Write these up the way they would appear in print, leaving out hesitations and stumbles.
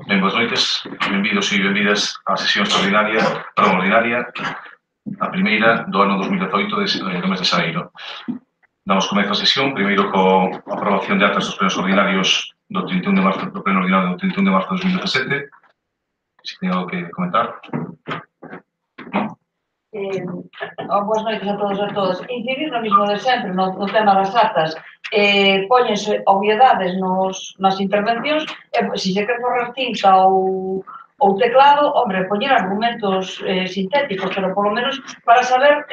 Ben, boas noites, benvidos e benvidas á sesión extraordinaria, ordinaria, a primeira do ano 2018 do mes de xaneiro. Damos comezo a sesión, primeiro co aprobación de actas dos plenos ordinarios do 31 de marzo, do pleno ordinario do 31 de marzo de 2017. Se ten algo que comentar. Boas noites a todos e a todas. Incidir no mismo de sempre, no tema das actas. Póñense obviedades nas intervencións, se se quer borrar tinta ou teclado, hombre, poñer argumentos sintéticos, pero polo menos para saber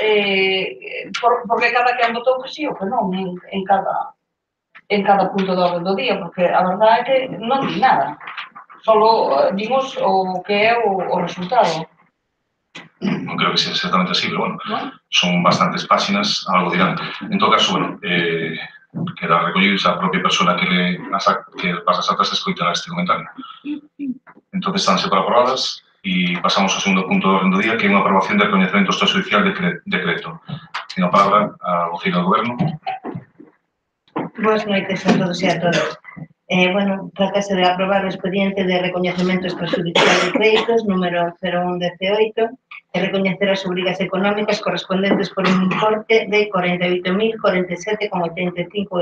por que cada quen votou que sí ou que non en cada punto do orden do día, porque a verdade é que non di nada, solo dimos o que é o resultado. Non creo que sea exactamente así, pero bueno, son bastantes páxinas, algo dirán. En todo caso, bueno, queda recollido a propia persona que pasa as actas escoitará este comentario. Entón, están aprobadas e pasamos ao segundo punto do orden do día, que é unha aprobación de recoñecemento extrajudicial de decreto. Ten a palabra a vocila do Goberno. Boas noites a todos e a todas. Trátase de aprobar o expediente de recoñecemento extrajudicial de créditos número 0118 e recoñecer as obrigas económicas correspondentes por un importe de 48.047,85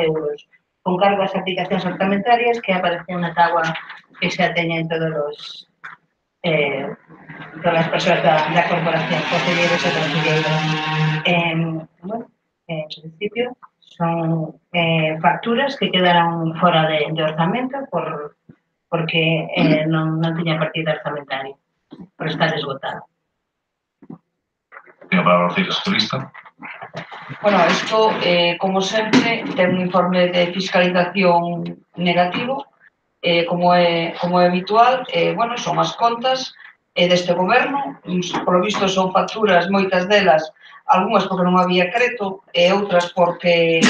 euros, con cargo ás aplicacións orzamentarias que aparecen na táboa que xa teñen todas as persoas da corporación, conselleiros e conselleiras. En principio, son facturas que quedaron fora de orzamento porque non tiña partida orzamentaria, por estar esgotado. Ten a palabra a vocila socialista. Bueno, isto, como sempre, ten un informe de fiscalización negativo, como é habitual, son as contas deste goberno, polo visto son facturas, moitas delas, algunhas porque non había creto e outras porque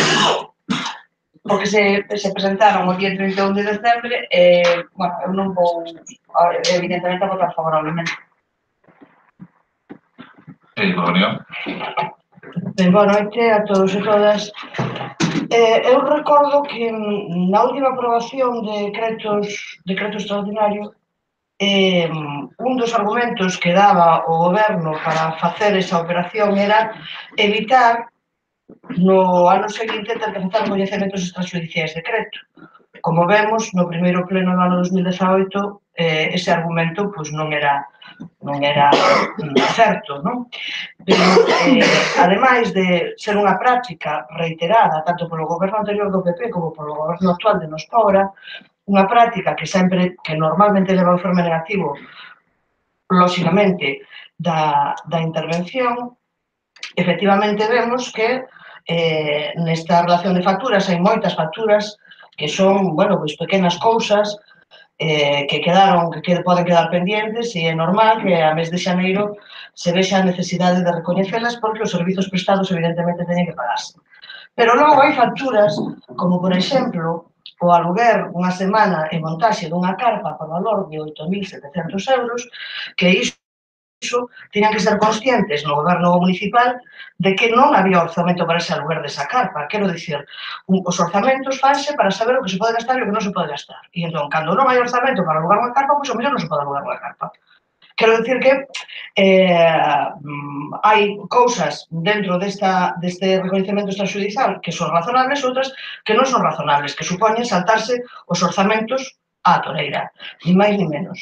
se presentaron o día 31 de decembre eu non vou, evidentemente, a votar favorablemente. Boa noite a todos e todas. Eu recordo que na última aprobación de decreto extraordinario, un dos argumentos que daba o goberno para facer esa operación era evitar no ano seguinte ter que facer recoñecementos extrajudiciais de crédito. Como vemos, no primeiro pleno do ano 2018, ese argumento non era certo, non? Pero, ademais de ser unha práctica reiterada tanto polo goberno anterior do PP como polo goberno actual de Nos Pobra, unha práctica que normalmente leva o informe negativo, lóxicamente, da intervención, efectivamente vemos que nesta relación de facturas hai moitas facturas que son, pequenas cousas que poden quedar pendientes e é normal que a mes de xaneiro se vexa a necesidade de recoñecelas porque os servizos prestados evidentemente teñen que pagarse. Pero logo hai facturas como, por exemplo, o aluguer unha semana e montaxe dunha carpa por valor de 8.700 euros, que iso tiñan que ser conscientes no goberno municipal de que non había orzamento para ese aluguer desa carpa. Quero dicir, os orzamentos fanse para saber o que se pode gastar e o que non se pode gastar. E entón, cando non hai orzamento para alugar unha carpa, pois o mellor non se pode alugar unha carpa. Quero dicir que hai cousas dentro deste recoñecemento extrajudicial que son razonables, outras que non son razonables, que supoñen saltarse os orzamentos á toreira, ni máis ni menos.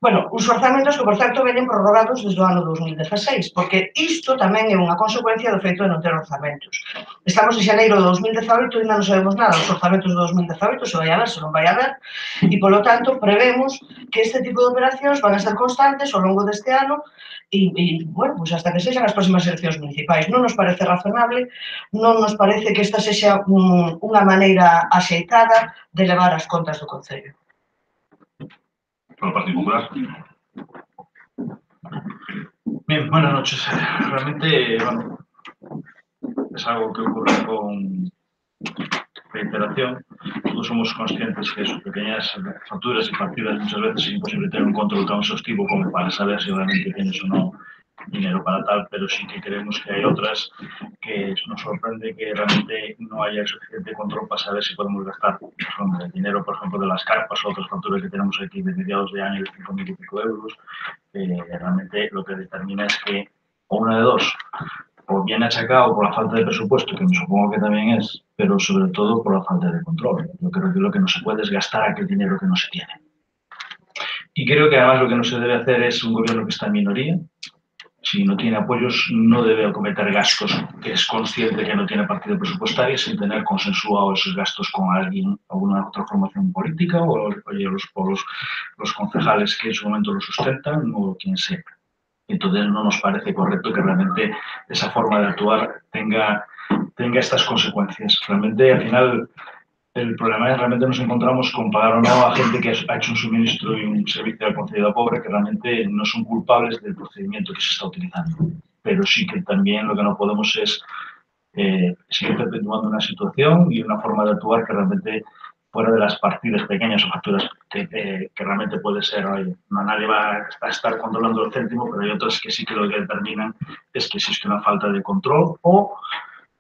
Uns orzamentos que, por certo, veñen prorrogados desde o ano 2016, porque isto tamén é unha consecuencia do feito de non ter orzamentos. Estamos en xaneiro de 2018 e ainda non sabemos nada dos orzamentos de 2018, se vai haber, se non vai haber, e, polo tanto, prevemos que este tipo de operacións van a ser constantes ao longo deste ano e, hasta que sexan as próximas eleccións municipais. Non nos parece razonable, non nos parece que esta sexa unha maneira axeitada de levar as contas do Concello. Polo Partido Popular. Ben, Buenas noches. Realmente, bueno, es algo que ocurre con reiteración. Todos somos conscientes que sus pequeñas facturas y partidas muchas veces es imposible tener un control tan exhaustivo como para saber si realmente tienes o no dinero para tal, pero sí que creemos que hay otras que nos sorprende que realmente no haya suficiente control para saber si podemos gastar el dinero, por ejemplo, de las carpas o otras facturas que tenemos aquí de mediados de año de 5.000 y pico euros. Realmente lo que determina es que, o una de dos, o bien achacado por la falta de presupuesto, que me supongo que también es, pero sobre todo por la falta de control. Yo creo que lo que no se puede es gastar aquel dinero que no se tiene. Y creo que además lo que no se debe hacer es un gobierno que está en minoría. Si no tiene apoyos, no debe acometer gastos que es consciente que no tiene partida presupuestaria sin tener consensuado esos gastos con alguien, alguna otra formación política o los concejales que en su momento lo sustentan o quien sea. Entonces no nos parece correcto que realmente esa forma de actuar tenga estas consecuencias. Realmente, al final, el problema es realmente nos encontramos con pagar o no a gente que ha hecho un suministro y un servicio al concedido pobre que realmente no son culpables del procedimiento que se está utilizando. Pero sí que también lo que no podemos es seguir perpetuando una situación y una forma de actuar que realmente fuera de las partidas pequeñas o facturas que realmente puede ser, oye, no nadie va a estar controlando el céntimo, pero hay otras que sí que lo que determinan es que existe una falta de control o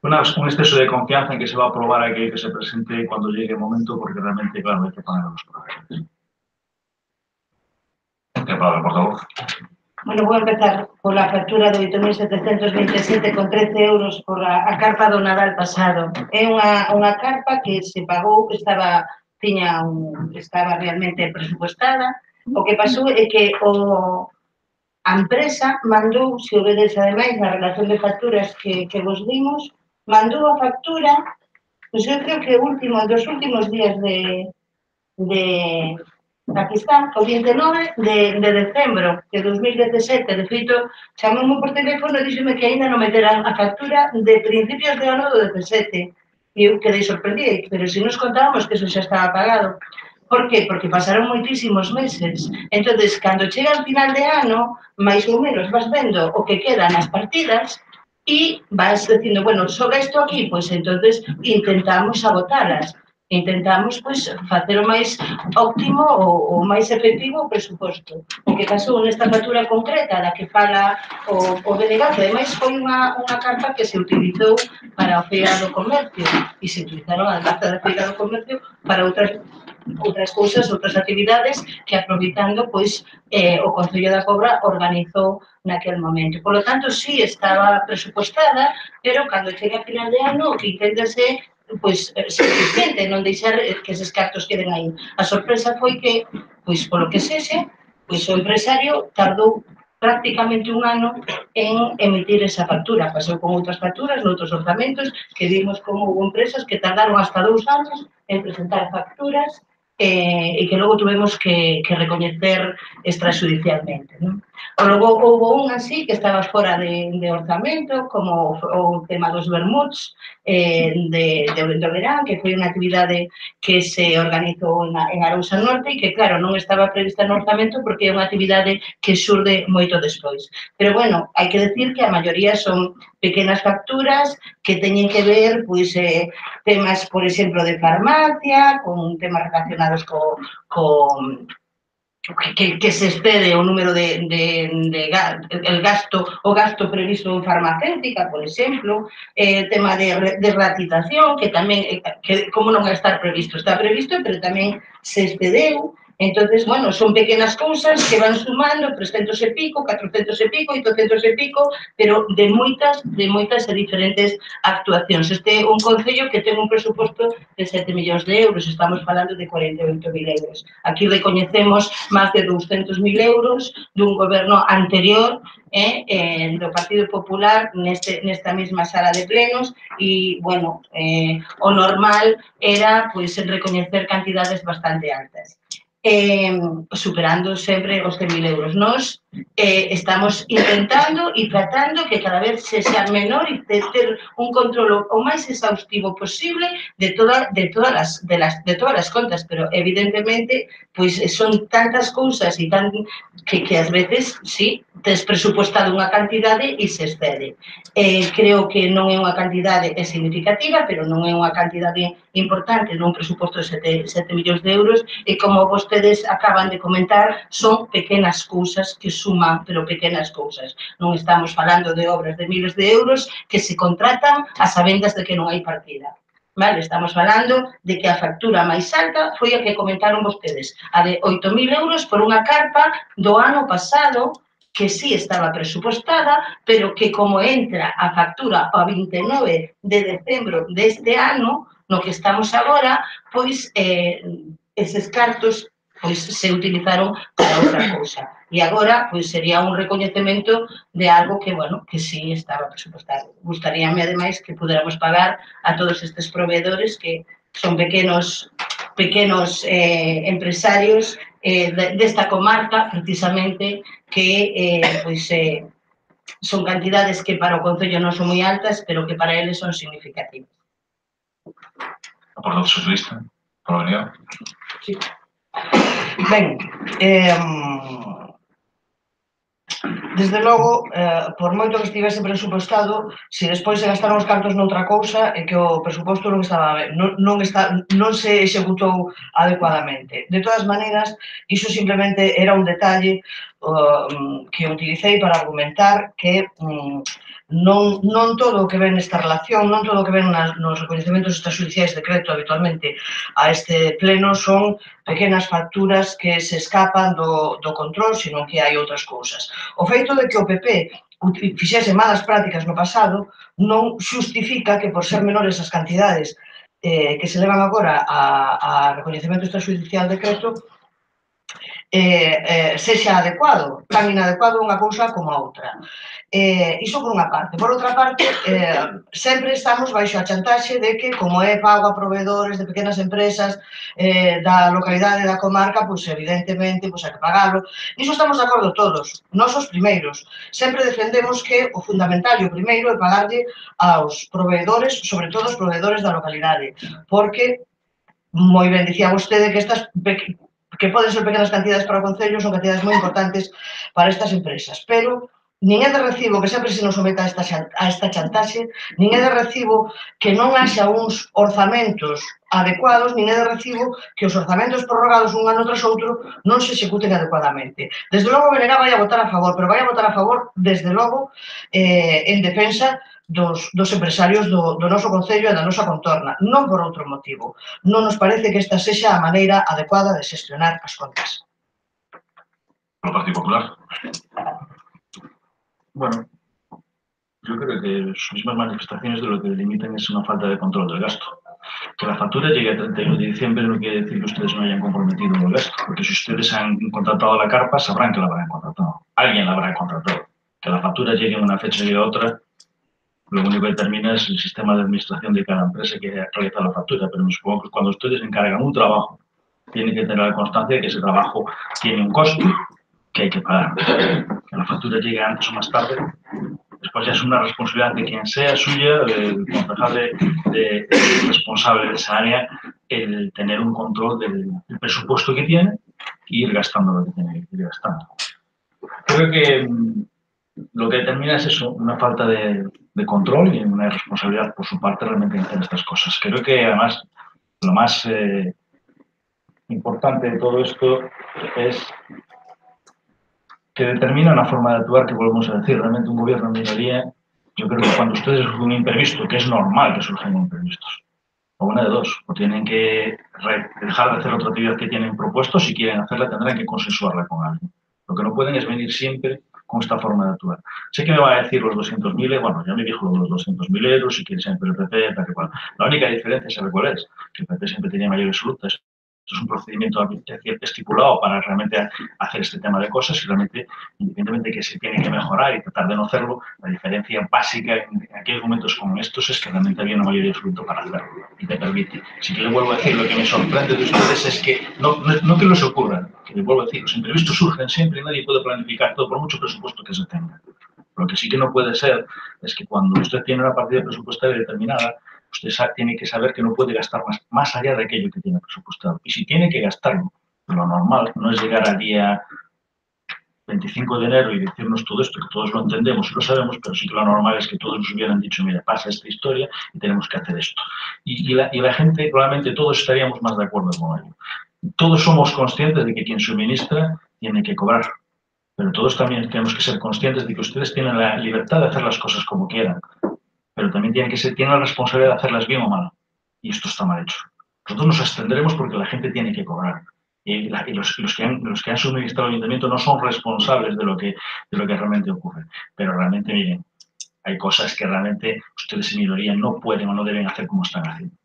un exceso de confianza en que se va a aprobar aquello que se presente cuando llegue el momento, porque realmente, claro, hay que pagar a los proveedores. ¿Qué palabra, portavoz? Bueno, vou empezar pola factura de 8.727,13 euros por a carpa do Nadal pasado. É unha carpa que se pagou, estaba realmente presupuestada. O que pasou é que a empresa mandou, se obedece ademais na relación de facturas que vos dimos, mandou a factura, pois eu creo que dos últimos días aquí está, o 29 de decembro de 2017, de feito, chamoume por teléfono e díxome que ainda non meterán a factura de principios de ano do 17. E eu quedei sorprendida, pero se nos contábamos que eso xa estaba pagado. Por qué? Porque pasaron moitísimos meses. Entonces, cando chega al final de ano, máis ou menos vas vendo o que queda nas partidas e vas dicindo, bueno, sobra isto aquí, pois entonces intentamos agotalas. Intentamos, pois, facer o máis óptimo o máis efectivo o presuposto. O que pasou nesta factura concreta da que fala o delegado, ademais foi unha carta que se utilizou para a Feira do Comercio e se utilizaron a carta da Feira do Comercio para outras cousas, outras actividades que aproveitando, pois, o Concello da Cobra organizou naquel momento. Por lo tanto, sí, estaba presupostada, pero cando chega a final de ano, o que inténtase pois suficiente, non deixar que eses cartos queden aí. A sorpresa foi que, pois polo que sexe, pois o empresario tardou prácticamente un ano en emitir esa factura. Pasou con outras facturas, noutros orzamentos, que vimos como houve empresas que tardaron hasta 2 anos en presentar facturas e que logo tuvemos que recoñecer extrajudicialmente, non? Logo, houve unha así que estaba fora de orzamento, como o tema dos vermuts de verán, que foi unha actividade que se organizou en Arousa Norte e que, claro, non estaba prevista no orzamento porque é unha actividade que xurde moito despois. Pero, bueno, hai que decir que a maioría son pequenas facturas que teñen que ver, pois, temas, por exemplo, de farmacia, con temas relacionados que se excede o número o gasto previsto en farmacéutica, por exemplo, tema de ratización, que tamén, como non vai estar previsto? Está previsto, pero tamén se excedeu. Entonces, bueno, son pequenas cousas que van sumando 300 e pico, 400 e pico, 800 e pico, pero de moitas e diferentes actuacións. Este é un concello que ten un presuposto de 7 millóns de euros, estamos falando de 48.000 euros. Aquí recoñecemos máis de 200.000 euros dun goberno anterior do Partido Popular nesta mesma sala de plenos e, bueno, o normal era recoñecer cantidades bastante altas. Superando sempre os 100.000 euros. Nós estamos intentando e tratando que cada vez se sea menor e ter un control o máis exhaustivo posible de todas as contas, pero evidentemente pois son tantas cousas e que ás veces, sí, tes presupuestado unha cantidade e se excede. Creo que non é unha cantidade significativa, pero non é unha cantidade importante nun presuposto de 7 millóns de euros e, como vostedes acaban de comentar, son pequenas cousas que suman, pero pequenas cousas. Non estamos falando de obras de miles de euros que se contratan a sabendas de que non hai partida. Vale, estamos falando de que a factura máis alta foi a que comentaron vostedes, a de 8.000 euros por unha carpa do ano pasado, que sí estaba presupuestada, pero que como entra a factura a 29 de decembro deste ano, no que estamos agora, pois eses cartos pois se utilizaron para outra cousa. E agora, pois sería un recoñecemento de algo que, bueno, que sí estaba presupuestado. Gustaríame, ademais, que puderamos pagar a todos estes proveedores que son pequenos empresarios desta comarca, precisamente, que son cantidades que para o Concello non son moi altas, pero que para eles son significativas. A Partido Socialista, por venir. Sí. Ben, desde logo, por moito que estivese presupuestado, se despois se gastaron os cartos noutra cousa, é que o presuposto non se executou adecuadamente. De todas maneiras, iso simplemente era un detalle que utilicei para argumentar que non todo o que ven nesta relación, non todo o que ven nos recoñecementos extrajudiciais de crédito habitualmente a este pleno son pequenas facturas que se escapan do control, senón que hai outras cousas. O feito de que o PP fixese malas prácticas no pasado non xustifica que por ser menores as cantidades que se levan agora a recoñecemento extrajudicial de crédito sexa adecuado, tan inadecuado unha cousa como a outra. Iso por unha parte. Por outra parte, sempre estamos baixo a chantaxe de que, como é pago a proveedores de pequenas empresas da localidade da comarca, pois evidentemente hai que pagalo. Iso estamos de acordo todos, nós os primeiros. Sempre defendemos que o fundamental e o primeiro é pagarlle aos proveedores, sobre todo os proveedores da localidade, porque, moi ben dicía vostede, que estas que poden ser pequenas cantidades para o Concello, son cantidades moi importantes para estas empresas. Pero nin é de recibo que sempre se nos someta a esta chantaxe, nin é de recibo que non haxa uns orzamentos adecuados, nin é de recibo que os orzamentos prorrogados un ano tras outro non se executen adecuadamente. Desde logo, Benega vai a votar a favor, pero vai a votar a favor, desde logo, en defensa dos empresarios do noso Concello e da nosa contorna, non por outro motivo. Non nos parece que esta sexa a maneira adecuada de xestionar as contas. Por o Partido Popular. Bueno, yo creo que sus mismas manifestaciones de lo que delimitan es una falta de control del gasto. Que la factura llegue a 31 de diciembre no quiere decir que ustedes no hayan comprometido el gasto, porque si ustedes han contratado la carpa, sabrán que la habrán contratado. Alguien la habrá contratado. Que la factura llegue a una fecha y a otra, lo único que determina es el sistema de administración de cada empresa que realiza la factura, pero me supongo que cuando ustedes encargan un trabajo, tienen que tener la constancia de que ese trabajo tiene un costo que hay que pagar. Que la factura llegue antes o más tarde, después ya es una responsabilidad de quien sea suya, del concejal responsable de esa área, el tener un control del presupuesto que tiene y ir gastando lo que tiene que ir gastando. Creo que lo que determina es eso, una falta de control y una irresponsabilidad por su parte realmente en hacer estas cosas. Creo que además lo más importante de todo esto es que determina una forma de actuar que volvemos a decir, realmente un gobierno en minoría, yo creo que cuando ustedes surgen un imprevisto, que es normal que surjan imprevistos, o una de dos, o tienen que dejar de hacer otra actividad que tienen propuesto, si quieren hacerla tendrán que consensuarla con alguien. Lo que no pueden es venir siempre con esta forma de actuar. Sé que me va a decir los 200.000, bueno, ya me dijo los 200.000 euros, si quiere siempre el PP, tal que cual. La única diferencia, ¿sabe cuál es? Que el PP siempre tenía mayor absoluta. Esto es un procedimiento estipulado para realmente hacer este tema de cosas y realmente, independientemente de que se tiene que mejorar y tratar de no hacerlo, la diferencia básica en aquellos momentos como estos es que realmente había una mayoría absoluta para hacerlo y te permite. Si que le vuelvo a decir, lo que me sorprende de ustedes es que no que les ocurra, que les vuelvo a decir, los imprevistos surgen siempre y nadie puede planificar todo por mucho presupuesto que se tenga. Lo que sí que no puede ser es que cuando usted tiene una partida presupuestaria determinada, usted tiene que saber que no puede gastar más allá de aquello que tiene presupuestado. Y si tiene que gastarlo, lo normal no es llegar al día 25 de enero y decirnos todo esto, que todos lo entendemos y lo sabemos, pero sí que lo normal es que todos nos hubieran dicho, mira, pasa esta historia y tenemos que hacer esto. Y la gente, probablemente todos estaríamos más de acuerdo con ello. Todos somos conscientes de que quien suministra tiene que cobrar, pero todos también tenemos que ser conscientes de que ustedes tienen la libertad de hacer las cosas como quieran, pero también tienen la responsabilidad de hacerlas bien o mal. Y esto está mal hecho. Nosotros nos abstendremos porque la gente tiene que cobrar. Y los que han suministrado al ayuntamiento no son responsables de lo que realmente ocurre. Pero realmente, miren, hay cosas que realmente ustedes en minoría no pueden o no deben hacer como están haciendo.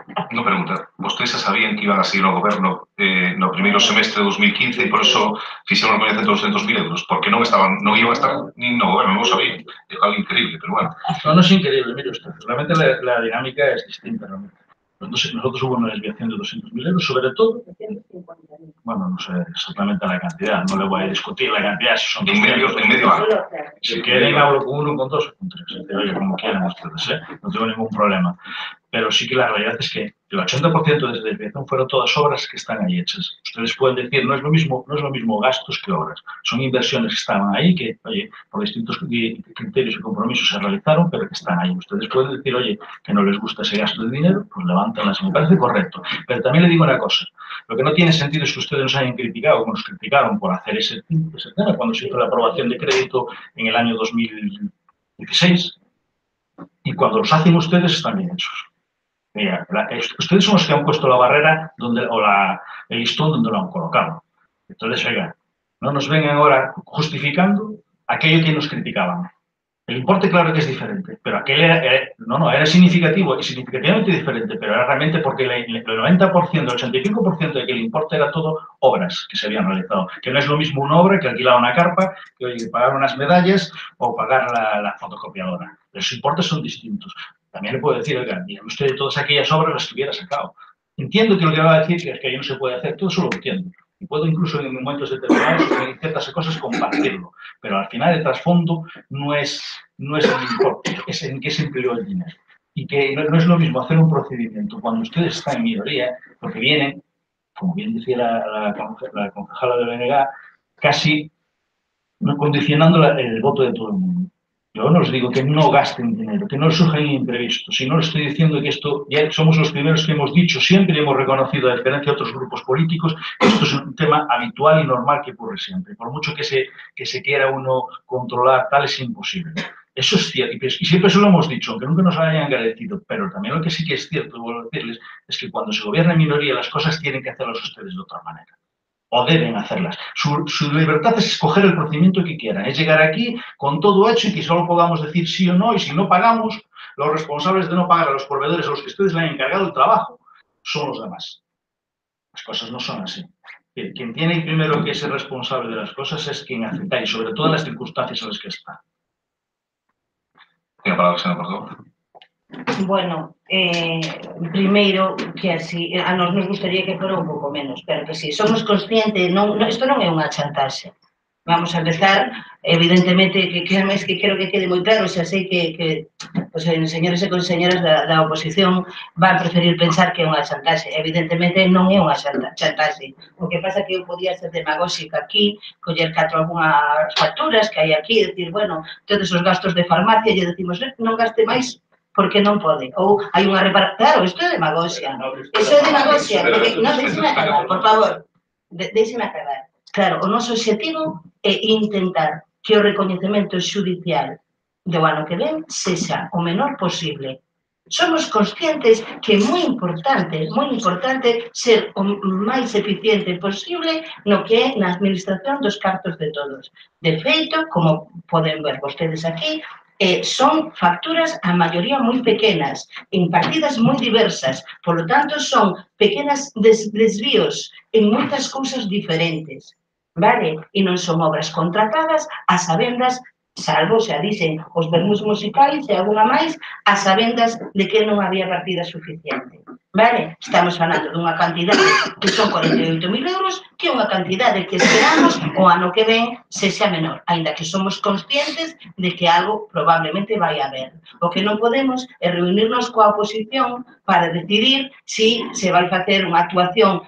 Unha pregunta. Vostedes xa sabían que iban a seguir ao goberno no primeiro semestre de 2015 e por eso fixeron a recoñecemento de 200.000 euros, porque non iban a estar nin no goberno, non o sabían. É algo increíble, pero bueno. No es increíble, mire usted. Realmente la dinámica es distinta. Realmente. Nosotros hubo una desviación de 200.000 euros, sobre todo. Bueno, no sé exactamente la cantidad, no le voy a discutir la cantidad, si son en medio año. Si quieren hablo con uno, con dos o con tres, oye, como quieran ustedes, no tengo ningún problema. Pero sí que la realidad es que el 80% de esa desviación fueron todas obras que están ahí hechas. Ustedes pueden decir, no es lo mismo gastos que obras. Son inversiones que estaban ahí, que, oye, por distintos criterios y compromisos se realizaron, pero que están ahí. Ustedes pueden decir, oye, que no les gusta ese gasto de dinero, pues levántenlas, me parece correcto. Pero también le digo una cosa, lo que no tiene sentido es que ustedes nos hayan criticado, como nos criticaron por hacer ese tema cuando se hizo la aprobación de crédito en el año 2016, y cuando los hacen ustedes están bien hechos. Mira, ustedes son los que han puesto la barrera el listón donde lo han colocado. Entonces, oiga, no nos vengan ahora justificando aquello que nos criticaban. El importe, claro que es diferente, pero aquel era significativo y significativamente diferente, pero era realmente porque el 90%, el 85% de aquel importe era todo obras que se habían realizado. Que no es lo mismo una obra que alquilar una carpa, que oye, pagar unas medallas o pagar la fotocopiadora. Los importes son distintos. También le puedo decir, oiga, dígame usted de todas aquellas obras las que hubiera sacado. Entiendo que lo que va a decir es que ahí no se puede hacer, todo eso lo entiendo. Y puedo incluso en momentos determinados, en ciertas cosas, compartirlo. Pero al final el trasfondo no es el importe, es en qué se empleó el dinero. Y que no es lo mismo hacer un procedimiento cuando ustedes están en minoría, porque vienen, como bien decía la concejala de BNG, casi condicionando el voto de todo el mundo. Yo no os digo que no gasten dinero, que no surjan imprevistos, sino les estoy diciendo que esto, ya somos los primeros que hemos dicho, siempre hemos reconocido, a diferencia de otros grupos políticos, que esto es un tema habitual y normal que ocurre siempre. Por mucho que se quiera uno controlar, tal es imposible. Eso es cierto, y siempre eso lo hemos dicho, aunque nunca nos lo hayan agradecido, pero también lo que sí que es cierto, vuelvo a decirles, es que cuando se gobierna en minoría, las cosas tienen que hacerlas ustedes de otra manera. O deben hacerlas. Su libertad es escoger el procedimiento que quieran. Es llegar aquí con todo hecho y que solo podamos decir sí o no, y si no pagamos, los responsables de no pagar a los proveedores a los que ustedes le han encargado el trabajo son los demás. Las cosas no son así. Quien tiene primero que ser responsable de las cosas es quien acepta, y sobre todo en las circunstancias en las que está. Tiene palabra, señor, por favor. Bueno, primeiro que así, a nos gustaría que fora un pouco menos, pero que si somos conscientes, isto non é unha chantaxe. Vamos a empezar, evidentemente, que creo que quede moi claro, xa sei que os señores e conselleras da oposición van preferir pensar que é unha chantaxe. Evidentemente non é unha chantaxe. O que pasa é que eu podía ser demagóxica aquí, coller algunhas facturas que hai aquí, e dicir, bueno, todos os gastos de farmacia, e decimos, non gaste máis porque non pode. Ou hai unha reparación. Claro, isto é demagoxia. Iso é demagoxia. Non, deixeme acabar, por favor. Deixeme acabar. Claro, o noso objetivo é intentar que o recoñecemento xudicial do ano que ven sexa o menor posible. Somos conscientes que é moi importante ser o máis eficiente posible no que é na administración dos cartos de todos. De feito, como poden ver vostedes aquí, son facturas a maioría moi pequenas, en partidas moi diversas, polo tanto son pequenas desvíos en moitas cousas diferentes, vale? E non son obras contratadas a sabendas salvo, xa dixen, os vermús musicais e alguna máis, a sabendas de que non había partida suficiente. Vale? Estamos falando dunha cantidade que son 48.000 euros, que é unha cantidade que esperamos o ano que ven sexa menor, aínda que somos conscientes de que algo probablemente vai haber. O que non podemos é reunirnos coa oposición para decidir se vai facer unha actuación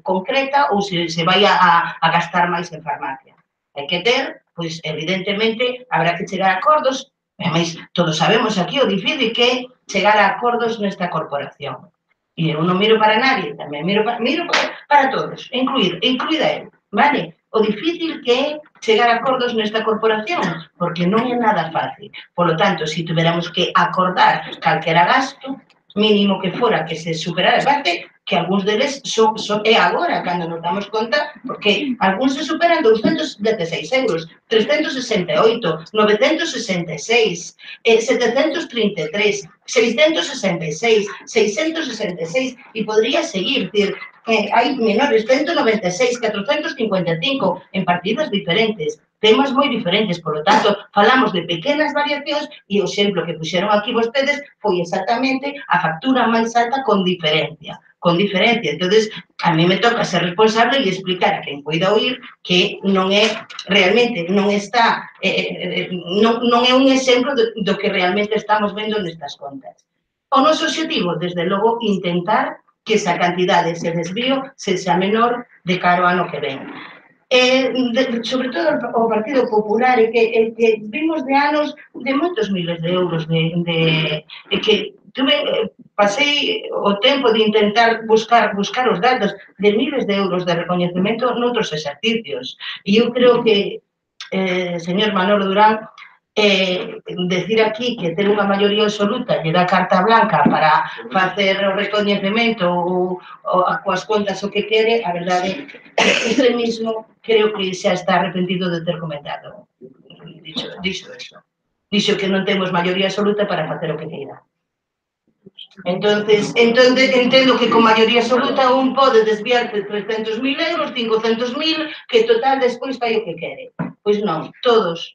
concreta ou se vai a gastar máis en farmacia. Hai que ter, pois, evidentemente, habrá que chegar a acordos, mas todos sabemos aquí o difícil que é chegar a acordos nesta corporación. E eu non miro para nadie, tamén miro para todos, incluída eu, vale? O difícil que é chegar a acordos nesta corporación, porque non é nada fácil. Por lo tanto, se tuveramos que acordar calquera gasto, mínimo que fora que se superara, parte que algúns deles é agora, cando nos damos conta, porque algúns se superan 216 euros, 368, 966, 733, 666, 666, e podría seguir, dir, hai menores, 196, 455, en partidas diferentes, temas moi diferentes, por lo tanto, falamos de pequenas variacións e o exemplo que puxeron aquí vostedes foi exactamente a factura máis alta con diferencia. Entonces, a mí me toca ser responsable e explicar a quen poida oír que non é realmente, non está, non é un exemplo do que realmente estamos vendo nestas contas. O noso objetivo, desde logo, intentar que esa cantidade, ese desvío, sexa menor de cara ao ano que ven. Sobre todo o Partido Popular, que vimos de anos de moitos miles de euros que pasei o tempo de intentar buscar os datos de miles de euros de recoñecemento noutros exercicios. E eu creo que, señor Manolo Durán, decir aquí que ter unha maioría absoluta lle dá carta blanca para facer o recoñecemento ou coas contas o que quere, a verdade, este mismo creo que xa está arrepentido de ter comentado. Dixo eso. Dixo que non temos maioría absoluta para facer o que queira. Entonces, entendo que con maioría absoluta un pode desviarte 300.000 euros, 500.000, que total despois fai o que quere. Pois non, todos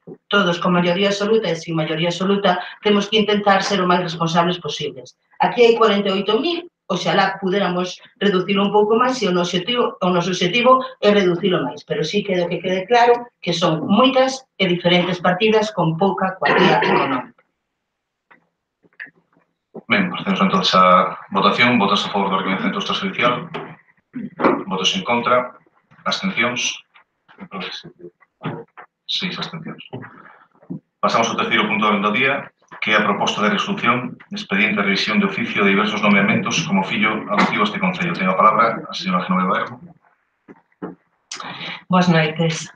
con maioría absoluta e sin maioría absoluta temos que intentar ser o máis responsables posibles. Aquí hai 48.000, oxalá puderamos reducilo un pouco máis e o noso objetivo é reducilo máis, pero sí que quede claro que son moitas e diferentes partidas con pouca cuantía económica. Ben, procedemos entonces a votación. Votos a favor do recoñecemento extrajudicial, votos en contra, abstencións, 6 abstencións. Pasamos ao terceiro punto do día, que é a proposta de resolución de expediente de revisión de oficio de diversos nomeamentos como fillo adoptivo este Concello. Ten a palabra a señora Genoveva Erro. Boas noites.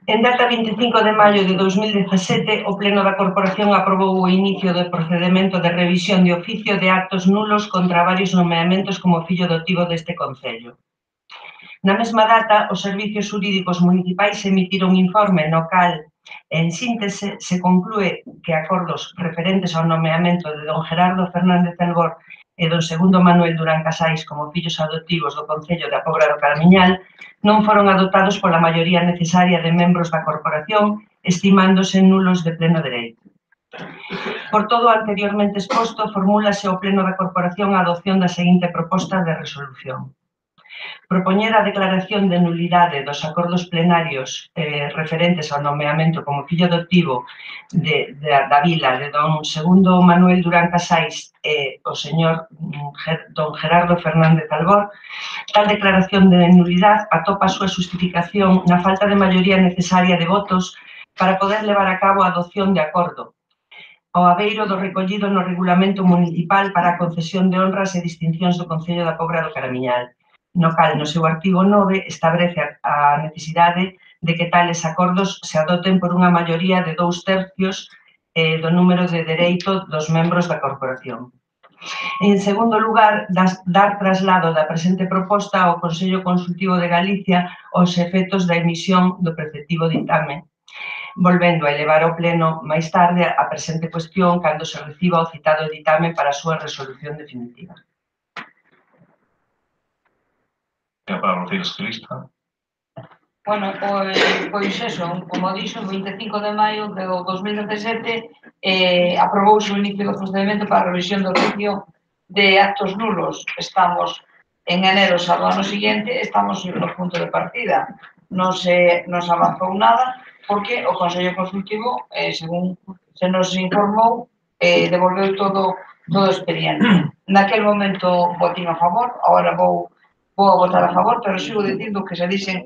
En data 25 de maio de 2017, o Pleno da Corporación aprobou o inicio do procedemento de revisión de oficio de actos nulos contra varios nomeamentos como fillo adoptivo deste Concello. Na mesma data, os servicios xurídicos municipais emitiron un informe no cal, en síntese, se conclúe que acordos referentes ao nomeamento de don Gerardo Fernández Albor e don segundo Manuel Durán Casais como fillos adoptivos do Concello de A Pobra do Caramiñal non foron adoptados pola maioría necesaria de membros da corporación, estimándose nulos de pleno dereito. Por todo o anteriormente exposto, formúlase ao Pleno da Corporación a adopción da seguinte proposta de resolución. Propoñer a declaración de nulidade dos acordos plenarios referentes ao nomeamento como fillo adoptivo da vila de don segundo Manuel Durán Casais e o señor don Gerardo Fernández Albor. Tal declaración de nulidade atopa a súa justificación na falta de maioría necesaria de votos para poder levar a cabo a adopción de acordo, ao abeiro do recollido no Regulamento Municipal para a concesión de honras e distincións do Concello da Pobra do Caramiñal, no cal, no seu artigo 9, establece a necesidade de que tales acordos se adoten por unha maioría de 2/3 do número de dereito dos membros da corporación. En segundo lugar, dar traslado da presente proposta ao Consello Consultivo de Galicia aos efectos da emisión do preceptivo ditame, volvendo a elevar ao Pleno máis tarde a presente cuestión cando se reciba o citado ditame para a súa resolución definitiva. Ten a palabra o Concello Socialista. Bueno, pois eso, como dixo, o 25 de maio de 2017 aprobouse o inicio do procedimento para a revisión do oficio de actos nulos. Estamos en enero xa do ano seguinte, estamos no punto de partida. Non se nos avanzou nada porque o Consello Consultivo, según se nos informou, devolveu todo o expediente. Naquel momento votín a favor, agora vou a votar a favor, pero sigo dicindo que se dicen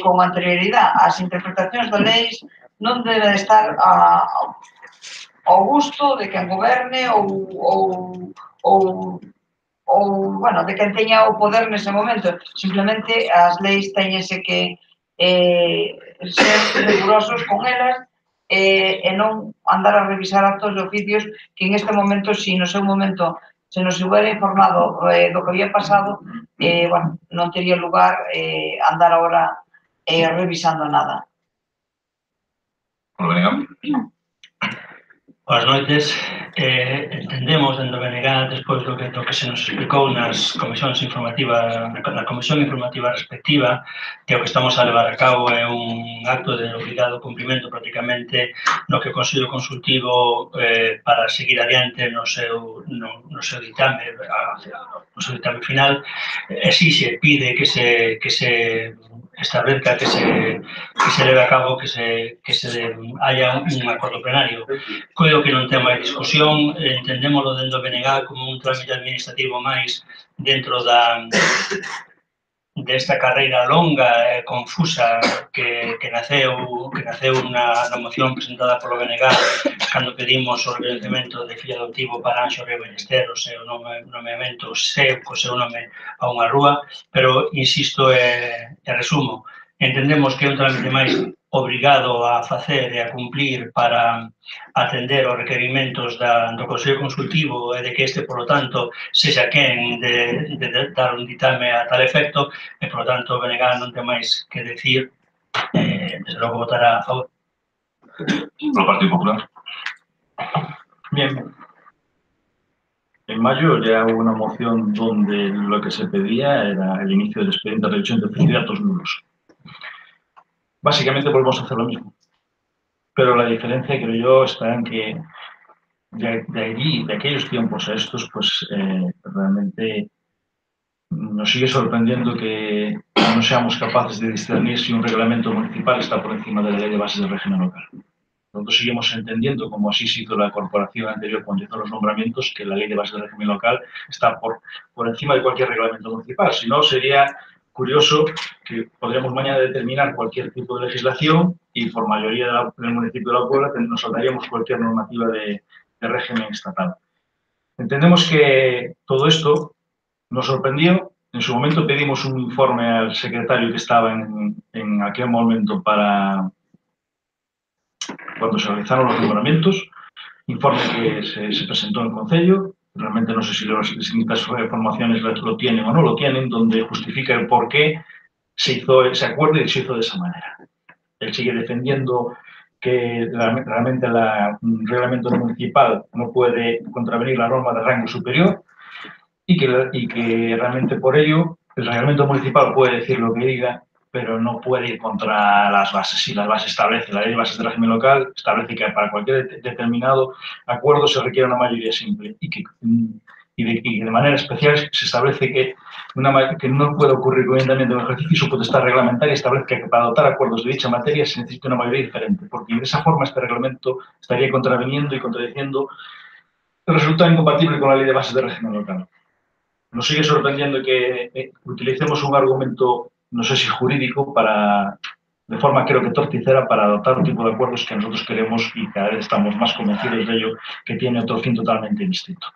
con anterioridade as interpretacións da leis non deben estar ao gusto de quen goberne ou bueno, de quen teña o poder nese momento. Simplemente as leis teñense que ser rigurosos con elas e non andar a revisar actos de oficios que en este momento, si no seu momento se nos hubiera informado do que había pasado, bueno, non tería lugar andar agora revisando nada. Boas noites. Entendemos dentro do BNG, despois do que se nos explicou nas comisións informativas, na comisión informativa respectiva, que o que estamos a levar a cabo é un acto de obligado cumprimento prácticamente no que o Consello Consultivo para seguir adiante no seu ditame final exixe, pide que se establezca, que se leve a cabo, que haya un acordo plenario. Creo que non ten máis discusión, entendémoslo dentro do BNG como un trámite administrativo máis dentro desta carreira longa e confusa que naceu na moción presentada polo BNG cando pedimos o reconhecemento de fillo adoptivo para Anxo Río Ballesteros e o nomeamento co seu nome a unha rúa, pero insisto e resumo, entendemos que é un trámite máis obrigado a facer e a cumplir para atender aos requerimentos do Consello Consultivo e de que este, por lo tanto, sexa quen de dar un ditame a tal efecto e, por lo tanto, o BNG non ten máis que decir, desde logo votará a favor. Polo Partido Popular. Bien. En mayo ya hubo una moción donde lo que se pedía era el inicio del expediente de revisión de oficio de actos nulos. Básicamente volvemos a hacer lo mismo. Pero la diferencia, creo yo, está en que de aquellos tiempos a estos, pues realmente nos sigue sorprendiendo que no seamos capaces de discernir si un reglamento municipal está por encima de la ley de bases del régimen local. Nosotros seguimos entendiendo, como así se hizo la corporación anterior cuando hizo los nombramientos, que la ley de bases del régimen local está por encima de cualquier reglamento municipal. Si no, sería curioso que podríamos mañana determinar cualquier tipo de legislación y por mayoría del municipio de La Puebla nos saltaríamos cualquier normativa de régimen estatal. Entendemos que todo esto nos sorprendió. En su momento pedimos un informe al secretario que estaba en aquel momento para cuando se realizaron los nombramientos, informe que se presentó en el Concello. Realmente no sé si las distintas formaciones lo tienen o no lo tienen, donde justifica el por qué se hizo ese acuerdo y se hizo de esa manera. Él sigue defendiendo que realmente el reglamento municipal no puede contravenir la norma de rango superior y que realmente por ello el reglamento municipal puede decir lo que diga, pero no puede ir contra las bases. Si las bases establece, la ley de bases del régimen local establece que para cualquier determinado acuerdo se requiere una mayoría simple y de manera especial se establece que no puede ocurrir que un ayuntamiento en ejercicio su potestad reglamentaria establezca que para adoptar acuerdos de dicha materia se necesita una mayoría diferente, porque de esa forma este reglamento estaría contraviniendo y contradiciendo el resultado incompatible con la ley de bases del régimen local. Nos sigue sorprendiendo que utilicemos un argumento, no sé si jurídico, de forma creo que torticera, para adoptar un tipo de acuerdos que nosotros queremos y cada vez estamos más convencidos de ello, que tiene otro fin totalmente distinto.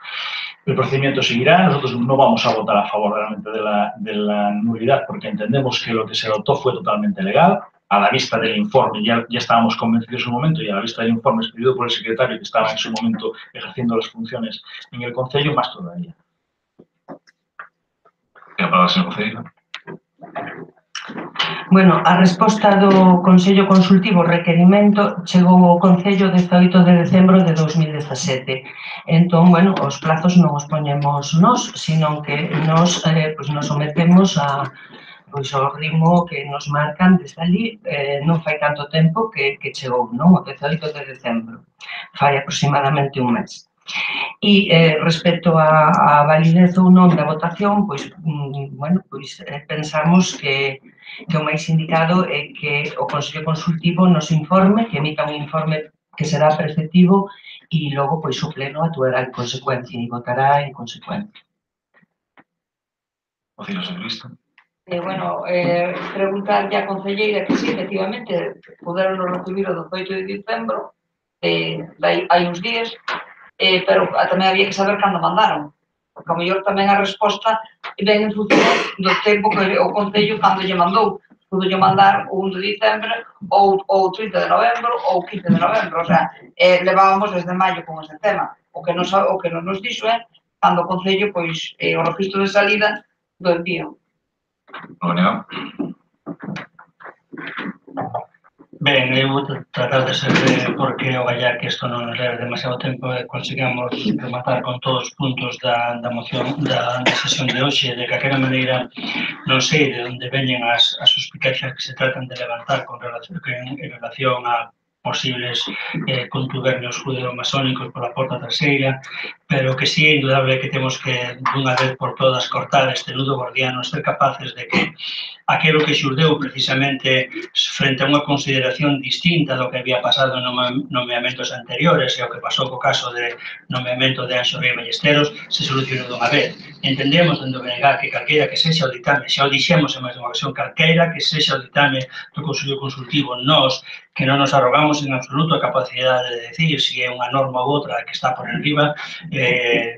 El procedimiento seguirá, nosotros no vamos a votar a favor realmente de la nulidad porque entendemos que lo que se adoptó fue totalmente legal, a la vista del informe, ya estábamos convencidos en su momento y a la vista del informe expedido por el secretario que estaba en su momento ejerciendo las funciones en el Concello, más todavía. E a palabra, señor Concello. Bueno, a resposta do Consello Consultivo requerimento chegou ao Concello 18 de decembro de 2017. Entón, bueno, os plazos non os poñemos nós, sino que nos sometemos a pois ao ritmo que nos marcan desde ali, non fai tanto tempo que chegou, non? O 18 de decembro, fai aproximadamente un mes. E respecto a validez ou non da votación, pois, bueno, pois pensamos que o máis indicado é que o Consello Consultivo nos informe, que emita un informe que será preceptivo e logo pois o Pleno actuará en consecuencia e votará en consecuencia. O Ciro Silvista. Bueno, preguntarlle á concelleira que sí, efectivamente, poderon recibir o 18 de diciembro, hai uns días, pero tamén había que saber cando mandaron, porque ao mellor tamén a resposta ven en función do tempo que o Concello cando lle mandou. Pudo lle mandar o 1 de diciembre ou 30 de novembro ou 15 de novembro, o sea, levábamos desde maio con ese tema. O que non nos dixo é cando o Concello, pois, o registro de salida do envío. Novenega. Ben, eu vou tratar de ser porque o gallar que isto non nos leve demasiado tempo e consigamos rematar con todos os puntos da moción da sesión de hoxe. De calquera maneira, non sei de onde veñen as suspicachas que se tratan de levantar en relación a posibles contubernios judeo-masónicos pola porta traseira, pero que sí é indudable que temos que, dunha vez por todas, cortar este nudo gordiano, ser capaces de que aquilo que xurdeu precisamente frente a unha consideración distinta do que había pasado en nomeamentos anteriores e o que pasou co caso de nomeamento de Anxo Rei Ballesteros se solucionou dunha vez. Entendemos dentro do BNG que calqueira que sexa o ditame, xa o dixemos en máis dunha ocasión, calqueira que sexa o ditame do Consello Consultivo, nós que non nos arrogamos en absoluto a capacidade de decir se é unha norma ou outra que está por enriba,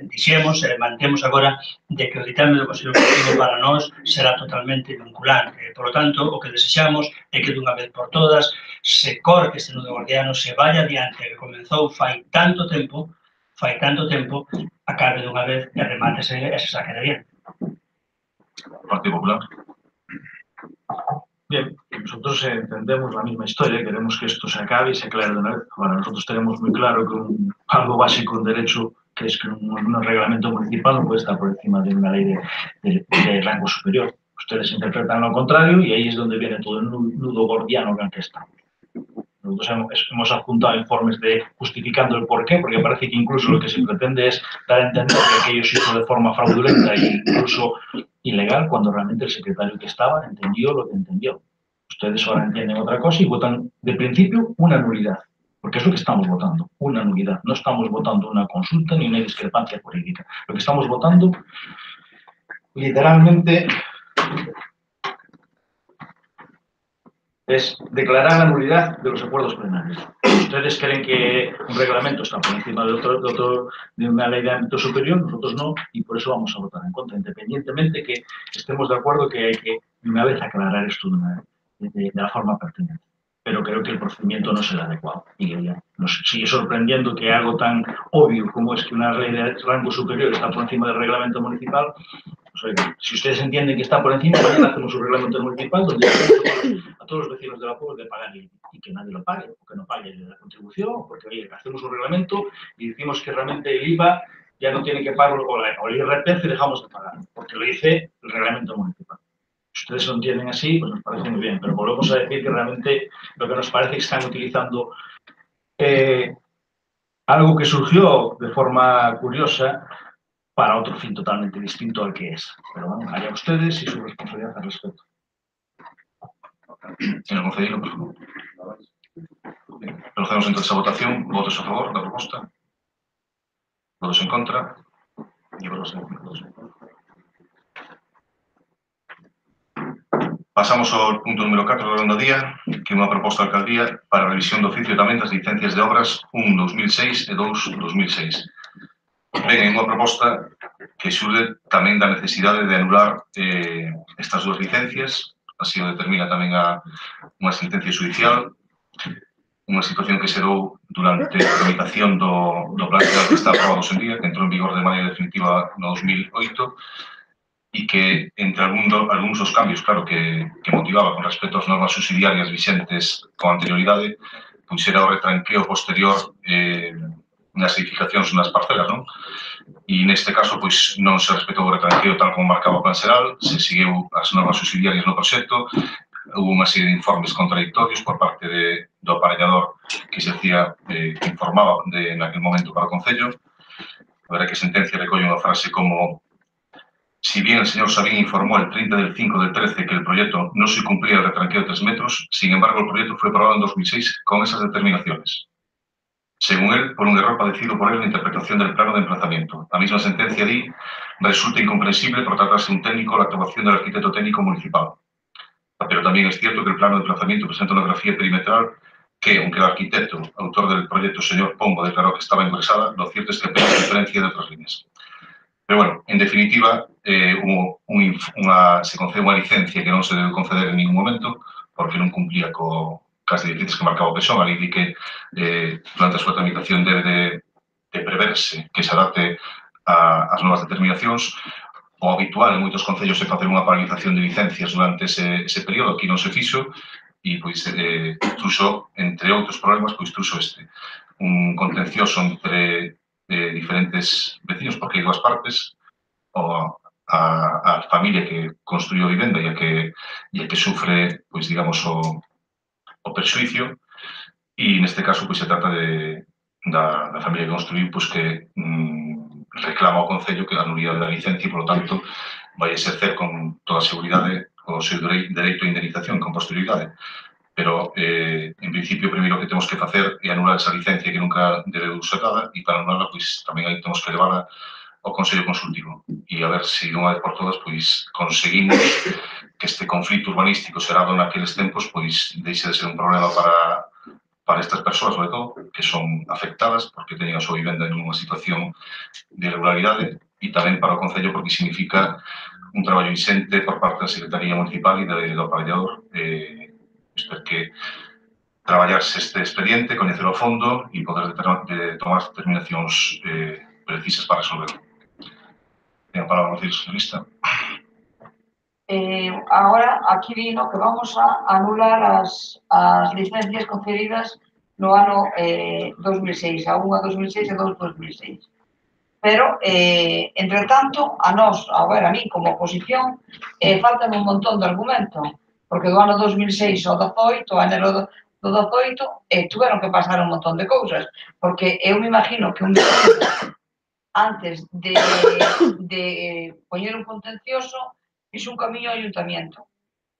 dixemos e mantemos agora de que o ditame do Consello Consultivo para nós será totalmente vinculante. Por lo tanto, o que desexamos é que dunha vez por todas se corte este nudo gordiano, se vaya adiante, que comenzou fai tanto tempo, acabe dunha vez e remátese e se saque de adiante. Partido Popular. Bien, nosotros entendemos la misma historia, queremos que esto se acabe y se aclare de una vez. Ahora, nosotros tenemos muy claro que algo básico, un derecho, que es que un reglamento municipal no puede estar por encima de una ley de rango superior. Ustedes interpretan lo contrario y ahí es donde viene todo el nudo gordiano que estamos. Nosotros hemos adjuntado informes justificando el porqué, porque parece que incluso lo que se pretende es dar a entender que aquello se hizo de forma fraudulenta e incluso ilegal, cuando realmente el secretario que estaba entendió lo que entendió. Ustedes ahora entienden otra cosa y votan de principio una nulidad, porque es lo que estamos votando, una nulidad. No estamos votando una consulta ni una discrepancia jurídica. Lo que estamos votando, literalmente, es declarar la nulidad de los acuerdos plenarios. Ustedes creen que un reglamento está por encima de una ley de ámbito superior, nosotros no, y por eso vamos a votar en contra, independientemente que estemos de acuerdo que hay que, una vez, aclarar esto de la forma pertinente. Pero creo que el procedimiento no será adecuado. Y nos sigue sorprendiendo que algo tan obvio como es que una ley de rango superior está por encima del reglamento municipal. Pues, oiga, si ustedes entienden que está por encima, mañana hacemos un reglamento municipal donde a todos los vecinos de la puebla de pagar y que nadie lo pague, o que no pague la contribución, porque oye, hacemos un reglamento y decimos que realmente el IVA ya no tiene que pagar, o el IRPF dejamos de pagar, porque lo dice el reglamento municipal. Si ustedes lo entienden así, pues nos parece muy bien, pero volvemos a decir que realmente lo que nos parece es que están utilizando algo que surgió de forma curiosa para otro fin totalmente distinto al que es. Pero bueno, allá ustedes y su responsabilidad al respecto. Señor concejero, por favor. Procedemos entonces a votación. ¿Votos a favor de la propuesta? ¿Votos en contra? Y votos en contra. Pasamos ao punto número 4 do orden do día, que é unha proposta da alcaldía para a revisión do oficio tamén das licencias de obras 1-2006 e 2-2006. Ben, é unha proposta que xurde tamén da necesidade de anular estas dúas licencias, así o determina tamén unha sentencia judicial, unha situación que se dou durante a tramitación do plan general que está aprobado hoxe en día, que entrou en vigor de maneira definitiva no 2008, e que, entre algúns dos cambios, claro, que motivaba con respecto ás normas subsidiarias vixentes con anterioridade, pois era o retranqueo posterior nas edificacións nas parcelas, non? E neste caso, pois, non se respetou o retranqueo tal como marcaba o plan xeral, se seguiu as normas subsidiarias no proxecto, hubo unha serie de informes contradictorios por parte do aparellador que se hacía, que informaba naquel momento para o Concello. A verdad que a sentencia recolle unha frase como: si bien el señor Sabín informó el 30 del 5 del 13 que el proyecto no se cumplía el retranqueo de 3 metros, sin embargo el proyecto fue aprobado en 2006 con esas determinaciones. Según él, por un error padecido por él en la interpretación del plano de emplazamiento. La misma sentencia di resulta incomprensible por tratarse de un técnico la actuación del arquitecto técnico municipal. Pero también es cierto que el plano de emplazamiento presenta una grafía perimetral que, aunque el arquitecto, autor del proyecto, señor Pombo, declaró que estaba ingresada, lo cierto es que apenas diferencia de otras líneas. Pero bueno, en definitiva, se concede unha licencia que non se debe conceder en ningún momento porque non cumplía cas directrices que marcaba o PSOE. A lei di que durante a súa tramitación debe de preverse que se adapte ás novas determinacións. O habitual en moitos concellos é facer unha paralización de licencias durante ese período, aquí non se fixo, e pois truxo, entre outros problemas, pois truxo un contencioso entre diferentes vecinos, porque hai dúas partes, a familia que construiu a vivenda e a que sufre, pois, digamos, o perxuicio, e neste caso, pois, se trata da familia que construiu, pois, que reclama ao Concello que a nulidade da licencia e, polo tanto, vai exercer con toda a seguridade o seu dereito a indemnización con posterioridade. Pero, en principio, o primeiro que temos que facer é anular esa licencia que nunca debe ser dada, e para anularla, pois, tamén aí temos que levarla ao Consello Consultivo e a ver se, dunha vez por todas, pois, conseguimos que este conflito urbanístico xerado naqueles tempos, pois, deixe de ser un problema para estas persoas, sobre todo, que son afectadas porque teñen a súa vivenda en unha situación de irregularidade, e tamén para o Concello porque significa un traballo insente por parte da Secretaría Municipal e do aparellador. Espero que traballarse este expediente, coñecer ao fondo e poder tomar as determinacións precisas para resolverlo. Ten a palabra, señorista. Agora, aquí vino que vamos a anular as licencias concedidas no ano 2006, a 1 a 2006 e 2 a 2006. Pero, entre tanto, a mí, como oposición, faltan un montón de argumento, porque do ano 2006 ao 18, a enero do 18, tuveron que pasar un montón de cousas, porque eu me imagino que un antes de poñer un contencioso, fixe un camiño ao ayuntamiento.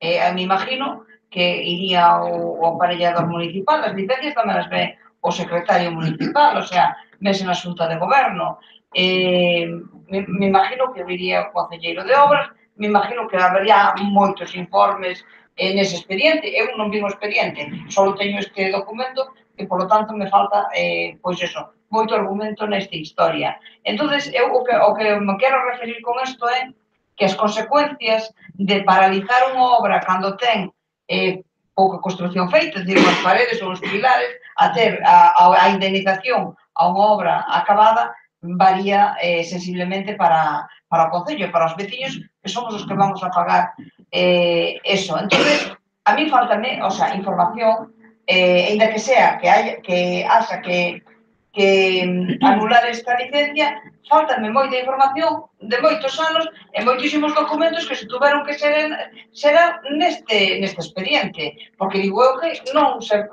Me imagino que iría o aparellador municipal, as licencias tamén as ve o secretario municipal, o sea, vese na xunta de goberno. Me imagino que viría o concelleiro de obras, me imagino que habería moitos informes nese expediente. Eu non vi o expediente, só teño este documento e, polo tanto, me falta, pois eso, moito argumento nesta historia. Entonces, eu o que me quero referir con isto é que as consecuencias de paralizar unha obra cando ten pouca construcción feita, es dicir, as paredes ou os pilares, a ter a indemnización a unha obra acabada, varía sensiblemente para o Concello, para os veciños, que somos os que vamos a pagar eso. Entonces, a mí faltame, o sea, información, ainda que sea que haxa que anular esta licencia, faltame moita información de moitos anos e moitísimos documentos que se tuveron que ser neste expediente, porque digo eu que non se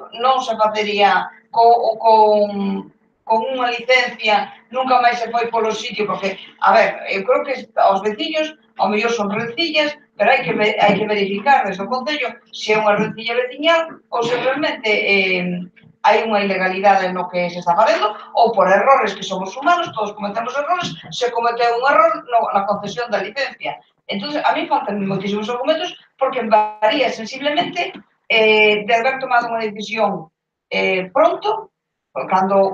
facería con unha licencia, nunca máis se foi polo sitio, porque, a ver, eu creo que aos veciños, ao mellor son rencillas, pero hai que verificar desde o Concello se é unha rencilla veciñal ou se realmente hai unha ilegalidade no que se está facendo, ou por errores que somos humanos, todos cometemos errores, se cometeu un error na concesión da licencia. Entón, a mí faltan moitísimos argumentos porque varía sensiblemente de haber tomado unha decisión pronto, cando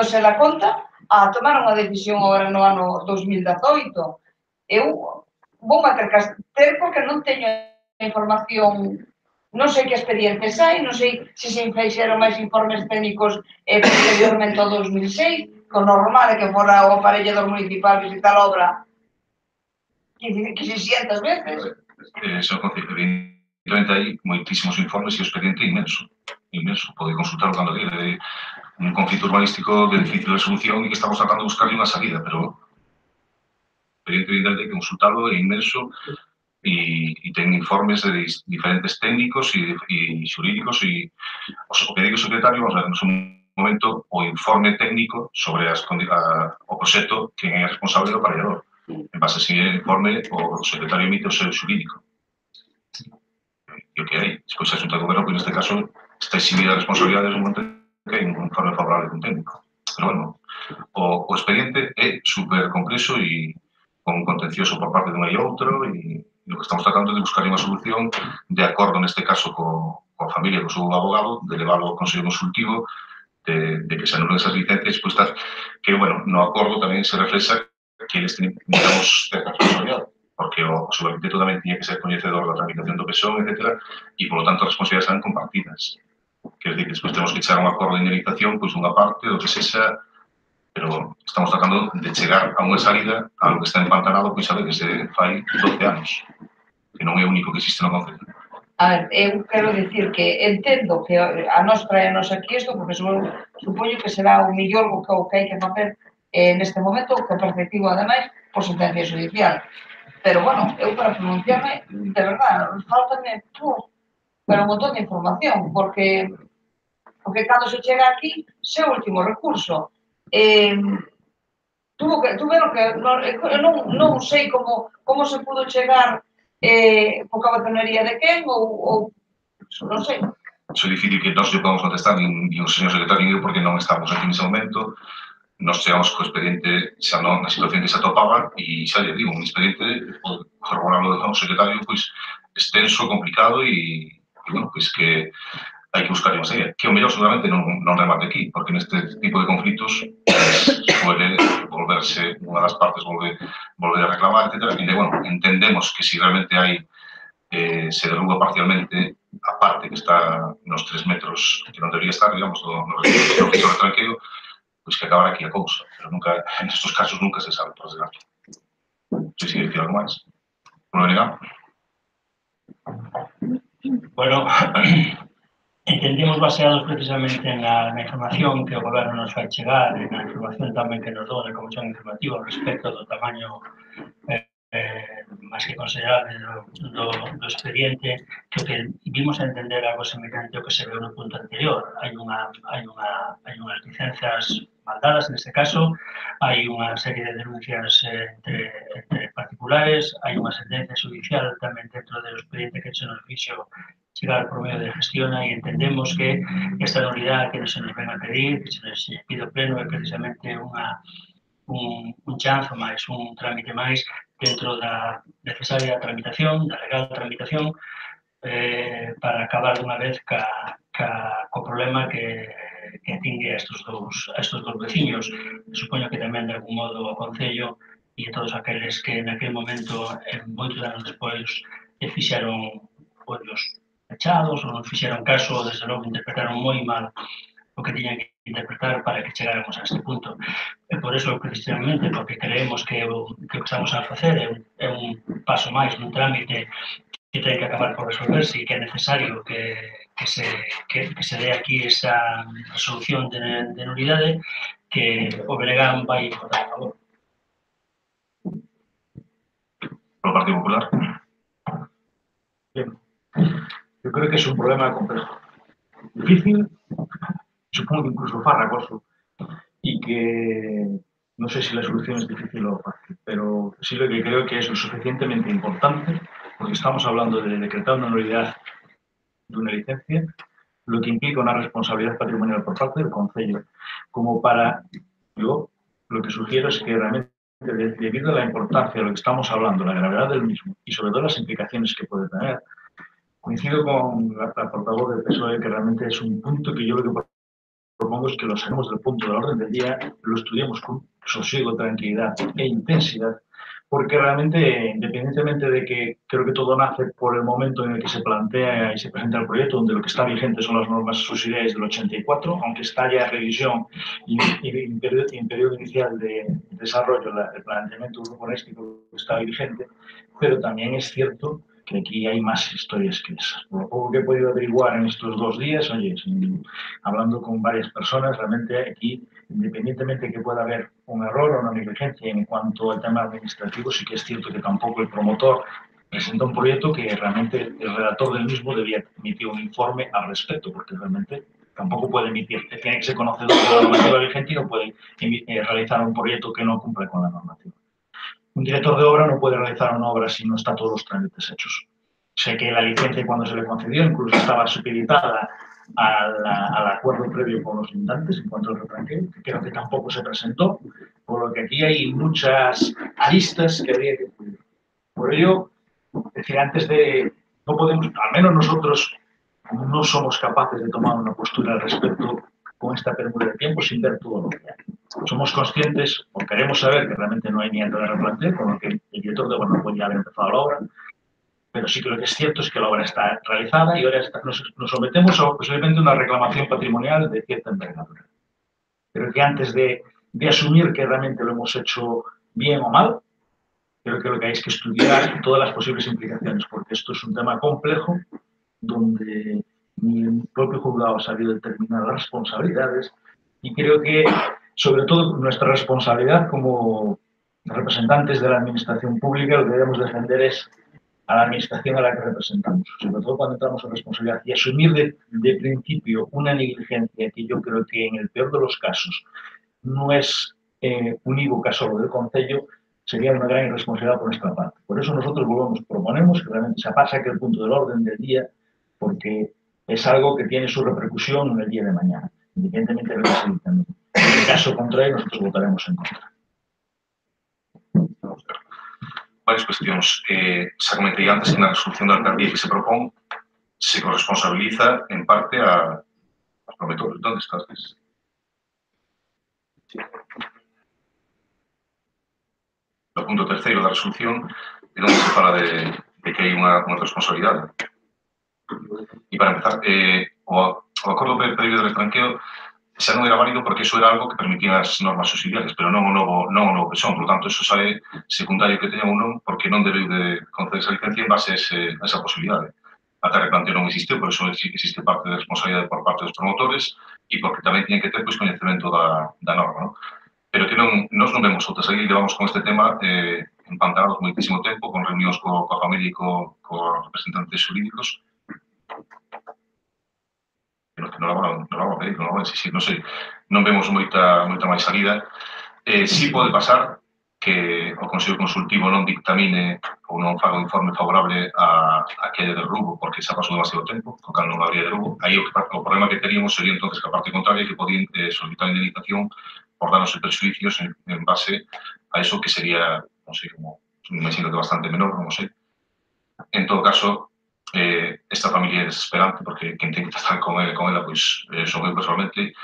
se dá conta, a tomar unha decisión agora no ano 2018. Eu vou ter que ter porque non teño información. Non sei que expedientes hai, non sei se fixeron máis informes técnicos posteriormente ao 2006, que o normal é que fora o aparellador municipal visitar a obra 600 veces. Evidentemente hai moitísimos informes e o expediente inmenso. Pode consultarlo cando queira. un conflicto urbanístico de difícil resolución y que estamos tratando de buscarle una salida, pero evidentemente hay que consultarlo, é inmenso e ten informes de diferentes técnicos e xurídicos e o que digo o secretario, vamos a ver, un momento o informe técnico sobre o proxecto que é responsable do aparellador. En base a ese informe, o secretario emite o seu xurídico. E o que hai? Despois a Xunta de Goberno, que neste caso está eximida de responsabilidades no momento que hai un informe favorable dun técnico. Pero, bueno, o expediente é super complexo e con un contencioso por parte de unha e outro e o que estamos tratando de buscar unha solución de acordo, neste caso, coa familia, co seu abogado, de leválo ao Consello Consultivo, de que se anulen esas licencias, pues, que, bueno, no acordo tamén se reflexa que eles teníamos certa responsabilidade, porque o subarquitecto tamén tiña que ser coñecedor da tramitación do PSOE, etc., e, polo tanto, as responsabilidades eran compartidas. Quer dizer, que despois temos que echar un acordo de indemnización, pois, unha parte, do que sexa, pero estamos tratando de chegar a unha salida a algo que está empantanado, pois, sabe, desde fai 12 anos, que non é o único que existe no Concello. A ver, eu quero dicir que entendo que a nos traenos aquí isto, porque supoño que será o millor o que hai que facer neste momento, que perspectivo, ademais, por sentencia judicial. Pero, bueno, eu para pronunciarme, de verdad, faltame pero un montón de información, porque cando se chega aquí, se o último recurso. Tuveron que, non sei como se pudo chegar por cabezonería de quen ou non sei. Iso é difícil que nós lle podamos contestar nin o señor secretario porque non estamos aquí nese momento. Nos chegamos co expediente xa non na situación que se atopaba e xa lle digo, un expediente, pode corroborarlo ao secretario, pois extenso, complicado e bueno, pois que hai que buscar unha serie. Que o mellor seguramente non remate aquí, porque neste tipo de conflitos suele volverse, unha das partes volver a reclamar, etc. E, bueno, entendemos que si realmente hai se derruba parcialmente a parte que está nos 3 metros que non debería estar, digamos, no registro tranquilo, pois que acabar aquí a cousa. Pero nunca, en estes casos, nunca se sabe, por desgracia. Non sei se dicir algo máis. Non lo negamos. Bueno, entendemos baseados precisamente na información que o Goberno nos vai chegar e na información tamén que nos dou na Comisión Informativa respecto do tamaño máis que considerable do expediente, que vimos a entender algo semellante ao que se veu no punto anterior. Hai unhas licencias mal dadas, neste caso, hai unha serie de denuncias entre particulares, hai unha sentencia judicial tamén dentro do expediente que se nos fixo chegar por medio de gestiona e entendemos que esta nulidade que se nos ven a pedir, que se nos pide o pleno, é precisamente un chanzo máis, un trámite máis dentro da necesaria tramitación, da legal tramitación, para acabar dunha vez co problema que atingue a estes dous veciños. Supoño que tamén, de algún modo, o Concello e todos aqueles que naquele momento, moitos anos despois, fixeron ollos pechados ou non fixeron caso, desde logo interpretaron moi mal o que tiñan que interpretar para que chegáramos a este punto. E por eso, precisamente, porque creemos que o que estamos a facer é un paso máis nun trámite que ten que acabar por resolverse e que é necesario que se dé aquí esa resolución de nulidade, que o Belegán vai votar a favor. Polo Partido Popular. Bien. Yo creo que es un problema complejo, difícil, supongo que incluso farragoso, y que no sé si la solución es difícil o fácil, pero sí lo que creo que es lo suficientemente importante, porque estamos hablando de decretar una nulidad de una licencia, lo que implica una responsabilidad patrimonial por parte del Concello, como para, yo lo que sugiero es que realmente, debido a la importancia de lo que estamos hablando, la gravedad del mismo y sobre todo las implicaciones que puede tener, coincido con la portavoz del PSOE que realmente es un punto que yo lo que propongo es que lo saquemos del punto de la orden del día, lo estudiemos con sosiego, tranquilidad e intensidad, porque realmente, independientemente de que creo que todo nace por el momento en el que se plantea y se presenta el proyecto, donde lo que está vigente son las normas subsidiarias del 84, aunque está ya en revisión y en periodo inicial de desarrollo el planteamiento urbanístico que está vigente, pero también es cierto que que aquí hay más historias que esas. Por lo poco que he podido averiguar en estos 2 días, oye, hablando con varias personas, realmente aquí, independientemente de que pueda haber un error o una negligencia en cuanto al tema administrativo, sí que es cierto que tampoco el promotor presenta un proyecto que realmente el redactor del mismo debía emitir un informe al respecto, porque realmente tampoco puede emitir, tiene que ser conocedor de la normativa vigente y no puede realizar un proyecto que no cumple con la normativa. Un director de obra no puede realizar una obra si no está todos los trámites hechos. Sé que la licencia cuando se le concedió incluso estaba supeditada al acuerdo previo con los limitantes en cuanto al retranqueo, que creo que tampoco se presentó, por lo que aquí hay muchas aristas que habría que cubrir. Por ello, decir, antes de, no podemos, al menos nosotros no somos capaces de tomar una postura al respecto con esta pérdida de tiempo sin ver todo lo que hay. Somos conscientes o queremos saber que realmente no hay ni de replanteo, con lo que el director de obra no puede haber empezado la obra, pero sí que lo que es cierto es que la obra está realizada y ahora nos sometemos a posiblemente una reclamación patrimonial de cierta envergadura. Pero que antes de asumir que realmente lo hemos hecho bien o mal, creo que lo que hay es que estudiar todas las posibles implicaciones, porque esto es un tema complejo donde ni el propio juzgado ha sabido determinar las responsabilidades y creo que, sobre todo, nuestra responsabilidad como representantes de la administración pública, lo que debemos defender es a la administración a la que representamos, sobre todo cuando entramos en responsabilidad y asumir de principio una negligencia que yo creo que en el peor de los casos no es unívoca solo del Concello, sería una gran irresponsabilidad por nuestra parte. Por eso nosotros proponemos que realmente se pase aquel punto del orden del día, porque es algo que tiene su repercusión en el día de mañana, independientemente de lo que se dictamine. En el caso contrario, nosotros votaremos en contra. Varias cuestións. Xa comentei antes que na resolución da alcaldía que se propón se corresponsabiliza en parte aos promotores. Onde estás? No punto terceiro da resolución é onde se fala de que hai unha responsabilidade. E para empezar, o acordo previo do retranqueo xa non era válido porque iso era algo que permitían as normas subsidiarias, pero non o novo que son. Por tanto, iso xa é secundario que teñan ou non, porque non debeu de conceder esa licencia en base a esa posibilidade. Ata replanteo non existiu, por iso existe parte de responsabilidade por parte dos promotores e porque tamén tiñen que ter coñecemento da norma, non? Pero que nós non vemos outras. Aí levamos con este tema empantanados moitísimo tempo, con reunións coa familia e cos representantes xurídicos, que non la van a pedir, non la van a exigir, non sei, non vemos moita máis salida. Si pode pasar que o Consello Consultivo non dictamine ou non faga un informe favorable a que haya derrubo, porque xa pasou demasiado tempo, co cal non habría derrubo. Aí o problema que teríamos sería entonces que a parte contraria que podían solicitar indemnización por danos e perxuicios en base a eso que sería, non sei, como me imagino que bastante menor, non sei. En todo caso, esta familia é desesperante porque quen ten que tratar con ela, pois, son eu personalmente,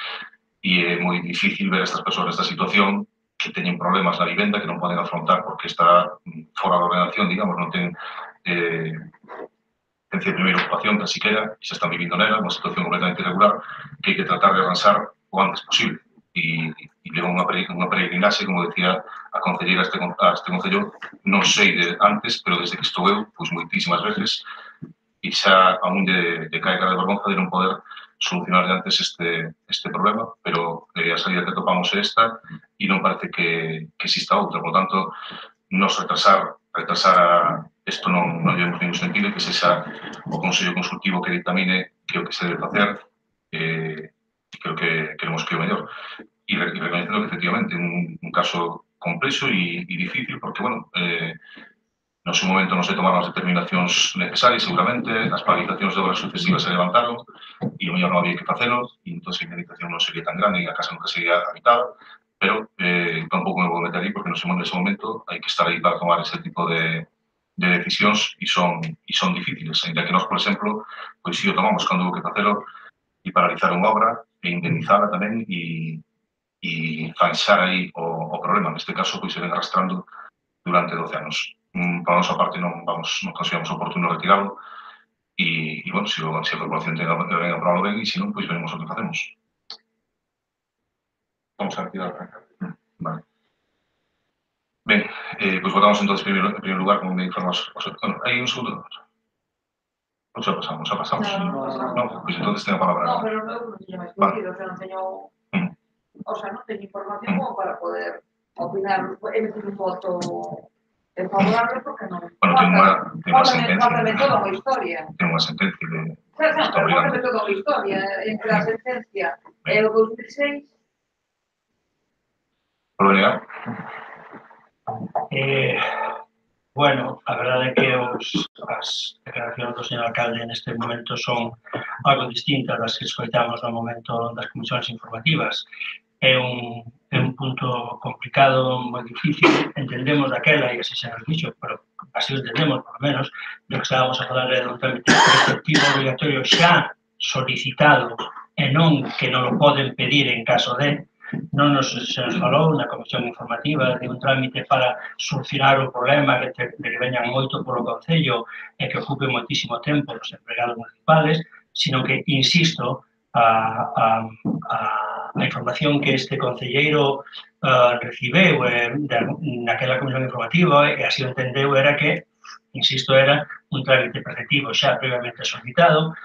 e é moi difícil ver a estas persoas nesta situación que teñen problemas na vivenda que non poden afrontar porque está fora da ordenación, digamos, non ten licencia de primeira ocupación, tan siquiera, e xa están vivindo nela, unha situación completamente irregular que hai que tratar de arranxar o antes posible. E leva unha peregrinaxe, como decía a concelleira a este concello, non sei de antes, pero desde que estou eu, pois moitísimas veces, e xa aún de cae cara de vergonza de non poder solucionar antes este problema, pero a salida que topamos é esta e non parece que exista outra. Por tanto, nos retrasar isto non llevamos ningún sentido, que sexa o Consello Consultivo que dictamine que o que se debe facer, creo que queremos que o mellor. E reconhecendo que, efectivamente, é un caso complexo e difícil, porque, bueno, no seu momento non se tomaron as determinacións necesarias, seguramente, as paralizacións de obras sucesivas se levantaron e o mellor non había que facelo, e entón a indemnización non sería tan grande e a casa nunca sería habitada, pero tampouco me vou meter aí porque nese momento hai que estar aí para tomar ese tipo de decisións e son difíciles, ainda que nós, por exemplo, pois si o tomamos cando houve que facelo e paralizar unha obra e indemnizala tamén e fanxar aí o problema. Neste caso, pois se ven arrastrando durante 12 anos. Para a nosa parte non consideramos oportuno retirarlo e bueno, se a corporación ten ben a probarlo ben e se non, pois veremos o que facemos. Vamos a retirar. Vale. Ben, pois votamos entonces en primeiro lugar, como me informas. Bueno, hai un segundo. Ou xa pasamos, xa pasamos. No, Pois entón ten a palabra. no, pero eu non teño máis contido, o sea, non teño... O sea, non teño información como para poder opinar, emitir un voto favorable, porque non... Bueno, ten unha sentencia. Fáltame toda unha historia. Ten unha sentencia de... Claro, pero fáltame toda unha historia. Entre a sentencia e o 2006... Polo negar? Bueno, a verdade é que as declaracións do señor alcalde neste momento son algo distintas das que escoitamos no momento das comisións informativas. É un punto complicado, moi difícil, entendemos daquela, e así se nos dixo, pero así o entendemos, por lo menos, do que estábamos a falar de un trámite preceptivo obligatorio xa solicitado e non que non o poden pedir en caso de, non se nos falou na comisión informativa de un trámite para solucionar o problema de que veñan moito polo Concello e que ocupe moitísimo tempo os empregados municipales, sino que, insisto, a información que este concelleiro recibeu naquela comisión informativa e así o entendeu era que, insisto, era un trámite preceptivo xa previamente solicitado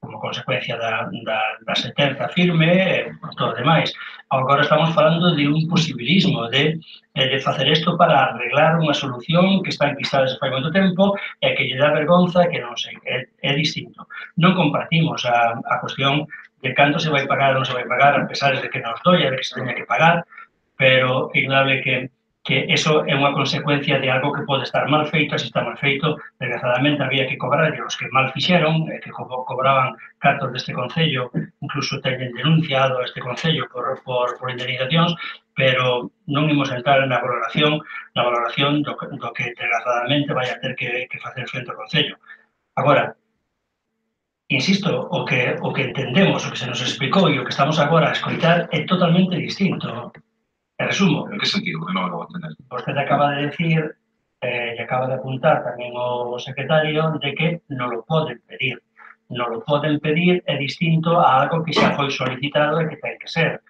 como consecuencia da sentenza firme e todo o demais. Agora estamos falando de un posibilismo de facer isto para arreglar unha solución que está enquistada desde fai moito tempo e que lle dá vergonza que non sei, é distinto. Non compartimos a cuestión de canto se vai pagar ou non se vai pagar, a pesar de que nos doia, de que se teña que pagar, pero é indudable que eso é unha consecuencia de algo que pode estar mal feito, e se está mal feito, desgraciadamente había que cobrar os que mal fixeron, que cobraban cartos deste Concello, incluso teñen denunciado a este Concello por indemnizacións, pero non imos entrar na valoración do que desgraciadamente vai a ter que facer frente ao Concello. Agora, insisto, o que entendemos, o que se nos explicou e o que estamos agora a escoitar é totalmente distinto. En resumo, en que sentido? Que non lo vou entender. Vostede acaba de decir e acaba de apuntar tamén o secretario de que non lo poden pedir. Non lo poden pedir é distinto a algo que xa foi solicitado e que ten que ser.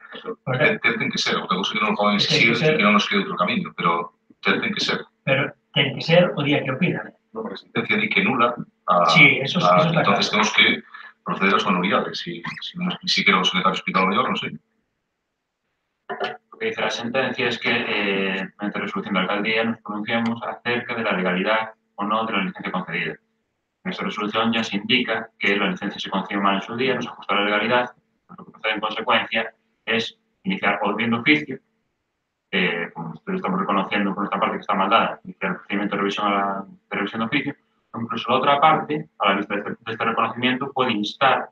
Ten que ser, outra cousa que non poden exigir e que non nos quede outro camiño, pero ten que ser. Pero ten que ser o día que o pidan. A sentencia di que nula sí, eso está claro. Entonces temos que proceder ás manualidades. Si quero o secretario explicar mellor, non sei. Lo que dice la sentencia es que, mediante resolución de la alcaldía, nos pronunciamos acerca de la legalidad o no de la licencia concedida. En esta resolución ya se indica que la licencia se concedió mal en su día, no se ajusta a la legalidad, pues lo que procede en consecuencia es iniciar o bien de oficio, como nosotros estamos reconociendo por nuestra parte que está mal dada, iniciar el procedimiento de revisión de oficio, o incluso la otra parte, a la vista de este reconocimiento, puede instarnos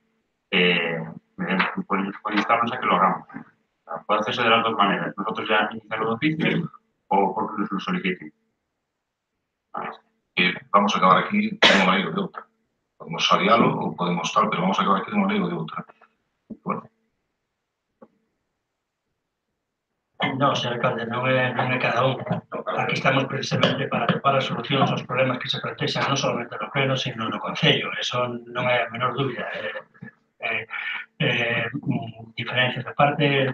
a que lo hagamos. Puede hacerse de las dos maneras. Nosotros ya iniciarlo de oficio o porque nos lo soliciten. Vamos a acabar aquí de unha maneira ou de outra. Podemos salialo ou podemos tal, pero vamos a acabar aquí de unha maneira ou de outra. Bueno. Non, señor alcalde, non é cada un. Aquí estamos precisamente para topar as solucións aos problemas que se plantexan non solamente no pleno, sino no Concello. Eso non é a menor dúbida. Diferencias de parte,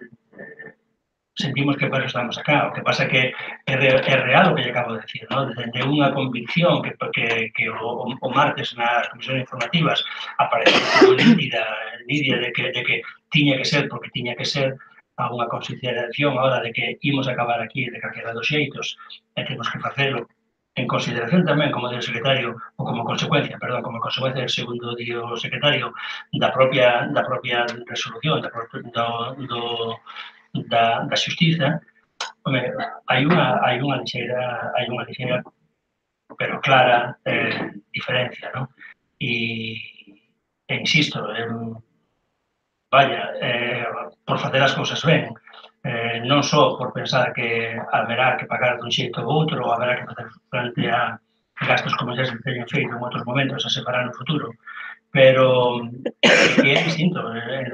sentimos que para eso estamos acá. O que pasa é que é real o que lle acabo de decir, ¿no? Desde unha convicción que o martes nas comisións informativas aparece como nítida de que tiña que ser, porque tiña que ser a unha consideración a hora de que imos acabar aquí de calquera dos xeitos e temos que facelo en consideración tamén, como di o secretario, ou como consecuencia, del segundo di o secretario, da propia resolución da xustiza. Hai unha lixeira pero clara diferencia, non? E insisto, por facer as cousas ben, non só por pensar que haberá que pagar dun xeito ou outro, ou haberá que facer frente a gastos como xa se teñen feito en outros momentos a separar no futuro, pero que é distinto,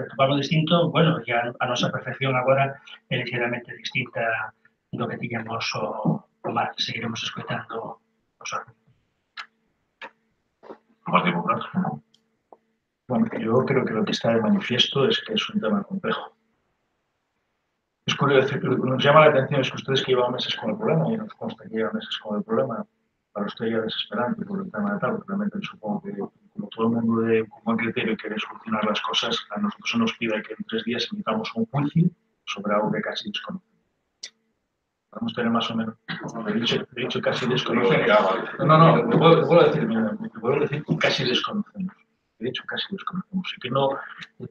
topamos distinto, bueno, e a nosa percepción agora é ligeramente distinta do que tiñamos o martes. Seguiremos escoitando os argumentos. Partido Popular. Bueno, yo creo que lo que está de manifiesto es que es un tema complejo. Es curioso, lo que nos llama la atención es que ustedes que llevan meses con el problema, y nos consta que llevan meses con el problema, para usted ya desesperante por el tema de tal, porque realmente supongo que como todo el mundo de buen criterio quiere solucionar las cosas, a nosotros se nos pide que en 3 días emitamos un juicio sobre algo que casi desconocemos. Podemos tener más o menos, he dicho casi desconocemos. No, me vuelvo a decir que casi desconocemos. He dicho casi desconocemos.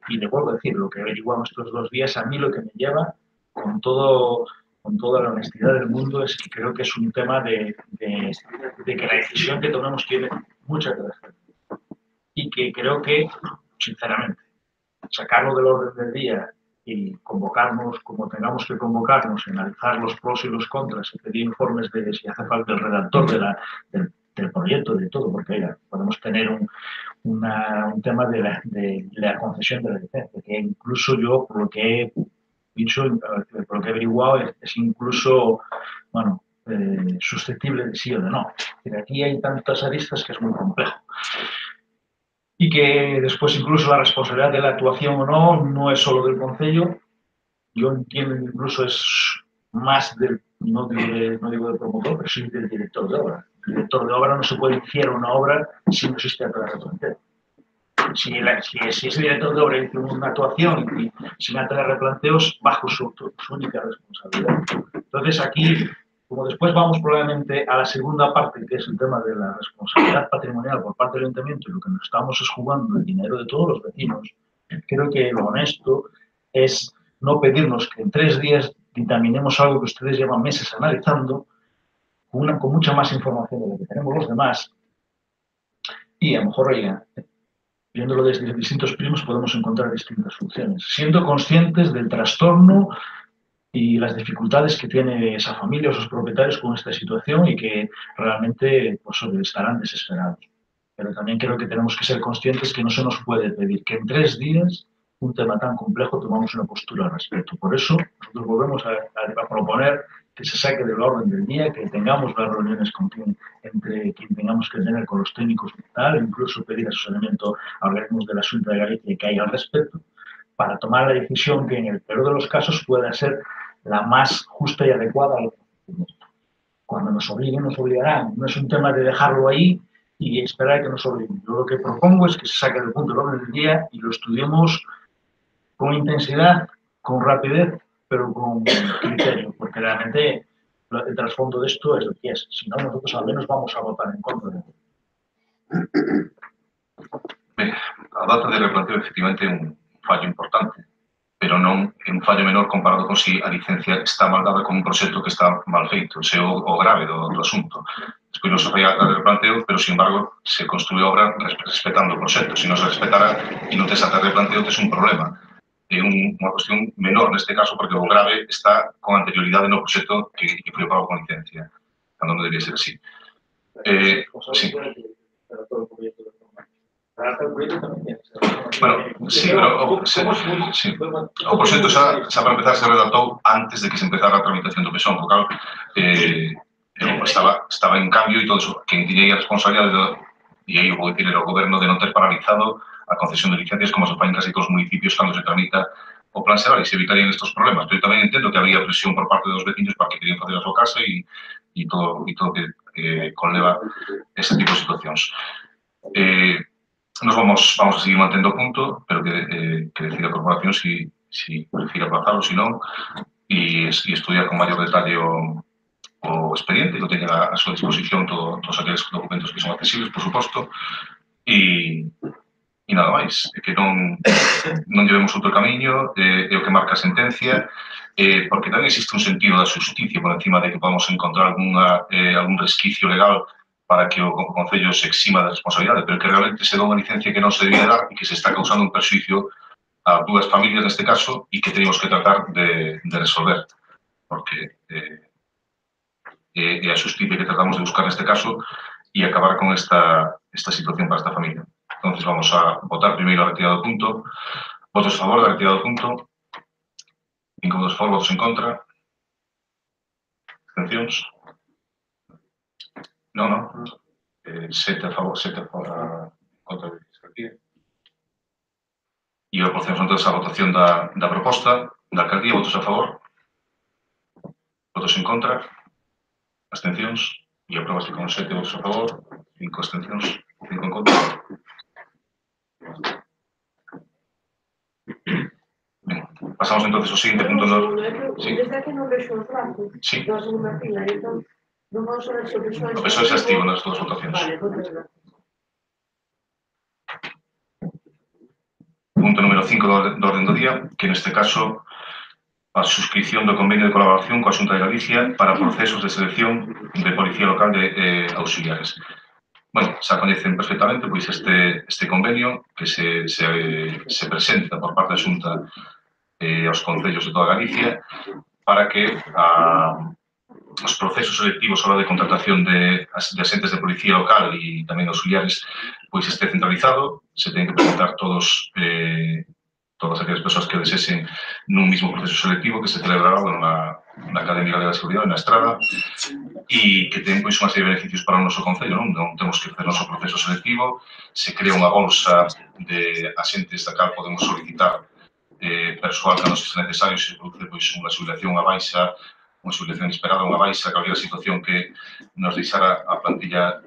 Y le vuelvo a decir, lo que averiguamos estos 2 días, a mí lo que me lleva, con toda la honestidad del mundo, es que creo que es un tema de que la decisión que tomemos tiene mucha que ver. Y que creo que, sinceramente, sacarlo del orden del día y convocarnos como tengamos que convocarnos, analizar los pros y los contras, y pedir informes de si hace falta el redactor del proyecto, de todo, porque oiga, podemos tener un tema de la concesión de la licencia, que incluso yo, por lo que he dicho, por lo que he averiguado, es incluso, bueno, susceptible de sí o de no. Pero aquí hay tantas aristas que es muy complejo. Y que después incluso la responsabilidad de la actuación o no es solo del Concello. Yo entiendo que incluso es más del, no digo del promotor, pero sí del director de obra. El director de obra no se puede iniciar una obra si no existe acta de replanteo. Si ese director de obra hizo una actuación y sin acta de replanteos, bajo su única responsabilidad. Entonces aquí, como después vamos probablemente a la segunda parte, que es el tema de la responsabilidad patrimonial por parte del ayuntamiento, y lo que nos estamos es jugando el dinero de todos los vecinos, creo que lo honesto es no pedirnos que en 3 días dictaminemos algo que ustedes llevan meses analizando, con mucha más información de lo que tenemos los demás, y a lo mejor, oiga, viéndolo desde distintos prismas podemos encontrar distintas soluciones, siendo conscientes del trastorno y las dificultades que tiene esa familia o sus propietarios con esta situación y que realmente pues, estarán desesperados. Pero también creo que tenemos que ser conscientes que no se nos puede pedir que en 3 días un tema tan complejo tomamos una postura al respecto. Por eso nosotros volvemos a proponer que se saque del orden del día, que tengamos las reuniones entre quien tengamos que tener con los técnicos y tal, incluso pedir asesoramiento a organismos de la Xunta de Galicia que haya al respecto, para tomar la decisión que en el peor de los casos pueda ser la más justa y adecuada. Cuando nos obliguen, nos obligarán. No es un tema de dejarlo ahí y esperar a que nos obliguen. Yo lo que propongo es que se saque del punto del orden del día y lo estudiemos con intensidad, con rapidez, pero con criterio, porque realmente el trasfondo de esto es lo que es. Si no, nosotros al menos vamos a votar en contra de ello. A data de replanteo, efectivamente, un fallo importante, pero non é un fallo menor comparado con si a licencia está mal dada con un proxecto que está mal feito, ese é o grave do asunto. Despois non se fai a de replanteo, pero, sin embargo, se construye obra respetando o proxecto. Se non se respetara e non tes a de replanteo, tes un problema. É unha cuestión menor neste caso, porque o grave está con anterioridade no proxecto que foi aprobado con licencia, cando non debería ser así. Sí. Bueno, sí, pero o proxecto xa para empezar se redactou antes de que se empezara a tramitación do PSON, porque estaba en cambio e todo eso. Quen tiña a responsabilidade, e aí o vou dicir, era o goberno de non ter paralizado a concesión de licencias como se fai en casi todos os municipios cando se tramita o plan xeral e se evitarían estos problemas. Pero tamén entendo que había presión por parte dos vecinos para que querían facer a súa casa e todo que conleva ese tipo de situacións. Nos vamos a seguir mantendo o punto, pero que decida a corporación si prefiere aplazarlo, si non, e estudiar con maior detalle o expediente, que teña a súa disposición todos aqueles documentos que son accesibles, por suposto, e nada máis, que non llevemos outro camiño, é o que marca a sentencia, porque tamén existe un sentido da justicia por encima de que podamos encontrar algún resquicio legal para que o Concello se exima da responsabilidade, pero que realmente se dá unha licencia que non se debía dar e que se está causando un perxuicio a 2 familias neste caso e que tenemos que tratar de resolver, porque é a justicia que tratamos de buscar neste caso e acabar con esta situación para esta familia. Entonces vamos a votar primeiro a retirada do punto. Votos a favor da retirada do punto. 5 votos a favor, votos en contra. Abstencións. No. 7 a favor, 7 a contra. E procedemos entonces a votación da proposta da alcaldía. Votos a favor. Votos en contra. Abstencións. E aprobase con 7 votos a favor, 5 abstencións, 5 en contra. Ben, pasamos entonces ao seguinte punto. Sí. Desde aquí non vexo os brazos da segunda fila, entón non vamos a ver se o PSOE... O PSOE xa estivo nas dúas votacións. Vale, moitas gracias. Punto número 5 do orden do día, que neste caso a suscripción do convenio de colaboración coa Xunta de Galicia para procesos de selección de Policía Local de auxiliares. Bueno, xa coñecen perfectamente pois este convenio que se presenta por parte da Xunta aos concellos de toda Galicia para que os procesos selectivos a hora de contratación de asentes de policía local e tamén auxiliares pois este centralizado, se ten que presentar todas aquelas persoas que desesen nun mismo proceso selectivo que se celebrará na Academia Galega de Seguridade, na Estrada, e que ten pois unha serie de beneficios para o noso concello, non temos que facer o noso proceso selectivo, se crea unha bolsa de asentes da cal podemos solicitar persoal que non sexa necesario se produce pois unha xubilación a baixa, unha xubilación inesperada, unha baixa, calquera situación que nos deixara a plantilla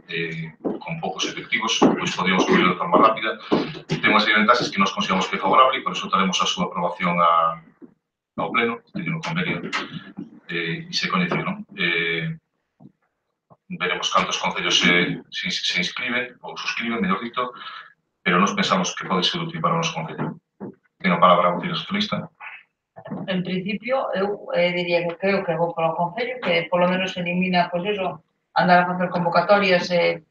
con poucos efectivos, pois podríamos cubrir de forma rápida. Ten unha serie de ventaxes que nos consideramos que é favorable e por eso daremos a súa aprobación ao pleno, teñen un convenio e se coñece, non? Veremos cantos concellos se inscriben ou suscriben, mellor dito, pero nos pensamos que pode ser útil para o noso concello. Ten a palabra o Partido Socialista. En principio, eu diría que creo que vou para o Concello, que polo menos elimina, pois iso, andar a facer convocatorias e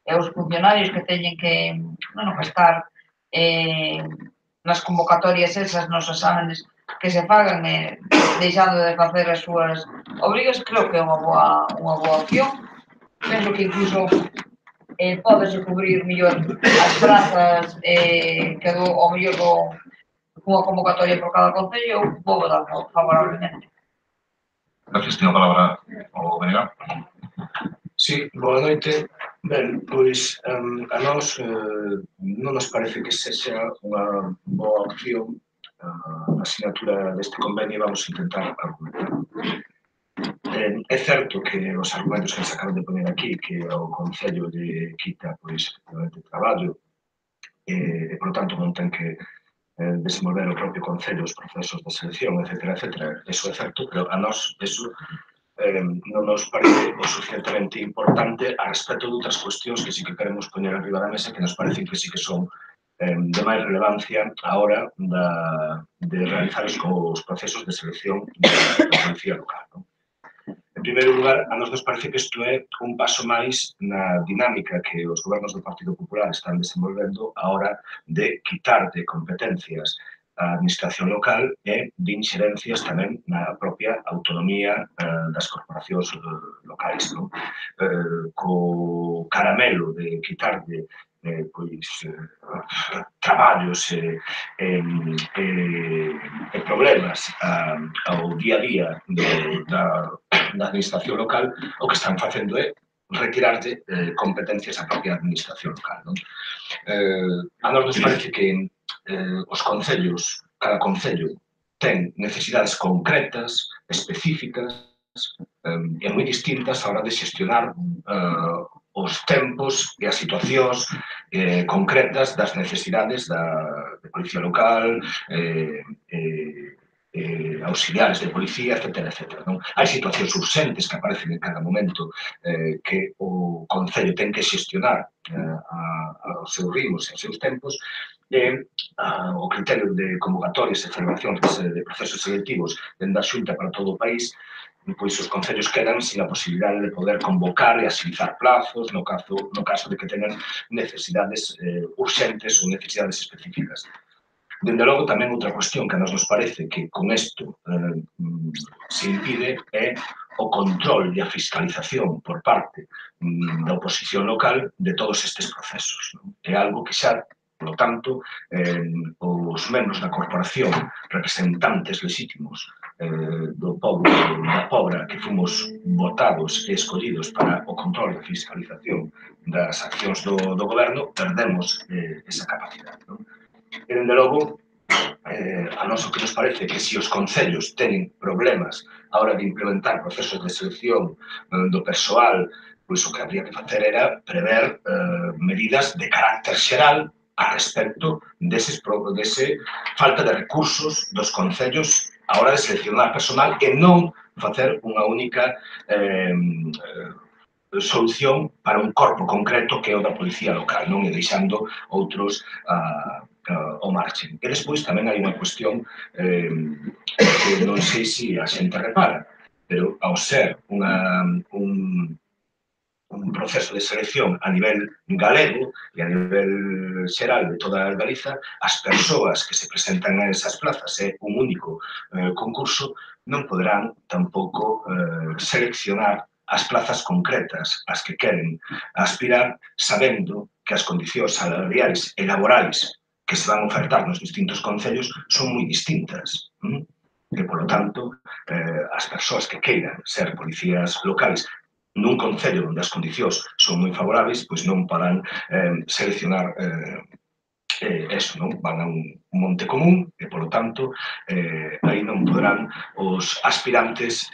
os funcionarios que teñen que, bueno, que estar nas convocatorias esas, nos exámenes que se fagan, deixando de facer as súas obrigas, creo que é unha boa opción. Penso que incluso pódese cubrir mellor as prazas que ao mellor unha convocatoria por cada concello, eu vou votar favorablemente. Gracias, teño a palabra o BNG. Sí, boa noite. Ben, pois a nós non nos parece que sexa unha boa opción a asignatura deste convenio e vamos a intentar argumentar. É certo que os argumentos que se acaban de poner aquí, que o Concello de quita, pois, traballo e, por tanto, non ten que desenvolver o propio Concello os procesos de selección, etc. Eso é certo, pero a nós eso non nos parece o suficientemente importante a respecto de outras cuestións que sí que queremos poñer arriba da mesa que nos parecen que sí que son de máis relevancia a hora de realizar os procesos de selección da policía local. En primeiro lugar, a nos parece que isto é un paso máis na dinámica que os gobernos do Partido Popular están desenvolvendo a hora de quitar de competencias a administración local e de inxerencias tamén na propia autonomía das corporacións locais. Co caramelo de quitar de traballos e problemas ao día a día da administración local, o que están facendo é retirarlle competencias á propia administración local. A nos parece que os concellos, cada concello ten necesidades concretas, específicas e moi distintas a hora de xestionar os tempos e as situacións concretas das necesidades da policía local, auxiliares de policía, etc. Hai situacións urxentes que aparecen en cada momento que o Concello ten que xestionar aos seus ritmos e aos seus tempos e o criterio de convocatorias e celebración de procesos selectivos dende a Xunta para todo o país, pois os concellos quedan sin a posibilidade de poder convocar e agilizar plazos no caso de que tenan necesidades urxentes ou necesidades específicas. Dende logo, tamén outra cuestión que a nos parece que con isto se impide é o control e a fiscalización por parte da oposición local de todos estes procesos. É algo que xa, por lo tanto, os membros da corporación, representantes legítimos do povo da Pobra que fomos votados e escollidos para o control e fiscalización das accións do goberno, perdemos esa capacidade. E, dende logo, a nós o que nos parece que se os concellos teñen problemas a hora de implementar procesos de selección do persoal pois o que habría que facer era prever medidas de carácter xeral a respecto dese falta de recursos dos concellos a hora de seleccionar personal e non facer unha única solución para un corpo concreto que é o da policía local, non? E deixando outros ao marchen. E despois tamén hai unha cuestión que non sei se a xente repara, pero ao ser un proceso de selección a nivel galego e a nivel xeral de toda a Galiza, as persoas que se presentan a esas plazas é un único concurso, non poderán tampouco seleccionar as plazas concretas, as que queren aspirar, sabendo que as condicións salariais e laborais que se van ofertar nos distintos concellos son moi distintas. E, polo tanto, as persoas que queiran ser policías locais nun concello onde as condicións son moi favorables, pois non poderán seleccionar eso, non? Van a un monte común e, polo tanto, aí non poderán os aspirantes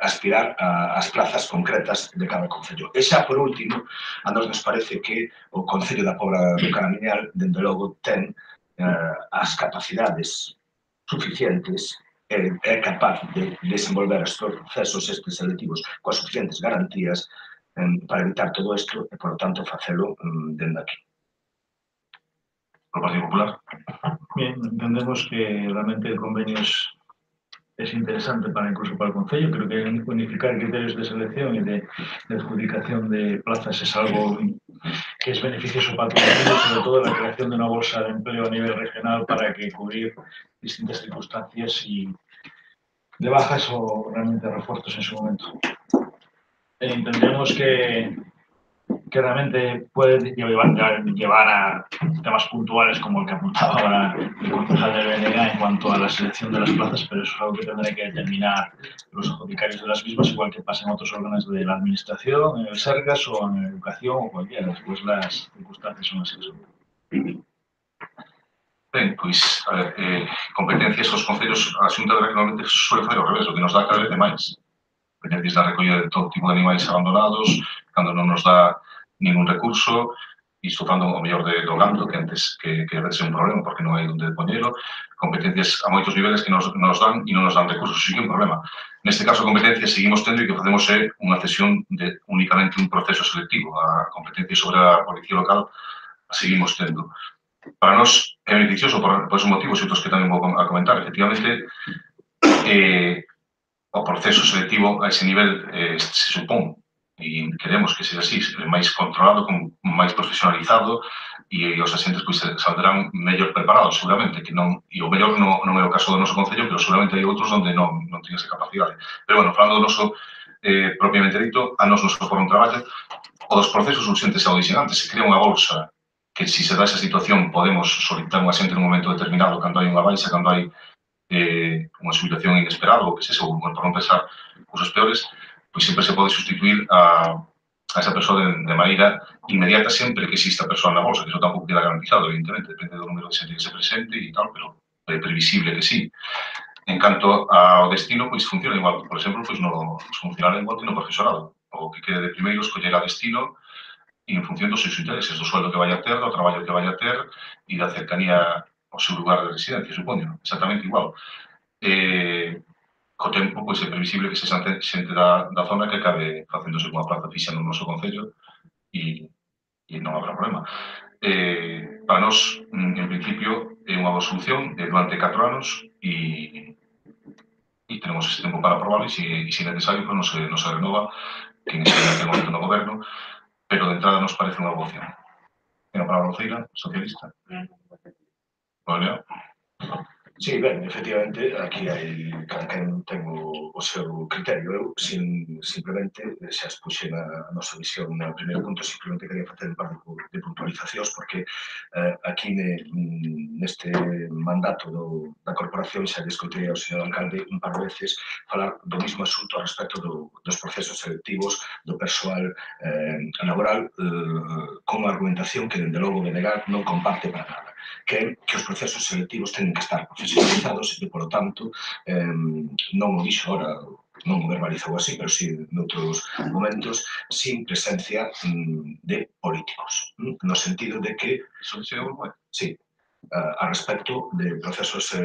aspirar ás plazas concretas de cada concello. E xa, por último, a nós nos parece que o Concello da Pobra do Caramiñal, dende logo, ten as capacidades suficientes é capaz de desenvolver os procesos estes selectivos coas suficientes garantías para evitar todo isto e, por tanto, facelo dende aquí. Por Partido Popular. Bien, entendemos que realmente el convenio es interesante incluso para el Concello. Creo que unificar criterios de selección y de adjudicación de plazas es algo que es beneficioso para todo el mundo, sobre todo la creación de una bolsa de empleo a nivel regional para que cubrir distintas circunstancias y de bajas o realmente refuerzos en su momento. Entendemos que realmente puede llevar a temas puntuales como el que apuntaba ahora el concejal del BNG en cuanto a la selección de las plazas, pero eso es algo que tendrán que determinar los adjudicarios de las mismas, igual que pasa en otros órganos de la administración, en el Sergas o en educación o cualquiera. Después las circunstancias son así que son. Ben, pois, a ver, competencias aos concellos, a Xunta normalmente suele fazer ao revés, o que nos dá cada vez de máis. Competencias da recollida de todo tipo de animais abandonados, cando non nos dá ningún recurso, e estou falando ao mellor do gando, que antes que debe ser un problema porque non hai onde poñelo, competencias a moitos niveles que nos dan e non nos dan recursos, sí que é un problema. Neste caso, competencias seguimos tendo e que facemos é unha cesión de únicamente un proceso selectivo. A competencia sobre a policía local a seguimos tendo. Para nós é beneficioso por esos motivos e outros que tamén vou a comentar. Efectivamente, o proceso selectivo a ese nivel se supón e queremos que seja así, máis controlado, máis profesionalizado e os asentes pois saldrán mellor preparados, seguramente, que non, e o mellor non é o caso do noso concello, pero seguramente hai outros onde non ten esa capacidade. Pero, bueno, falando do noso propiamente dito, a nos for un traballo, o dos procesos urxentes e audicionantes, se crea unha bolsa que, se se dá esa situación, podemos solicitar unha xente nun momento determinado, cando hai unha baixa, cando hai unha xubilación inesperada, ou que se, ou por non pensar cousas peores, pois sempre se pode sustituir a esa persoa de maneira inmediata sempre que exista a persoa na bolsa, que iso tampouco queda garantizado, evidentemente, depende do número de xente que se presente e tal, pero é previsible que sí. En canto ao destino, pois funciona igual. Por exemplo, pois nos funcionará igual que no profesorado. O que quede de primeiro escoller a destino e en función dos seus intereses, do sueldo que vai a ter, do traballo que vai a ter e da cercanía ao seu lugar de residencia, supoño. Exactamente igual. Co tempo, pois é previsible que se xente da zona que acabe facéndose unha plaza fixa no noso concello e non habrá problema. Para nós, en principio, é unha boa solución durante 4 anos e tenemos ese tempo para aprobarlo e se necesario, non se renova, que en ese momento no goberno, pero de entrada nos parece unha boa opción. Ten a palabra Roceira, socialista. Vale. Sí, ben, efectivamente, aquí hai quen ten o seu criterio. Eu simplemente xa expuxen a nosa visión no primeiro punto, simplemente quería facer un par de puntualizacións, porque aquí neste mandato da corporación xa lle escoitei ao señor alcalde un par de veces falar do mismo asunto a respecto dos procesos selectivos do persoal laboral con a argumentación que, dende logo, BNG non comparte para nada, que os procesos selectivos teñen que estar profesionalizados e que, polo tanto, non o dixo ora non verbalizou así, pero sí noutros momentos, sin presencia de políticos, no sentido de que, sí, a respecto de procesos, a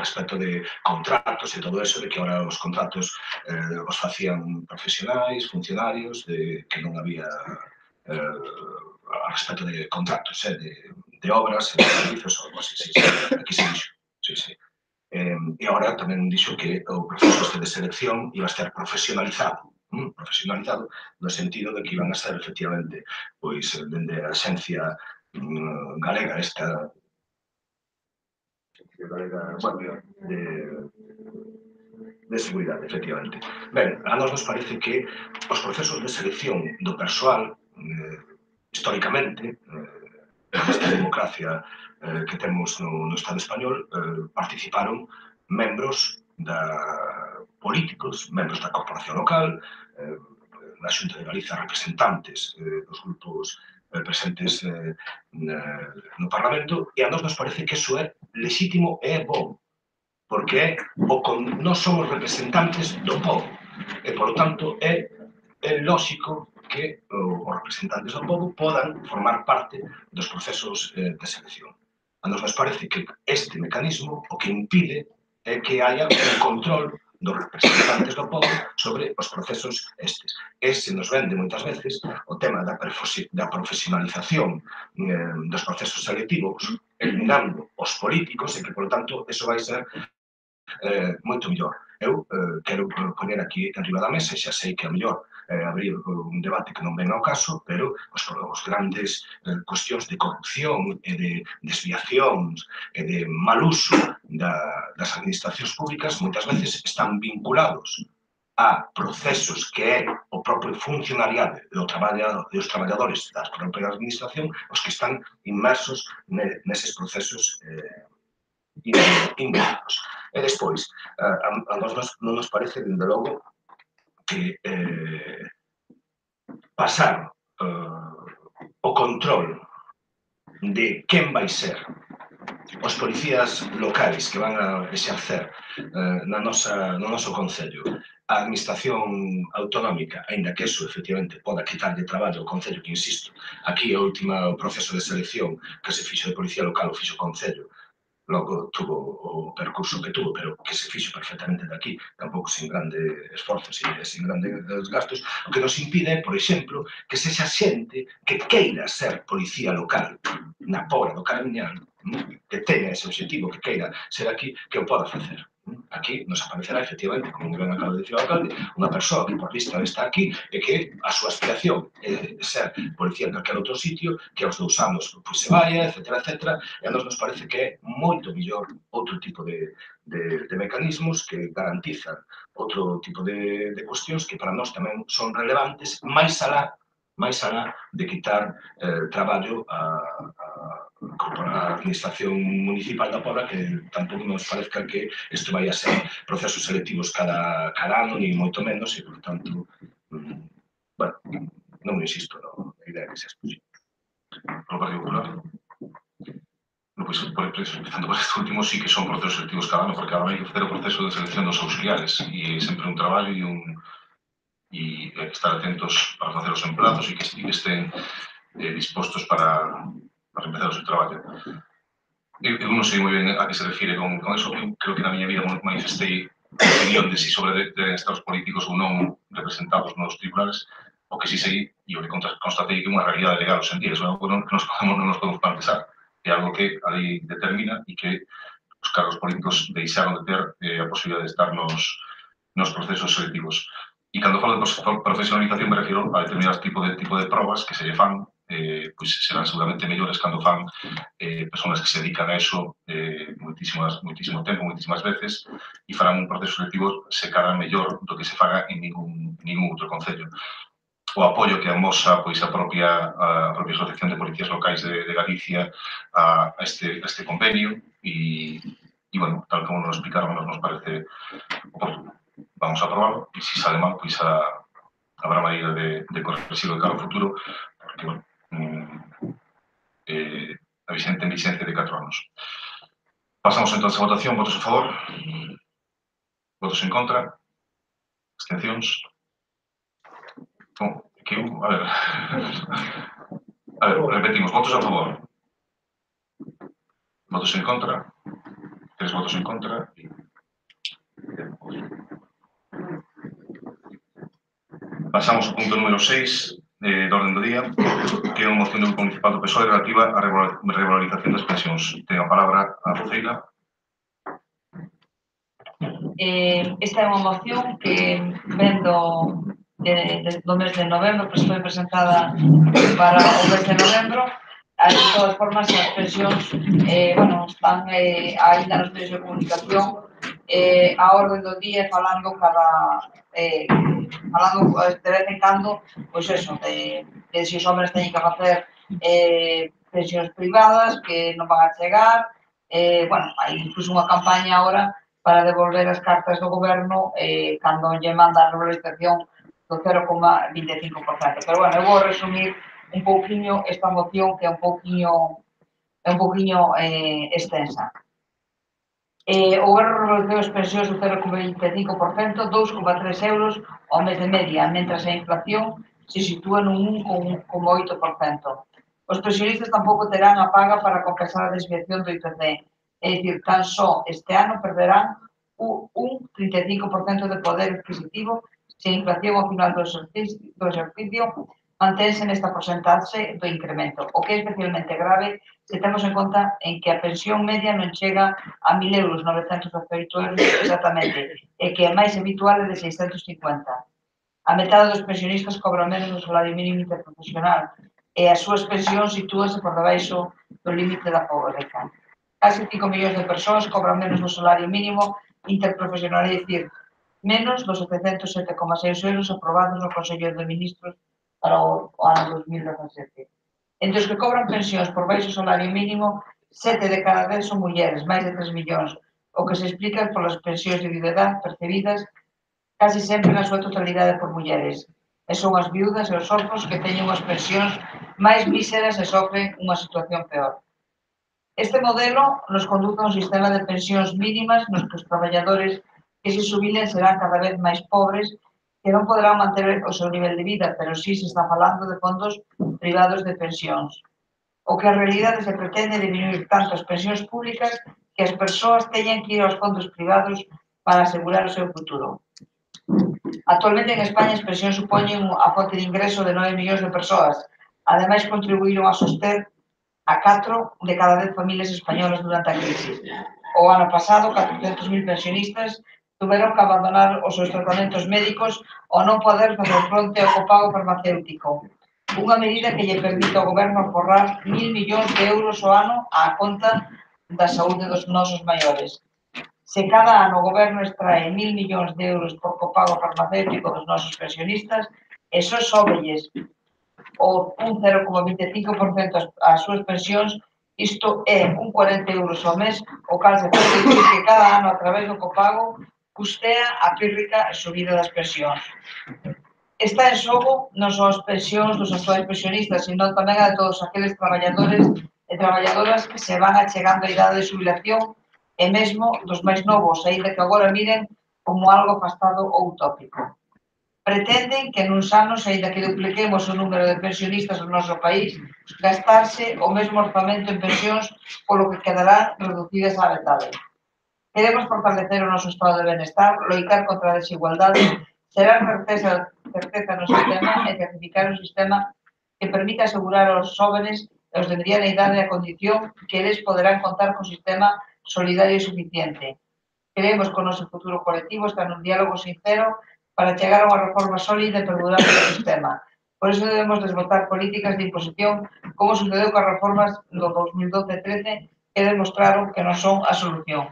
respecto de contratos e todo eso, de que ahora os contratos os facían profesionais, funcionarios, de que non había a respecto de contratos, de obras, de servicios, ou algo así, aquí se dixo, sí. E agora tamén dixo que o proceso de selección iba a estar profesionalizado no sentido de que iban a ser, efectivamente, pois, dende a Axencia Galega, esta galega, bueno, de seguridade, efectivamente. Ben, a nós nos parece que os procesos de selección do persoal, históricamente, nesta democracia que temos no Estado español, participaron membros políticos, membros da corporación local, na Xunta de Galiza representantes dos grupos presentes no Parlamento, e a nós nos parece que iso é lexítimo e é bom, porque nós somos representantes do povo, e, por tanto, é lógico que os representantes do povo podan formar parte dos procesos de selección. A nos parece que este mecanismo o que impide é que haya un control dos representantes do povo sobre os procesos estes. Se nos vende moitas veces o tema da profesionalización dos procesos selectivos, eliminando os políticos, e que, por tanto, eso vai ser moito mellor. Eu quero poner aquí en riba da mesa, xa sei que a mellor abrir un debate que non ven ao caso, pero os grandes cuestións de corrupción e de desviacións e de mal uso das administracións públicas moitas veces están vinculados a procesos que é o propio funcionariado e os traballadores da propia administración os que están inmersos neses procesos inmediatos. E despois, a nós non nos parece, dende logo, que pasar o control de quen vai ser os policías locais que van a exercer no noso concello a administración autonómica, aínda que eso, efectivamente, poda quitarlle traballo ao concello, que, insisto, aquí o último proceso de selección que se fixo de policía local o fixo o concello, logo tuvo o percurso que tuvo, pero que se fixo perfectamente daqui, tampouco sin grande esforzo, sin grandes gastos, o que nos impide, por exemplo, que sexa xente que queira ser policía local na Pobra do Caramiñán, que teña ese objetivo, que queira ser aquí, que o poda facer. Aquí nos aparecerá, efectivamente, como ben acaba de dicir o alcalde, unha persoa que por lista está aquí e que a súa aspiración é ser policía en calquer outro sitio, que aos 2 anos se vaya, etcétera, e a nos parece que é moito mellor outro tipo de mecanismos que garantizan outro tipo de cuestións que para nós tamén son relevantes, máis alá de quitar traballo a administración municipal da Pobra, que tampouco nos parezca que isto vai a ser procesos selectivos cada ano, ni moito menos, e, por tanto, bueno, non insisto na idea que se expuxe. Por o Partido Popular? Pois, empezando por este último, sí que son procesos selectivos cada ano, porque agora hai que facer o proceso de selección dos auxiliares, e sempre un traballo e estar atentos para facer os emprazos e que estén dispostos para empezar o seu traballo. Eu non sei moi ben a que se refire con eso, creo que na miña vida manifestei opinión de si sobre deben estar os políticos ou non representados nos tribunales, o que si sei, e o que constatei que é unha realidade legal hoxe en día, é algo que non nos podemos plantear, é algo que a lei determina e que os cargos políticos deixaron de ter a posibilidade de estar nos procesos selectivos. E cando falo de profesionalización me refiro a determinados tipo de probas que se lle fan, pois serán seguramente mellores cando fan persoas que se dedican a eso moitísimo tempo, moitísimas veces, e farán un proceso selectivo se cara mellor do que se faga en ningún outro concello. O apoio que amosa a propia Asociación de Policías Locais de Galicia a este convenio e, bueno, tal como nos explicaron, nos parece oportuno. Vamos a aprobarlo e se sale mal, pois habrá maneira de corregirlo de cara ao futuro, porque, bueno, a Vicente en licencia de 4 anos. Pasamos entón a votación, votos a favor. Votos en contra? Abstencións? A ver, repetimos. Votos a favor? Votos en contra? 3 votos en contra. Pasamos ao punto número 6 do orden do día, que é unha moción do Grupo Municipal do PSOE relativa á revalorización das pensións. Ten a palabra a Roseila. Esta é unha moción que vendo do mes de novembro, que foi presentada para o mes de novembro. De todas formas, as pensións están ainda nos medios de comunicación a orden do día falando de vez en cando, pois eso, de se os homens teñen que facer pensións privadas que non van a chegar. Hai incluso unha campaña agora para devolver as cartas do goberno cando lle manda a regularización do 0,25%. Pero, eu vou resumir un pouquiño esta moción que é un pouquiño extensa. O goberno reduciu as pensións do 0,25%, 2,3 euros ao mes de media, mentras a inflación se sitúa nun 1,8%. Os pensionistas tampouco terán a paga para compensar a desviación do IPC, é dicir, tan só este ano perderán un 35% de poder adquisitivo se a inflación ao final do exercicio mantense nesta porcentaxe do incremento, o que é especialmente grave se temos en conta en que a pensión media non chega a 1.918 euros exactamente, e que é máis habitual é de 650. A metade dos pensionistas cobra menos do salario mínimo interprofesional e as súas pensións sitúanse por debaixo do límite da pobreza. Casi 5 millóns de persoas cobran menos do salario mínimo interprofesional, é dicir, menos dos 707,6 euros aprobados no Consello de Ministros para o ano 2017. Entre os que cobran pensións por baixo salario mínimo, 7 de cada 10 son mulleres, máis de 3 millóns, o que se explica polas pensións de viudedad percibidas casi sempre na súa totalidade por mulleres. E son as viudas e os orfos que teñen unhas pensións máis míseras e sofren unha situación peor. Este modelo nos conduce a un sistema de pensións mínimas nos que os traballadores que se xubilen serán cada vez máis pobres, que non poderán manter o seu nivel de vida, pero sí se está falando de fondos privados de pensións. O que a realidade se pretende diminuir tanto as pensións públicas que as persoas teñan que ir aos fondos privados para asegurar o seu futuro. Actualmente en España as pensións supoñen a fonte de ingreso de 9 millóns de persoas. Ademais, contribuíron a soster a 4 de cada 10 familias españolas durante a crise. O ano pasado, 400.000 pensionistas tuveron que abandonar os seus tratamentos médicos ou non poder facer fronte ao copago farmacéutico. Unha medida que lle permite ao goberno aforrar 1.000 millóns de euros ao ano á conta da saúde dos nosos maiores. Se cada ano o goberno extrae 1.000 millóns de euros por copago farmacéutico dos nosos pensionistas, e só sóbelles o un 0,25% ás súas pensións, isto é un 40 euros ao mes, o cal se pode dicir que cada ano a través do copago custea a pírrica subida das pensións. Está en xogo non só as pensións dos actuais pensionistas, sino tamén a de todos aqueles traballadores e traballadoras que se van achegando a idade de xubilación e mesmo dos máis novos, aínda que agora miren como algo afastado ou utópico. Pretenden que nuns anos, aínda que dupliquemos o número de pensionistas no noso país, gastarse o mesmo orzamento en pensións polo que quedarán reducidas á metade. Queremos fortalecer o noso estado de benestar, loitar contra a desigualdade, será certeza no sistema e certificar un sistema que permita asegurar aos jóvenes e aos de mediana idade a condición que eles poderán contar con sistema solidario e suficiente. Creemos que o noso futuro colectivo está nun diálogo sincero para chegar a unha reforma sólida e perdurable do sistema. Por iso debemos desbotar políticas de imposición como sucedeu coas reformas do 2012-13 que demostraron que non son a solución.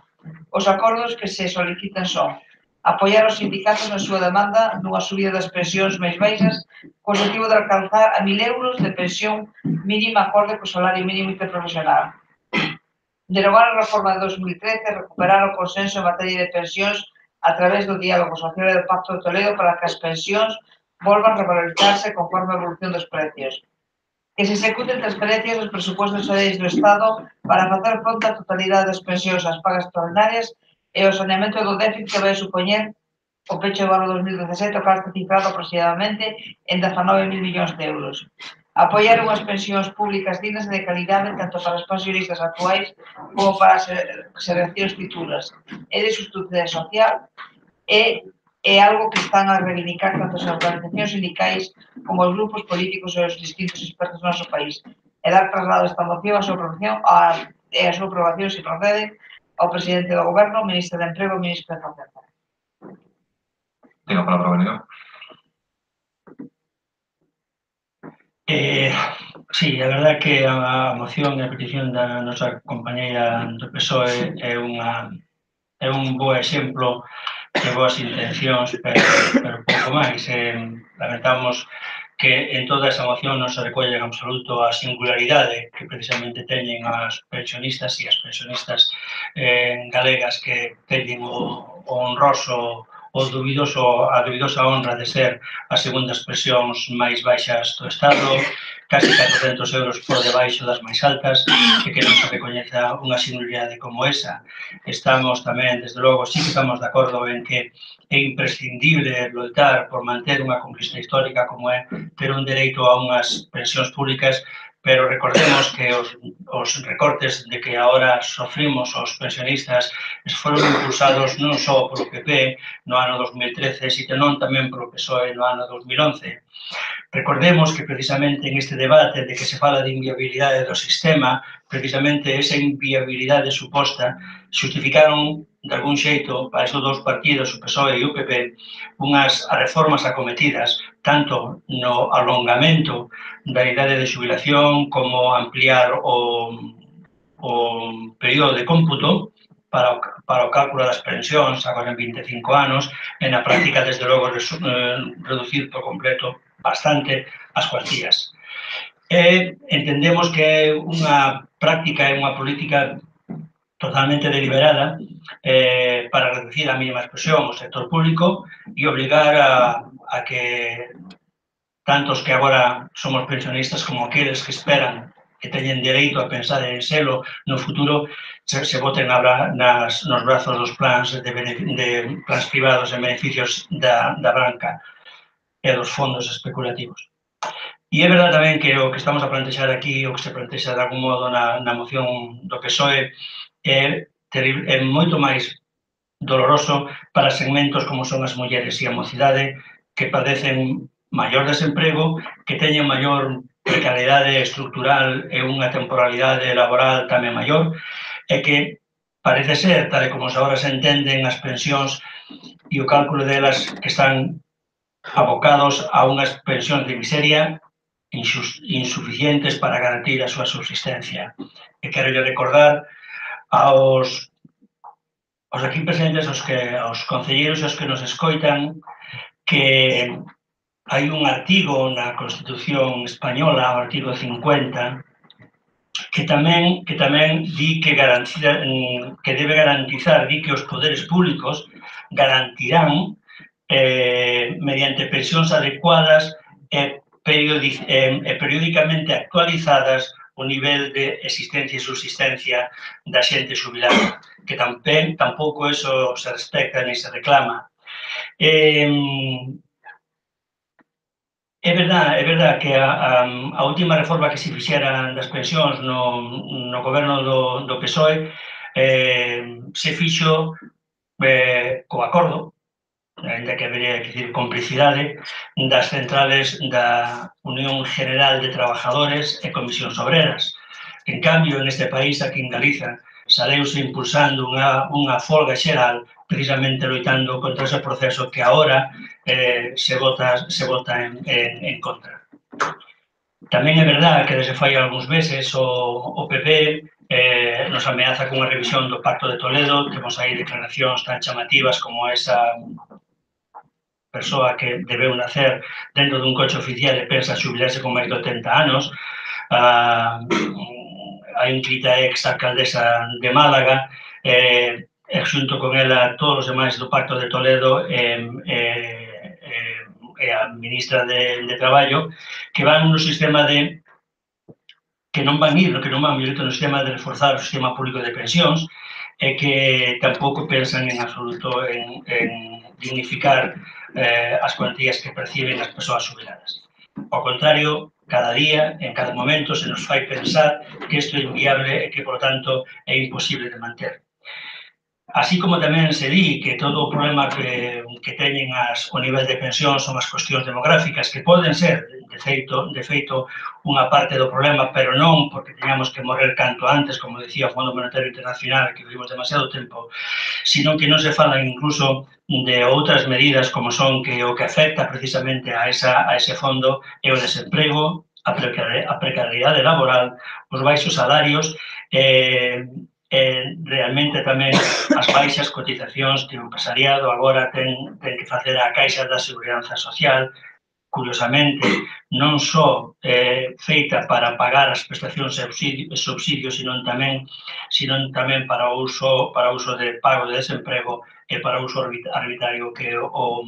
Os acordos que se solicitan son apoiar os sindicatos na súa demanda dunha subida das pensións máis baixas co objetivo de alcanzar a 1.000 euros de pensión mínima acorde co salario mínimo interprofesional. Derogar a reforma de 2013 e recuperar o consenso en materia de pensións a través do diálogo social e do Pacto de Toledo para que as pensións volvan a revalorizarse conforme a evolución dos precios. Que se executen transferencias dos presupuestos xerais do Estado para facer fronte á totalidade das pensións ás pagas extraordinarias e o saneamento do déficit que vai supoñer o pecho do ano 2017, o cal está cifrado aproximadamente en 19.000 millóns de euros. Apoiar unhas pensións públicas dignas e de calidade tanto para os pensionistas actuais como para as xeracións futuras. É de justicia social e é algo que están a reivindicar tanto as organizacións sindicais como os grupos políticos e os distintos expertos do noso país. E dar traslado esta moción a súa aprobación se procede ao presidente do Goberno, o ministro de Emprego e o ministro de Facenda. Tengo a palabra, Benega. Sí, a verdade que a moción e a petición da nosa compañeira do PSOE é un bo exemplo de boas intencións, pero pouco máis. Lamentamos que en toda esa moción non se recolle en absoluto a singularidade que precisamente teñen as pensionistas e as pensionistas galegas que teñen o honroso a dubidosa honra de ser as segundas pensións máis baixas do Estado, casi 400 euros por debaixo das máis altas, e que non se recoñeza unha singularidade como esa. Estamos tamén, desde logo, sí que estamos de acordo en que é imprescindible loitar por manter unha conquista histórica como é ter un dereito a unhas pensións públicas, pero recordemos que os recortes de que agora sofrimos os pensionistas foron impulsados non só polo PP no ano 2013, sino tamén polo PSOE no ano 2011. Recordemos que precisamente en este debate de que se fala de inviabilidade do sistema, precisamente esa inviabilidade suposta justificaron de algún xeito para estes dous partidos, o PSOE e o PP, unhas reformas acometidas tanto no alongamento da idade de xubilación como ampliar o período de cómputo para o cálculo das pensións agora en 25 anos, e na práctica, desde logo, reducir por completo bastante as cuantías. Entendemos que é unha práctica e unha política totalmente deliberada para reducir a mínima expresión o sector público e obligar a que tantos que agora somos pensionistas como aqueles que esperan que teñen dereito a pensar en selo no futuro se boten nos brazos dos plans de plans privados en beneficios da banca e dos fondos especulativos. E é verdade tamén que o que estamos a plantexar aquí, o que se plantexa de algún modo na moción do PSOE, é moito máis doloroso para segmentos como son as mulleres e a mocidade que padecen maior desemprego, que teñen maior precariedade estructural e unha temporalidade laboral tamén maior, e que parece ser, tal como agora se entenden as pensións e o cálculo delas, que están abocados a unhas pensións de miseria insuficientes para garantir a súa subsistencia. E quero recordar aos aquí presentes, aos concelleiros e aos que nos escoitan, que hai un artigo na Constitución española, o artigo 50, que tamén di que debe garantizar, di que os poderes públicos garantirán mediante pensións adecuadas e periódicamente actualizadas o nivel de existencia e subsistencia da xente xubilada, que tampouco eso se respecta ni se reclama. É verdade que a última reforma que se fixera das pensións no goberno do PSOE se fixo co acordo, ainda que habería que dicir complicidade, das centrales da Unión General de Trabajadores e Comisións Obreras. En cambio, neste país, aquí en Galiza, saleuse impulsando unha folga xeral precisamente loitando contra ese proceso que agora se vota en contra. Tamén é verdade que desde fai algúns meses o PP nos ameaza cunha revisión do Pacto de Toledo. Temos aí declaracións tan chamativas como esa persoa que debeu nacer dentro dun coche oficial e pensa xubilarse con máis de 80 anos, a ínclita ex-alcaldesa de Málaga, xunto con ela todos os demais do Pacto de Toledo e a ministra de Traballo, que van no sistema de que non van directo no sistema de reforzar o sistema público de pensións, e que tampouco pensan en absoluto en dignificar as cuantías que perciben as persoas xubiladas. Ao contrario, cada día, en cada momento, se nos fai pensar que isto é inviable e que, por tanto, é imposible de manter. Así como tamén se di que todo o problema que teñen o nivel de pensión son as cuestións demográficas, que poden ser, de feito, unha parte do problema, pero non porque teñamos que morrer canto antes, como decía o Fondo Monetario Internacional, que vivimos demasiado tempo, sino que non se falan incluso de outras medidas como son que o que afecta precisamente a ese fondo é o desemprego, a precariedade laboral, os baixos salarios, realmente tamén as baixas cotizacións que o empresariado agora ten que facer a Caixa da Seguridade Social, curiosamente, non só feita para pagar as prestacións e subsidios, sino tamén para o uso de pago de desemprego e para o uso arbitrario que o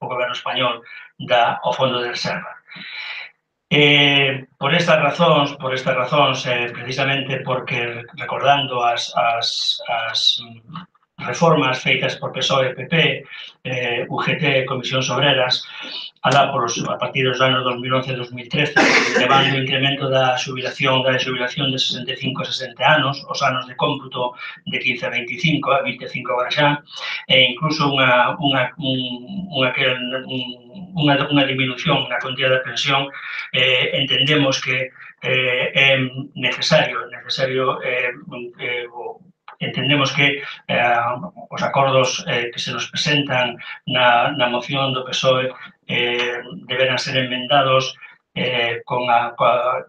goberno español dá ao Fondo de Reserva. Por estas razóns, precisamente porque recordando as reformas feitas por PSOE e PP, UGT e Comisións Obreras, a partir dos anos 2011-2013, levando o incremento da xubilación de 65 a 60 anos, os anos de cómputo de 15 a 25, a 25 agora xa, e incluso unha diminución na cuantía da pensión, entendemos que é necesario, entendemos que os acordos que se nos presentan na moción do PSOE deberán ser enmendados con a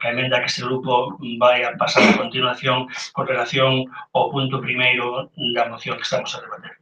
emenda que este grupo vai a pasar a continuación con relación ao punto primeiro da moción que estamos a debater.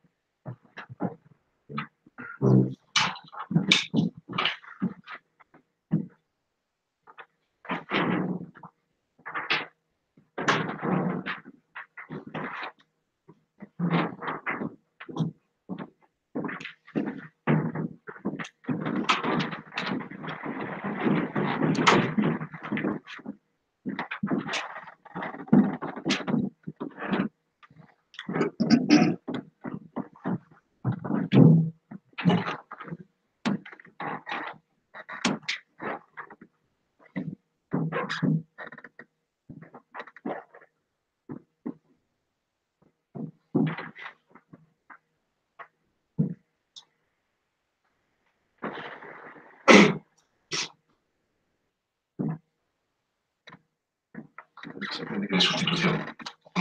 De sustitución.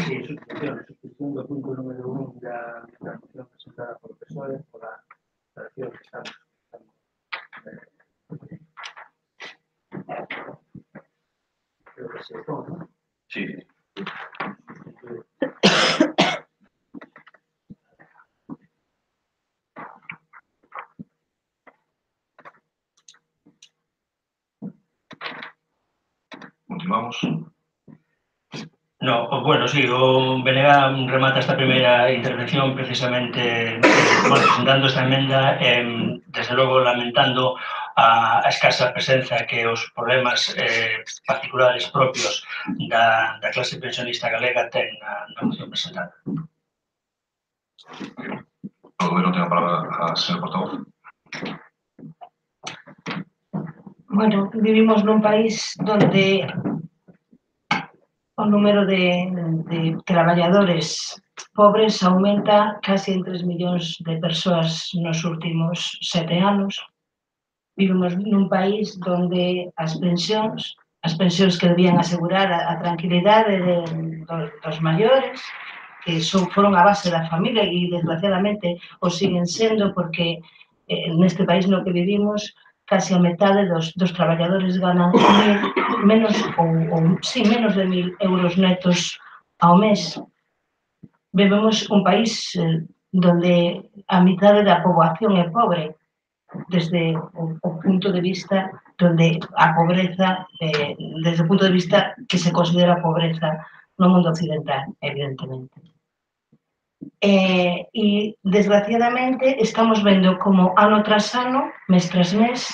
Sí, sustitución do punto número 1 da moción presentada por PSOE por a relación que estamos. Creo que se toma. Sí. Continuamos. No, bueno, sí, o BNG remata esta primeira intervención precisamente presentando esta emenda, desde logo lamentando a escasa presenza que os problemas particulares propios da clase pensionista galega ten na moción presentada. O goberno ten a palabra a señor portavoz. Bueno, vivimos nun país donde o número de traballadores pobres aumenta casi en 3 millóns de persoas nos últimos 7 anos. Vivimos nun país donde as pensións que debían asegurar a tranquilidade dos maiores, que foron a base da familia e, desgraciadamente, o siguen sendo porque neste país no que vivimos casi a metade dos traballadores ganan menos de 1.000 euros netos ao mes. Vivimos un país donde a mitade da poboación é pobre, desde o punto de vista donde a pobreza, desde o punto de vista que se considera pobreza no mundo occidental, evidentemente. E, desgraciadamente, estamos vendo como ano tras ano, mes tras mes,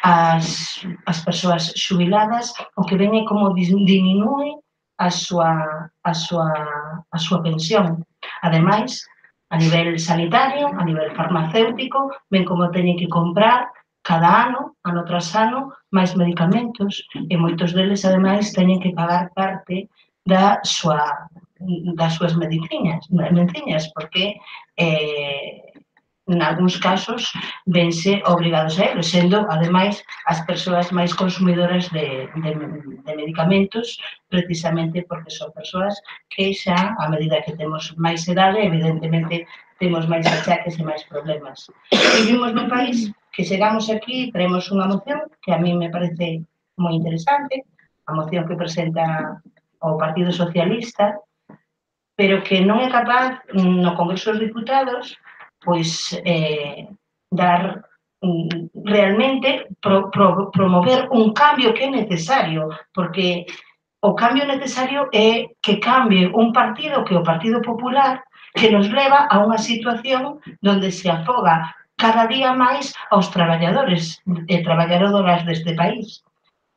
as persoas xubiladas o que ven é como diminúe a súa pensión. Ademais, a nivel sanitario, a nivel farmacéutico, ven como teñen que comprar cada ano tras ano, máis medicamentos e moitos deles, ademais, teñen que pagar parte das súas medicinas, porque en algúns casos vense obrigados a ello, sendo, ademais, as persoas máis consumidoras de medicamentos, precisamente porque son persoas que xa, a medida que temos máis idade, evidentemente, temos máis achaques e máis problemas. Vivimos nun país que chegamos aquí, traemos unha moción que a mí me parece moi interesante, a moción que presenta o Partido Socialista, pero que non é capaz no Congreso dos Diputados pois dar realmente promover un cambio que é necesario, porque o cambio necesario é que cambie un partido que é o Partido Popular que nos leva a unha situación onde se afoga cada día máis aos traballadores e traballadoras deste país.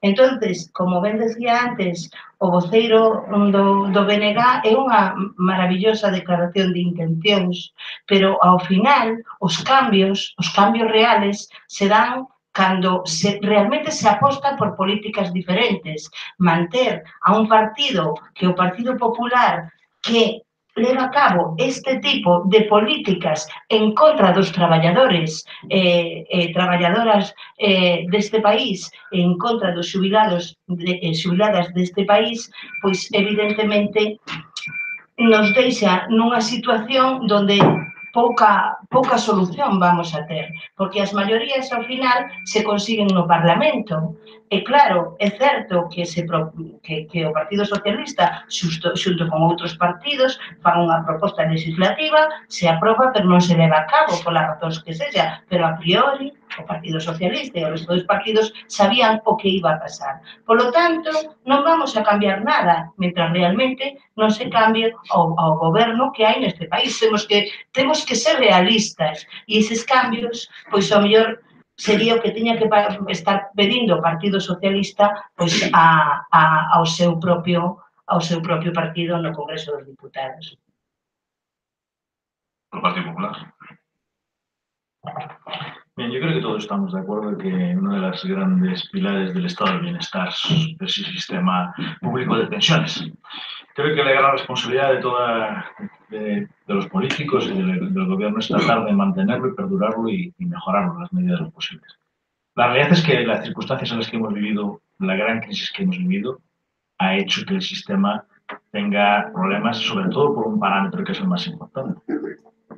Entonces, como ben decía antes, o voceiro do BNG é unha maravillosa declaración de intencións, pero ao final os cambios reales se dan cando realmente se aposta por políticas diferentes. Manter a un partido que o Partido Popular que leva a cabo este tipo de políticas en contra dos traballadores e traballadoras deste país, en contra dos xubilados e xubiladas deste país, pois evidentemente nos deixa nunha situación onde pouca solución vamos a ter, porque as maiorías ao final se consiguen no Parlamento. E claro, é certo que o Partido Socialista, xunto con outros partidos, fan unha proposta legislativa, se aproba, pero non se leva a cabo, polas razóns que sexa, pero a priori o Partido Socialista e os resto dos partidos sabían o que iba a pasar. Por lo tanto, non vamos a cambiar nada, mentras realmente non se cambie ao goberno que hai neste país. Temos que ser realistas e eses cambios, pois ao mellor sería o que tiña que estar pedindo o Partido Socialista pois ao seu propio partido no Congreso dos Diputados. O Partido Popular. Bien, yo creo que todos estamos de acuerdo en que uno de los grandes pilares del estado del bienestar es el sistema público de pensiones. Creo que la gran responsabilidad de los políticos y del gobierno es tratar de mantenerlo y perdurarlo y mejorarlo en las medidas de lo posible. La realidad es que las circunstancias en las que hemos vivido, la gran crisis que hemos vivido, ha hecho que el sistema tenga problemas, sobre todo por un parámetro que es el más importante,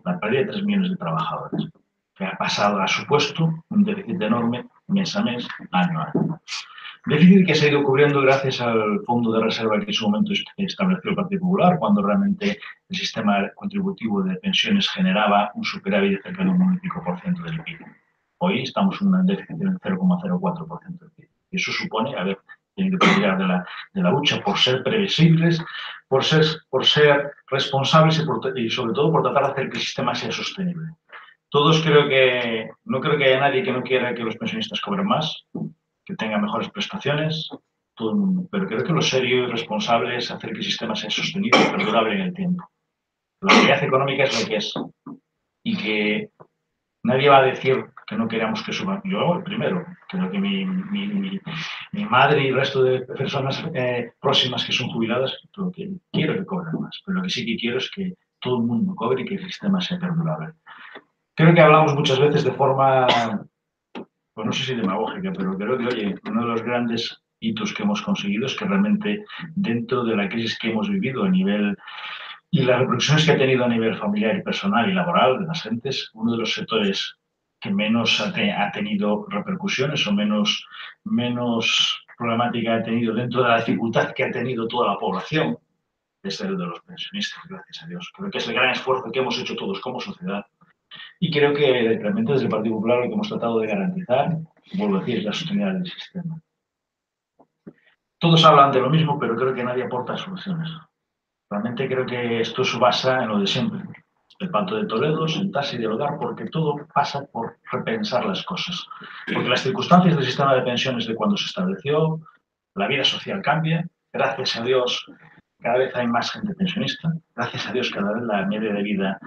la pérdida de 3 millones de trabajadores, que ha pasado, ha supuesto un déficit enorme mes a mes, año a año. Déficit que se ha ido cubriendo gracias al fondo de reserva que en su momento estableció el Partido Popular, cuando realmente el sistema contributivo de pensiones generaba un superávit de cerca de un 1,5% del PIB. Hoy estamos en un déficit del 0,04% del PIB. Y eso supone haber tenido que tirar de la lucha por ser previsibles, por ser responsables y sobre todo por tratar de hacer que el sistema sea sostenible. Todos no creo que haya nadie que no quiera que los pensionistas cobren más, que tengan mejores prestaciones, todo el mundo. Pero creo que lo serio y responsable es hacer que el sistema sea sostenible y perdurable en el tiempo. La realidad económica es lo que es. Y que nadie va a decir que no queramos que suban. Yo, el primero, creo que mi madre y el resto de personas próximas que son jubiladas, lo que quiero que cobren más. Pero lo que sí que quiero es que todo el mundo cobre y que el sistema sea perdurable. Creo que hablamos muchas veces de forma, pues no sé si demagógica, pero creo que, oye, uno de los grandes hitos que hemos conseguido es que realmente dentro de la crisis que hemos vivido a nivel y las repercusiones que ha tenido a nivel familiar y personal y laboral de las gentes, uno de los sectores que menos ha tenido repercusiones o menos problemática ha tenido dentro de la dificultad que ha tenido toda la población es el de los pensionistas, gracias a Dios. Creo que es el gran esfuerzo que hemos hecho todos como sociedad. Y creo que realmente desde el Partido Popular lo que hemos tratado de garantizar, vuelvo a decir, es la sostenibilidad del sistema. Todos hablan de lo mismo, pero creo que nadie aporta soluciones. Realmente creo que esto se basa en lo de siempre. El Pacto de Toledo, sentarse y dialogar, porque todo pasa por repensar las cosas. Porque las circunstancias del sistema de pensiones de cuando se estableció, la vida social cambia. Gracias a Dios, cada vez hay más gente pensionista. Gracias a Dios, cada vez la media de vida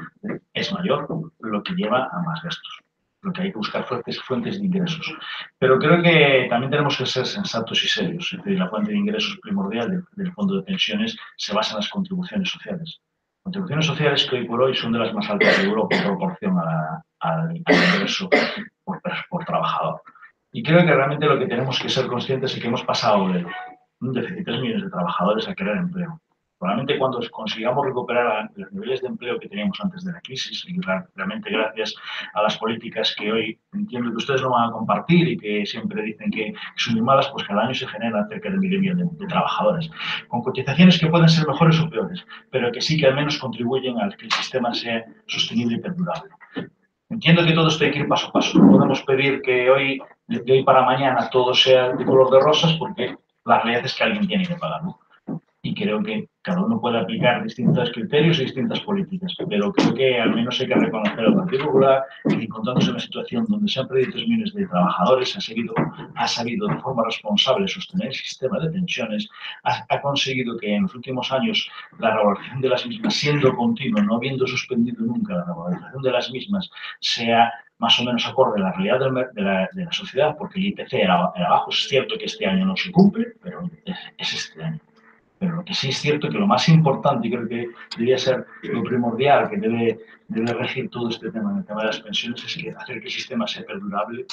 es mayor, lo que lleva a más gastos. Lo que hay que buscar fuentes de ingresos. Pero creo que también tenemos que ser sensatos y serios. Es decir, la fuente de ingresos primordial del fondo de pensiones se basa en las contribuciones sociales. Contribuciones sociales que hoy por hoy son de las más altas de Europa en proporción al ingreso por trabajador. Y creo que realmente lo que tenemos que ser conscientes es que hemos pasado de un déficit de 3 millones de trabajadores a crear empleo. Probablemente cuando consigamos recuperar los niveles de empleo que teníamos antes de la crisis, y realmente gracias a las políticas que hoy entiendo que ustedes no van a compartir y que siempre dicen que son muy malas, pues cada año se generan cerca de 1 millón de trabajadores, con cotizaciones que pueden ser mejores o peores, pero que sí que al menos contribuyen a que el sistema sea sostenible y perdurable. Entiendo que todo esto hay que ir paso a paso. No podemos pedir que de hoy para mañana todo sea de color de rosas porque la realidad es que alguien tiene que pagarlo. Y creo que cada uno puede aplicar distintos criterios y distintas políticas, pero creo que al menos hay que reconocer al Partido Popular que encontrándose en una situación donde se han perdido 3 millones de trabajadores, ha sabido de forma responsable sostener el sistema de pensiones, ha conseguido que en los últimos años la revalorización de las mismas, siendo continua, no habiendo suspendido nunca la revalorización de las mismas, sea más o menos acorde a la realidad de la sociedad, porque el IPC era bajo. Es cierto que este año no se cumple, pero es este año. Pero lo que sí es cierto es que lo más importante, y creo que debería ser lo primordial que debe regir todo este tema, en el tema de las pensiones, es que hacer que el sistema sea perdurable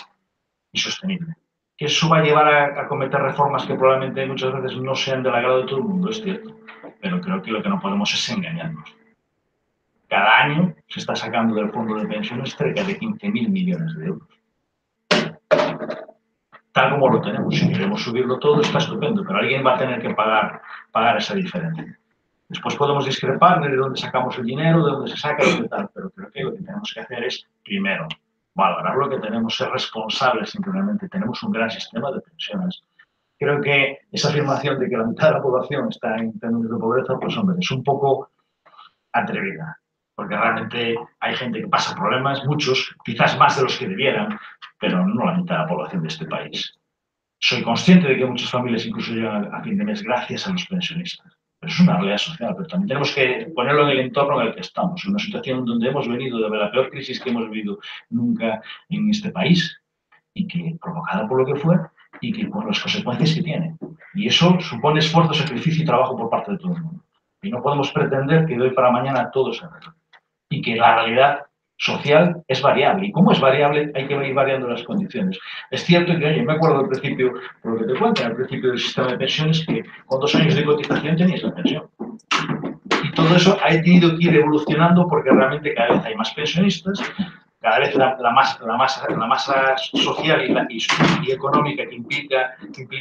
y sostenible. Que eso va a llevar a cometer reformas que probablemente muchas veces no sean del agrado de todo el mundo, es cierto. Pero creo que lo que no podemos es engañarnos. Cada año se está sacando del fondo de pensiones cerca de 15.000 millones de euros. Tal como lo tenemos, si queremos subirlo todo está estupendo, pero alguien va a tener que pagar esa diferencia. Después podemos discrepar de dónde sacamos el dinero, de dónde se saca y de tal, pero creo que lo que tenemos que hacer es, primero, valorar lo que tenemos, ser responsables simplemente. Tenemos un gran sistema de pensiones. Creo que esa afirmación de que la mitad de la población está en términos de pobreza, pues hombre, es un poco atrevida, porque realmente hay gente que pasa problemas, muchos, quizás más de los que debieran, pero no la mitad de la población de este país. Soy consciente de que muchas familias incluso llegan a fin de mes gracias a los pensionistas. Pero es una realidad social, pero también tenemos que ponerlo en el entorno en el que estamos, en una situación donde hemos venido de la peor crisis que hemos vivido nunca en este país, y que provocada por lo que fue, y que por las consecuencias que tiene. Y eso supone esfuerzo, sacrificio y trabajo por parte de todo el mundo. Y no podemos pretender que de hoy para mañana todo se arregle. Y que la realidad social es variable. Y como es variable, hay que ir variando las condiciones. Es cierto que, oye, me acuerdo al principio, por lo que te cuento, al principio del sistema de pensiones, que con 2 años de cotización tenías la pensión. Y todo eso ha tenido que ir evolucionando porque realmente cada vez hay más pensionistas, cada vez la masa social y económica que implica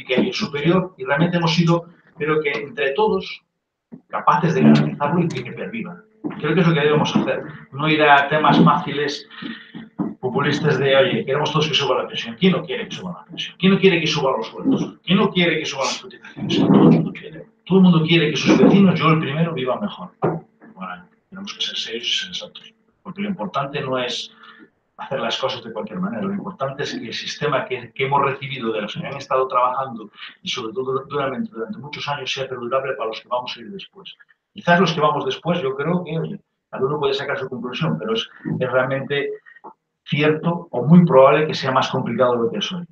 es superior, y realmente hemos sido, creo que entre todos, capaces de garantizarlo y que perviva. Creo que es lo que debemos hacer, no ir a temas fáciles, populistas de, oye, queremos todos que suba la pensión. ¿Quién no quiere que suba la pensión? ¿Quién no quiere que suban los sueldos? ¿Quién no quiere que suban las cotizaciones? Todo el mundo quiere. Todo el mundo quiere que sus vecinos, yo el primero, vivan mejor. Bueno, tenemos que ser serios y sensatos, porque lo importante no es hacer las cosas de cualquier manera. Lo importante es que el sistema que hemos recibido de los que han estado trabajando y sobre todo durante muchos años sea perdurable para los que vamos a ir después. Quizás los que vamos después, yo creo que, oye, cada uno puede sacar su conclusión, pero es realmente cierto o muy probable que sea más complicado de lo que es hoy.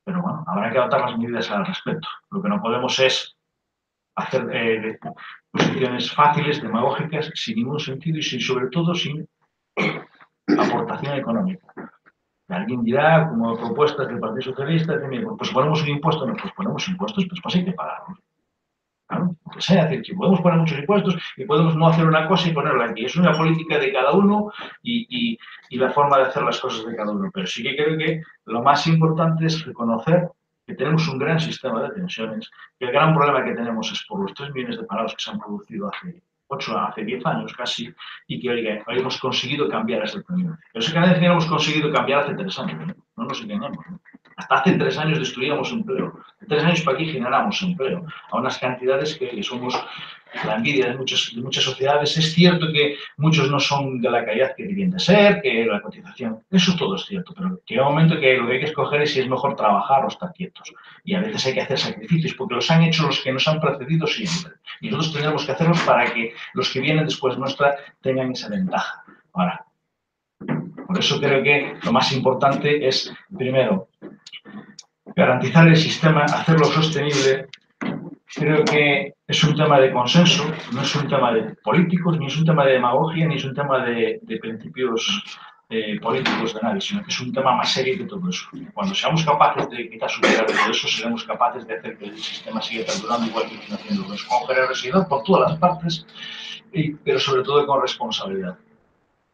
Pero bueno, habrá que adoptar las medidas al respecto. Lo que no podemos es hacer posiciones fáciles, demagógicas, sin ningún sentido y sobre todo sin aportación económica. Alguien dirá, como propuestas del Partido Socialista, pues ponemos un impuesto, no, pues ponemos impuestos, pues hay que pagarlos. Claro, que sea, es decir, que podemos poner muchos impuestos y podemos no hacer una cosa y ponerla aquí. Es una política de cada uno y la forma de hacer las cosas de cada uno. Pero sí que creo que lo más importante es reconocer que tenemos un gran sistema de pensiones, que el gran problema que tenemos es por los 3 millones de parados que se han producido hace 10 años casi, y que hoy hemos conseguido cambiar esa tendencia. Pero es que cada vez que hemos conseguido cambiar hace 3 años, no nos engañemos. Hasta hace 3 años destruíamos empleo. De 3 años para aquí generamos empleo a unas cantidades que somos la envidia de muchas sociedades. Es cierto que muchos no son de la calidad que debían de ser, que la cotización, eso todo es cierto, pero llega un momento que lo que hay que escoger es si es mejor trabajar o estar quietos. Y a veces hay que hacer sacrificios, porque los han hecho los que nos han precedido siempre. Y nosotros tendremos que hacerlos para que los que vienen después nuestra tengan esa ventaja. Ahora, por eso creo que lo más importante es, primero, garantizar el sistema, hacerlo sostenible. Creo que es un tema de consenso, no es un tema de políticos, ni es un tema de demagogia, ni es un tema de principios políticos de nadie, sino que es un tema más serio que todo eso. Cuando seamos capaces de quizás superar todo eso, seremos capaces de hacer que el sistema siga perdurando igual que viene haciendo con generosidad por todas las partes, pero sobre todo con responsabilidad.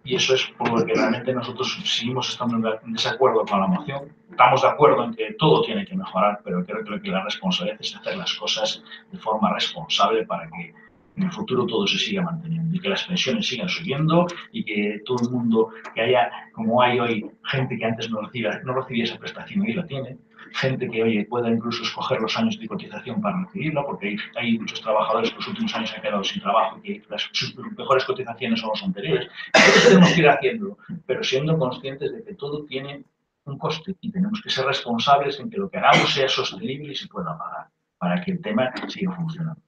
Y eso es por lo que realmente nosotros seguimos estando en desacuerdo con la moción. Estamos de acuerdo en que todo tiene que mejorar, pero creo que la responsabilidad es hacer las cosas de forma responsable para que en el futuro todo se siga manteniendo y que las pensiones sigan subiendo y que todo el mundo, que haya, como hay hoy, gente que antes no recibía esa prestación y la tiene, gente que, oye, pueda incluso escoger los años de cotización para recibirla, porque hay muchos trabajadores que los últimos años han quedado sin trabajo y que sus mejores cotizaciones son las anteriores. Entonces tenemos que ir haciéndolo, pero siendo conscientes de que todo tiene un coste y tenemos que ser responsables en que lo que hagamos sea sostenible y se pueda pagar, para que el tema siga funcionando.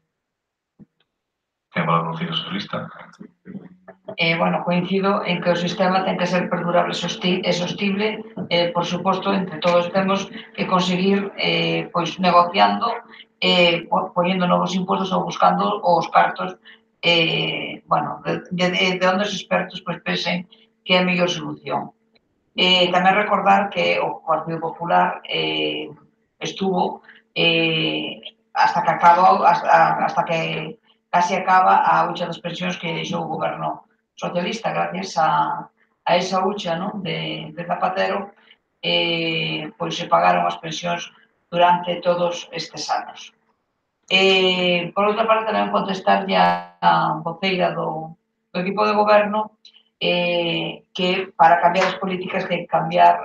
¿Tiene para el Partido Socialista? Bueno, coincido en que o sistema ten que ser perdurable e sostible. Por suposto, entre todos temos que conseguir pois negociando, poñendo novos impostos ou buscando os cartos bueno, de onde os expertos pois pensen que é a mellor solución. Tamén recordar que o Partido Popular estuvo hasta que casi acaba a hucha das pensións que deixou o goberno socialista, gracias a esa hucha, ¿no?, de Zapatero, pois se pagaron as pensións durante todos estes anos. Por outra parte, tamén contestarlle a voceira do equipo de goberno que para cambiar as políticas ten que cambiar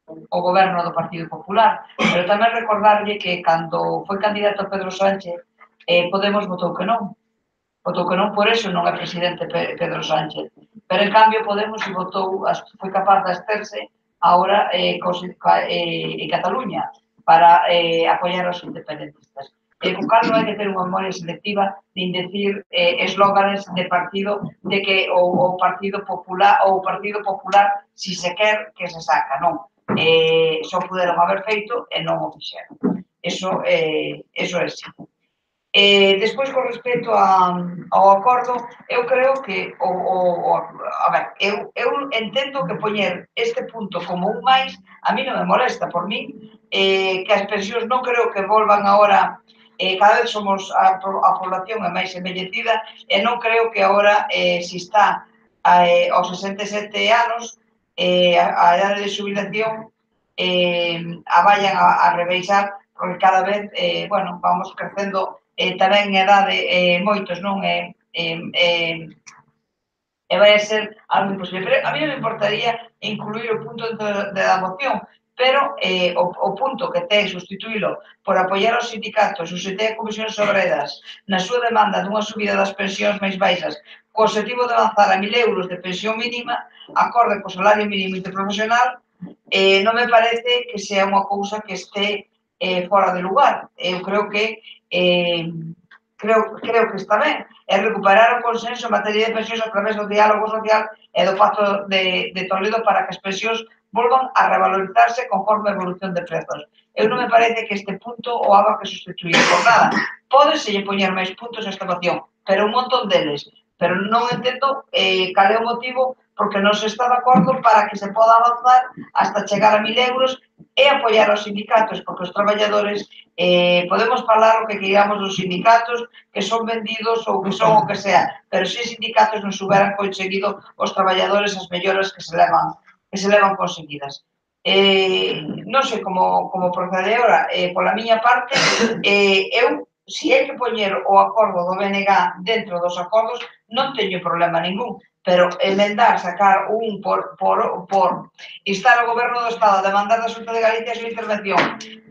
o goberno do Partido Popular, pero tamén recordarlle que cando foi candidato Pedro Sánchez, Podemos votou que non. Votou que non, por eso non é presidente Pedro Sánchez. Pero, en cambio, Podemos foi capaz de absterse agora en Cataluña para apoiar os independentistas. Con cal non hai que ter unha memoria selectiva nin decir eslóganes de partido de que o Partido Popular si se quer que se saca, non. Só puderon haber feito e non o fixeron. Eso é así. Despois, con respecto ao acordo, eu creo que eu entendo que poñer este punto como un máis a mí non me molesta, por mí que as pensións non creo que volvan agora, cada vez somos a población é máis envellecida e non creo que agora se está aos 67 anos a idade de xubilación a vayan a rebaixar, porque cada vez, bueno, vamos crecendo tamén en idade moitos, non? E vai a ser algo imposible. Pero a mí non me importaría incluir o punto dentro da moción, pero o punto que ten sustituílo por apoiar os sindicatos, os ten comisións obreras na súa demanda dunha subida das pensións máis baixas, co objetivo de avanzar a 1.000 euros de pensión mínima, acorde co salario mínimo interprofesional, non me parece que sea unha cousa que este fora de lugar. Eu creo que está ben, é recuperar o consenso en materia de pensións a través do diálogo social e do pacto de Toledo para que as pensións volvan a revalorizarse conforme a evolución de prezos. Eu non me parece que este punto o haga que sustituir por nada. Pódese poñer máis puntos nesta moción, pero un montón deles. Pero non entendo cal é o motivo porque non se está de acordo para que se poda avanzar hasta chegar a 1.000 euros e apoiar aos sindicatos, porque os traballadores podemos falar o que queiramos dos sindicatos, que son vendidos ou que son o que sea, pero se os sindicatos non souberan conseguido os traballadores as melloras que se levan conseguidas. Non sei como procede agora, pola miña parte, eu se hai que poñer o acordo do BNG dentro dos acordos, non teño problema ningún, pero emendar, sacar un por instar ao Goberno do Estado a demandar da Xunta de Galicia a súa intervención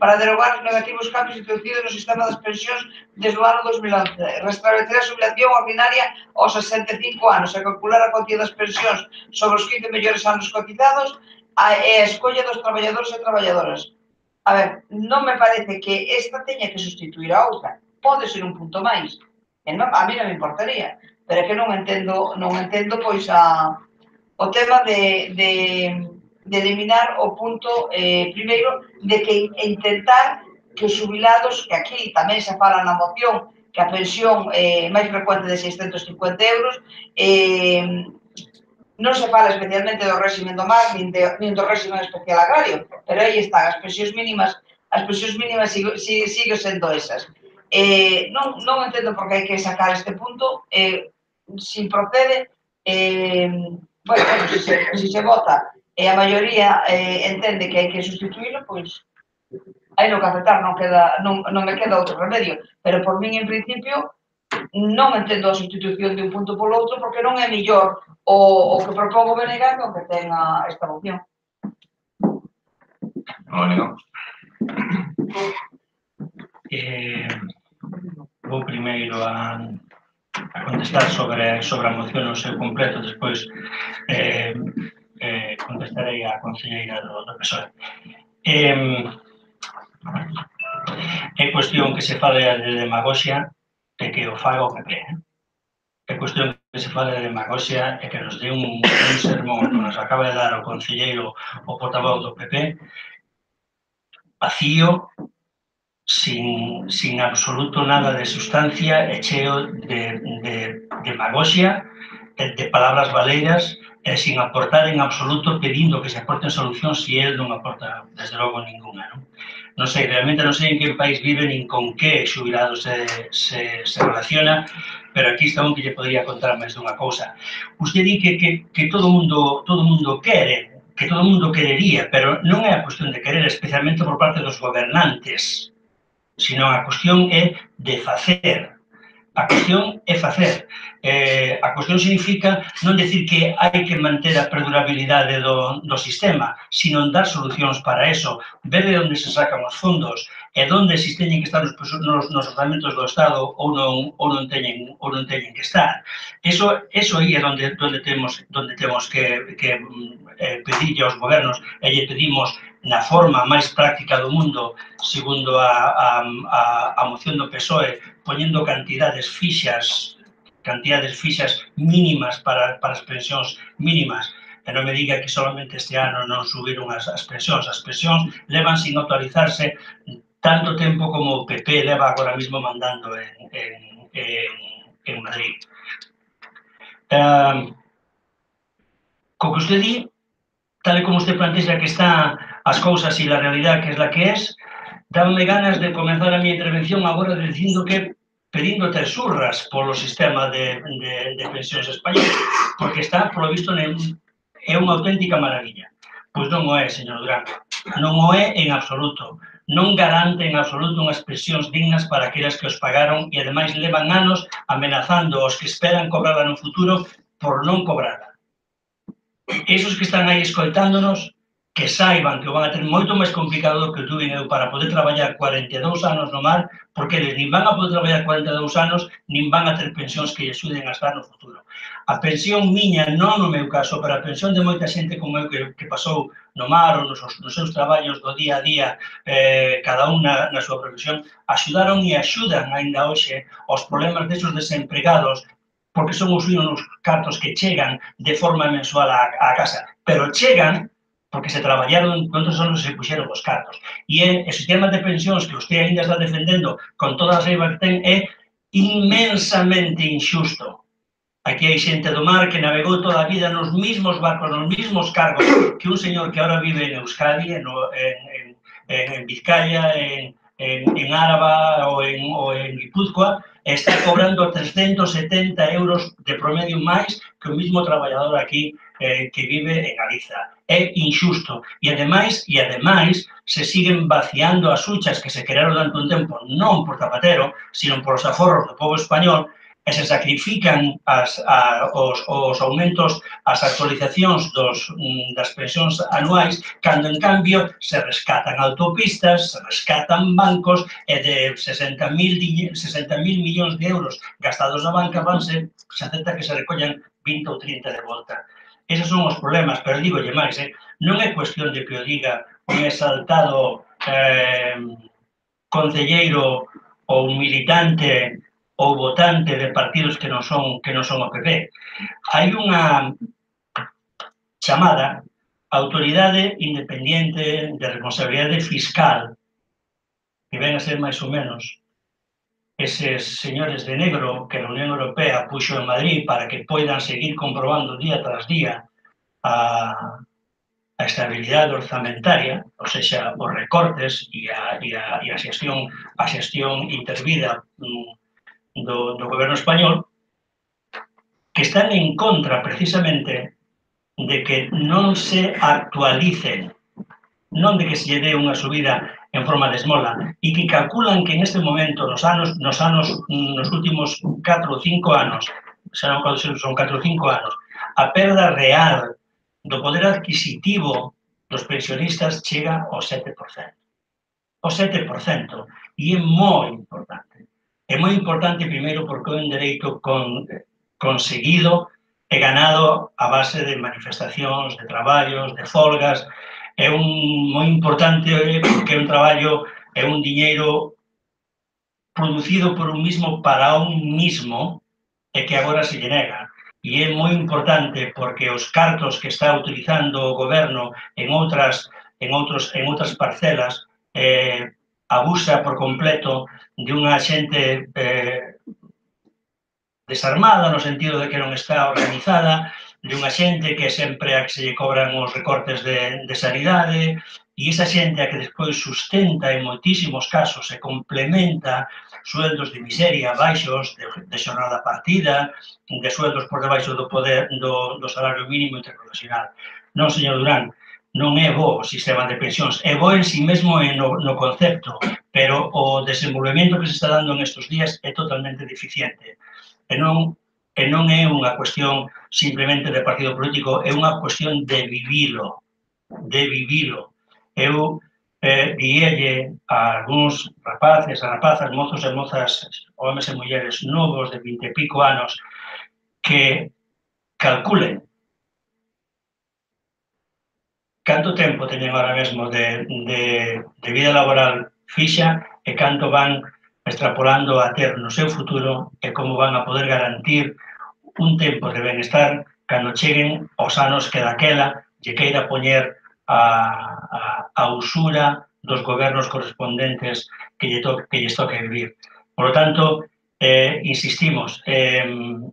para derogar os negativos cambios introducidos no sistema das pensións desde o ano 2011, restablecer a xubilación ordinaria aos 65 anos e calcular a cuantía das pensións sobre os 15 mellores anos cotizados e a escolla dos traballadores e traballadoras. A ver, non me parece que esta teña que sustituir a outra. Pode ser un punto máis. A mí non me importaría. Pero é que non entendo pois o tema de eliminar o punto primeiro de que intentar que os xubilados, que aquí tamén se fala na moción, que a pensión máis frecuente de 650 euros, non se fala especialmente do réxime do mar, nin do réxime especial agrario, pero aí están, as pensións mínimas siguen sendo esas. Non entendo por que hai que sacar este punto, si procede, bueno, si se vota e a maioría entende que hai que sustituílo, pois hai no que aceptar, non me queda outro remedio, pero por min en principio non entendo a sustitución de un punto polo outro porque non é mellor o que propón o BNG que o que ten esta moción. Vou primeiro a contestar sobre a moción no seu completo, despois contestarei á conselleira do PSOE. É cuestión que se fale de demagoxia e que o faga o PP. É cuestión que se fale de demagoxia e que nos dé un sermón que nos acaba de dar o conselleiro, o portavoz do PP, vacío, sin absoluto nada de sustancia e cheo de demagoxia, de palabras baleiras, e sin aportar en absoluto pedindo que se aporten solucións se ele non aporta, desde logo, ninguna. Non sei, realmente non sei en que país vive nin con que xubilado se relaciona, pero aquí está un que lle podría contar máis dunha cousa. Usted di que todo mundo quere, que todo mundo querería, pero non é a cuestión de querer, especialmente por parte dos gobernantes, sino a cuestión é de facer. A cuestión é facer. A cuestión significa non decir que hai que manter a perdurabilidade do sistema, sino dar solucións para eso, ver de onde se sacan os fondos e onde se teñen que estar nos orzamentos do Estado ou non teñen que estar. Eso aí é onde temos que pedirlle aos gobernos e lle pedimos na forma máis práctica do mundo, segundo a moción do PSOE, poñendo cantidades fixas mínimas para as pensións mínimas. E non me diga que solamente este ano non subiron as pensións. As pensións levan sin actualizarse tanto tempo como o PP leva agora mismo mandando en Madrid. Co que usted di, tal e como usted plantea que está as cousas e a realidade que é la que é, dáme ganas de comenzar a miña intervención agora dicindo que pedindo tesurras polo sistema de pensións español, porque está, polo visto, é unha auténtica maravilla. Pois non o é, señor Durán, non o é en absoluto. Non garante en absoluto unhas pensións dignas para aquelas que os pagaron e, ademais, levan anos amenazando aos que esperan cobrarla no futuro por non cobrarla. Esos que están aí escoitándonos, que saiban que o van a ter moito máis complicado do que tuve eu para poder traballar 42 anos no mar, porque eles nin van a poder traballar 42 anos, nin van a ter pensións que lle axuden a estar no futuro. A pensión miña, non no meu caso, pero a pensión de moita xente como eu que pasou no mar ou nos seus traballos do día a día, cada un na súa profesión, axudaron e axudan ainda hoxe aos problemas desos desempregados, porque son os únicos cartos que chegan de forma mensual á casa, pero chegan porque se traballaron cuantos anos se puxeron os cartos. E o sistema de pensións que usted ainda está defendendo con todas as reivas que ten é inmensamente injusto. Aquí hai xente do mar que navegou toda a vida nos mismos barcos, nos mismos cargos que un señor que ahora vive en Euskadi, en Vizcaya, en en Áraba ou en Guipúzcoa, está cobrando 370 euros de promedio máis que o mismo traballador aquí que vive en Galiza. É injusto. E ademais, se siguen vaciando as huchas que se crearon durante un tempo non por Zapatero, sino por os aforros do povo español, e se sacrifican os aumentos, as actualizacións das pensións anuais, cando, en cambio, se rescatan autopistas, se rescatan bancos, e de 60.000 millóns de euros gastados na banca, se acepta que se recollan 20 ou 30 de volta. Eses son os problemas, pero digo máis, non é cuestión de que o diga un exaltado concelleiro ou militante ou votante de partidos que non son o PP. Hai unha chamada Autoridade Independiente de Responsabilidade Fiscal, que ven a ser máis ou menos eses señores de negro que a Unión Europea puxo en Madrid para que poidan seguir comprobando día tras día a estabilidade orzamentaria, ou seja, os recortes e a xestión intervida do goberno español, que están en contra, precisamente, de que non se actualicen, non de que se lle dé unha subida en forma de esmola, e que calculan que en este momento, nos últimos 4 ou 5 anos, son 4 ou 5 anos, a perda real do poder adquisitivo dos pensionistas chega ao 7%. O 7%. E é moi importante. É moi importante, primeiro, porque é un dereito conseguido e ganado a base de manifestacións, de traballos, de folgas. É moi importante porque é un traballo, é un diñeiro producido por un mismo para un mismo e que agora se lle nega. E é moi importante porque os cartos que está utilizando o goberno en outras parcelas abusa por completo de unha xente desarmada, no sentido de que non está organizada, de unha xente que sempre a que se lle cobran os recortes de sanidade, e esa xente a que despois sustenta en moitísimos casos e complementa sueldos de miseria baixos, de xornada partida, de sueldos por debaixo do salario mínimo interprofesional. Non, señor Durán, non é bo o sistema de pensións, é bo en si mesmo no concepto, pero o desenvolvemento que se está dando en estes días é totalmente deficiente. E non é unha cuestión simplemente de partido político, é unha cuestión de vivilo, Eu dielle a algúns rapaces, a rapazas, mozos e mozas, homes e mulleres novos de 20 e pico anos, que calculen canto tempo teñen ahora mesmo de vida laboral fixa e canto van extrapolando a ter no seu futuro e como van a poder garantir un tempo de benestar cando cheguen os anos que daquela lle queira poñer a usura dos gobernos correspondentes que lles toque vivir. Por lo tanto, insistimos, é un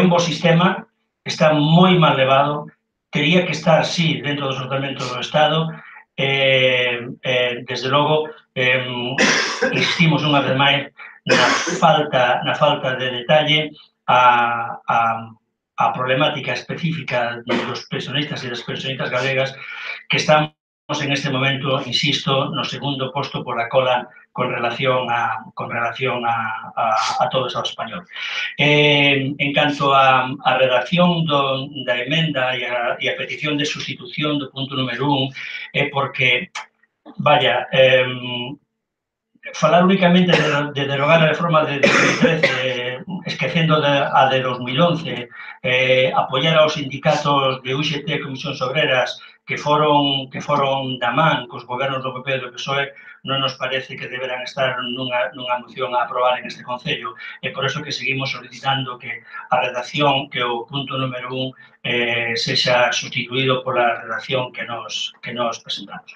bo sistema, está moi mal levado, tería que estar, sí, dentro dos orzamentos do Estado. Desde logo, insistimos unha vez máis na falta de detalle a problemática específica dos pensionistas e das pensionistas galegas que estamos en este momento, insisto, no segundo posto por a cola con relación a todo o Estado español. En canto á redacción da emenda e a petición de sustitución do punto número 1 é porque, vaya, falar únicamente de derogar a reforma de 2013, esquecendo a de 2011, apoiar aos sindicatos de UGT e Comisións Obreras que foron da man cos gobernos do PP e do PSOE, non nos parece que deberán estar nunha moción a aprobar en este Concello, e por eso que seguimos solicitando que a redacción, que o punto número 1 sexa sustituído pola redacción que nos presentamos.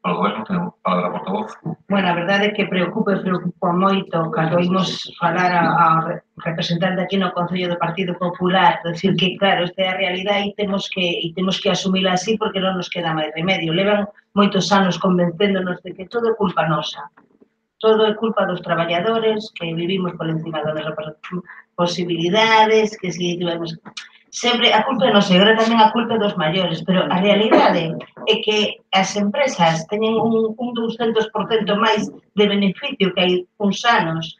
Para o Goberno, ten a palabra portavoz. Bueno, a verdade é que preocupa moito cando oímos falar a representante aquí no Concello do Partido Popular, decir que, claro, esta é a realidade e temos que asumila así porque non nos queda máis remedio. Levan moitos anos convencéndonos de que todo é culpa nosa. Todo é culpa dos traballadores, que vivimos por encima das nossas posibilidades, que si tivemos... Sempre a culpa é nosa, e agora tamén a culpa dos maiores, pero a realidade é que as empresas teñen un 200% máis de beneficio que hai uns anos.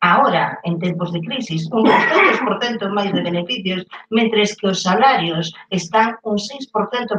Ahora, en tempos de crisis, un 200% máis de beneficios, mentres que os salarios están un 6%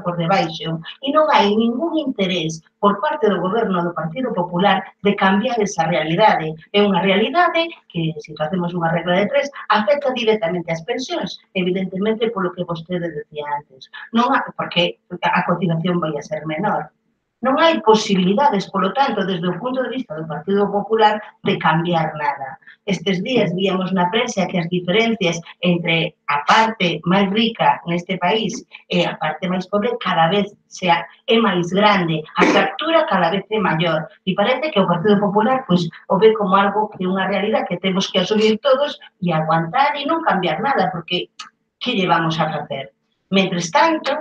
por debaixo. E non hai ningún interés por parte do Goberno do Partido Popular de cambiar esa realidade. É unha realidade que, se facemos unha regla de 3, afecta directamente as pensións, evidentemente polo que vostede decía antes. Non porque a cotización vai a ser menor. Non hai posibilidades, polo tanto, desde o punto de vista do Partido Popular, de cambiar nada. Estes días víamos na prensa que as diferencias entre a parte máis rica neste país e a parte máis pobre cada vez é máis grande, a fractura cada vez é maior. E parece que o Partido Popular o ve como algo que é unha realidade que temos que asumir todos e aguantar e non cambiar nada, porque que lle vamos a facer? Mentres tanto,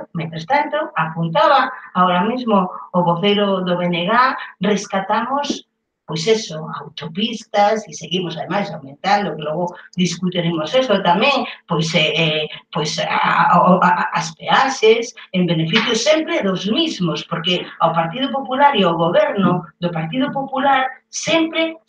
apuntaba ahora mismo o voceiro do BNG, rescatamos, pois eso, autopistas, e seguimos ademais aumentando, que logo discutiremos eso tamén, pois as peaxes, en beneficio sempre dos mismos, porque ao Partido Popular e ao Goberno do Partido Popular sempre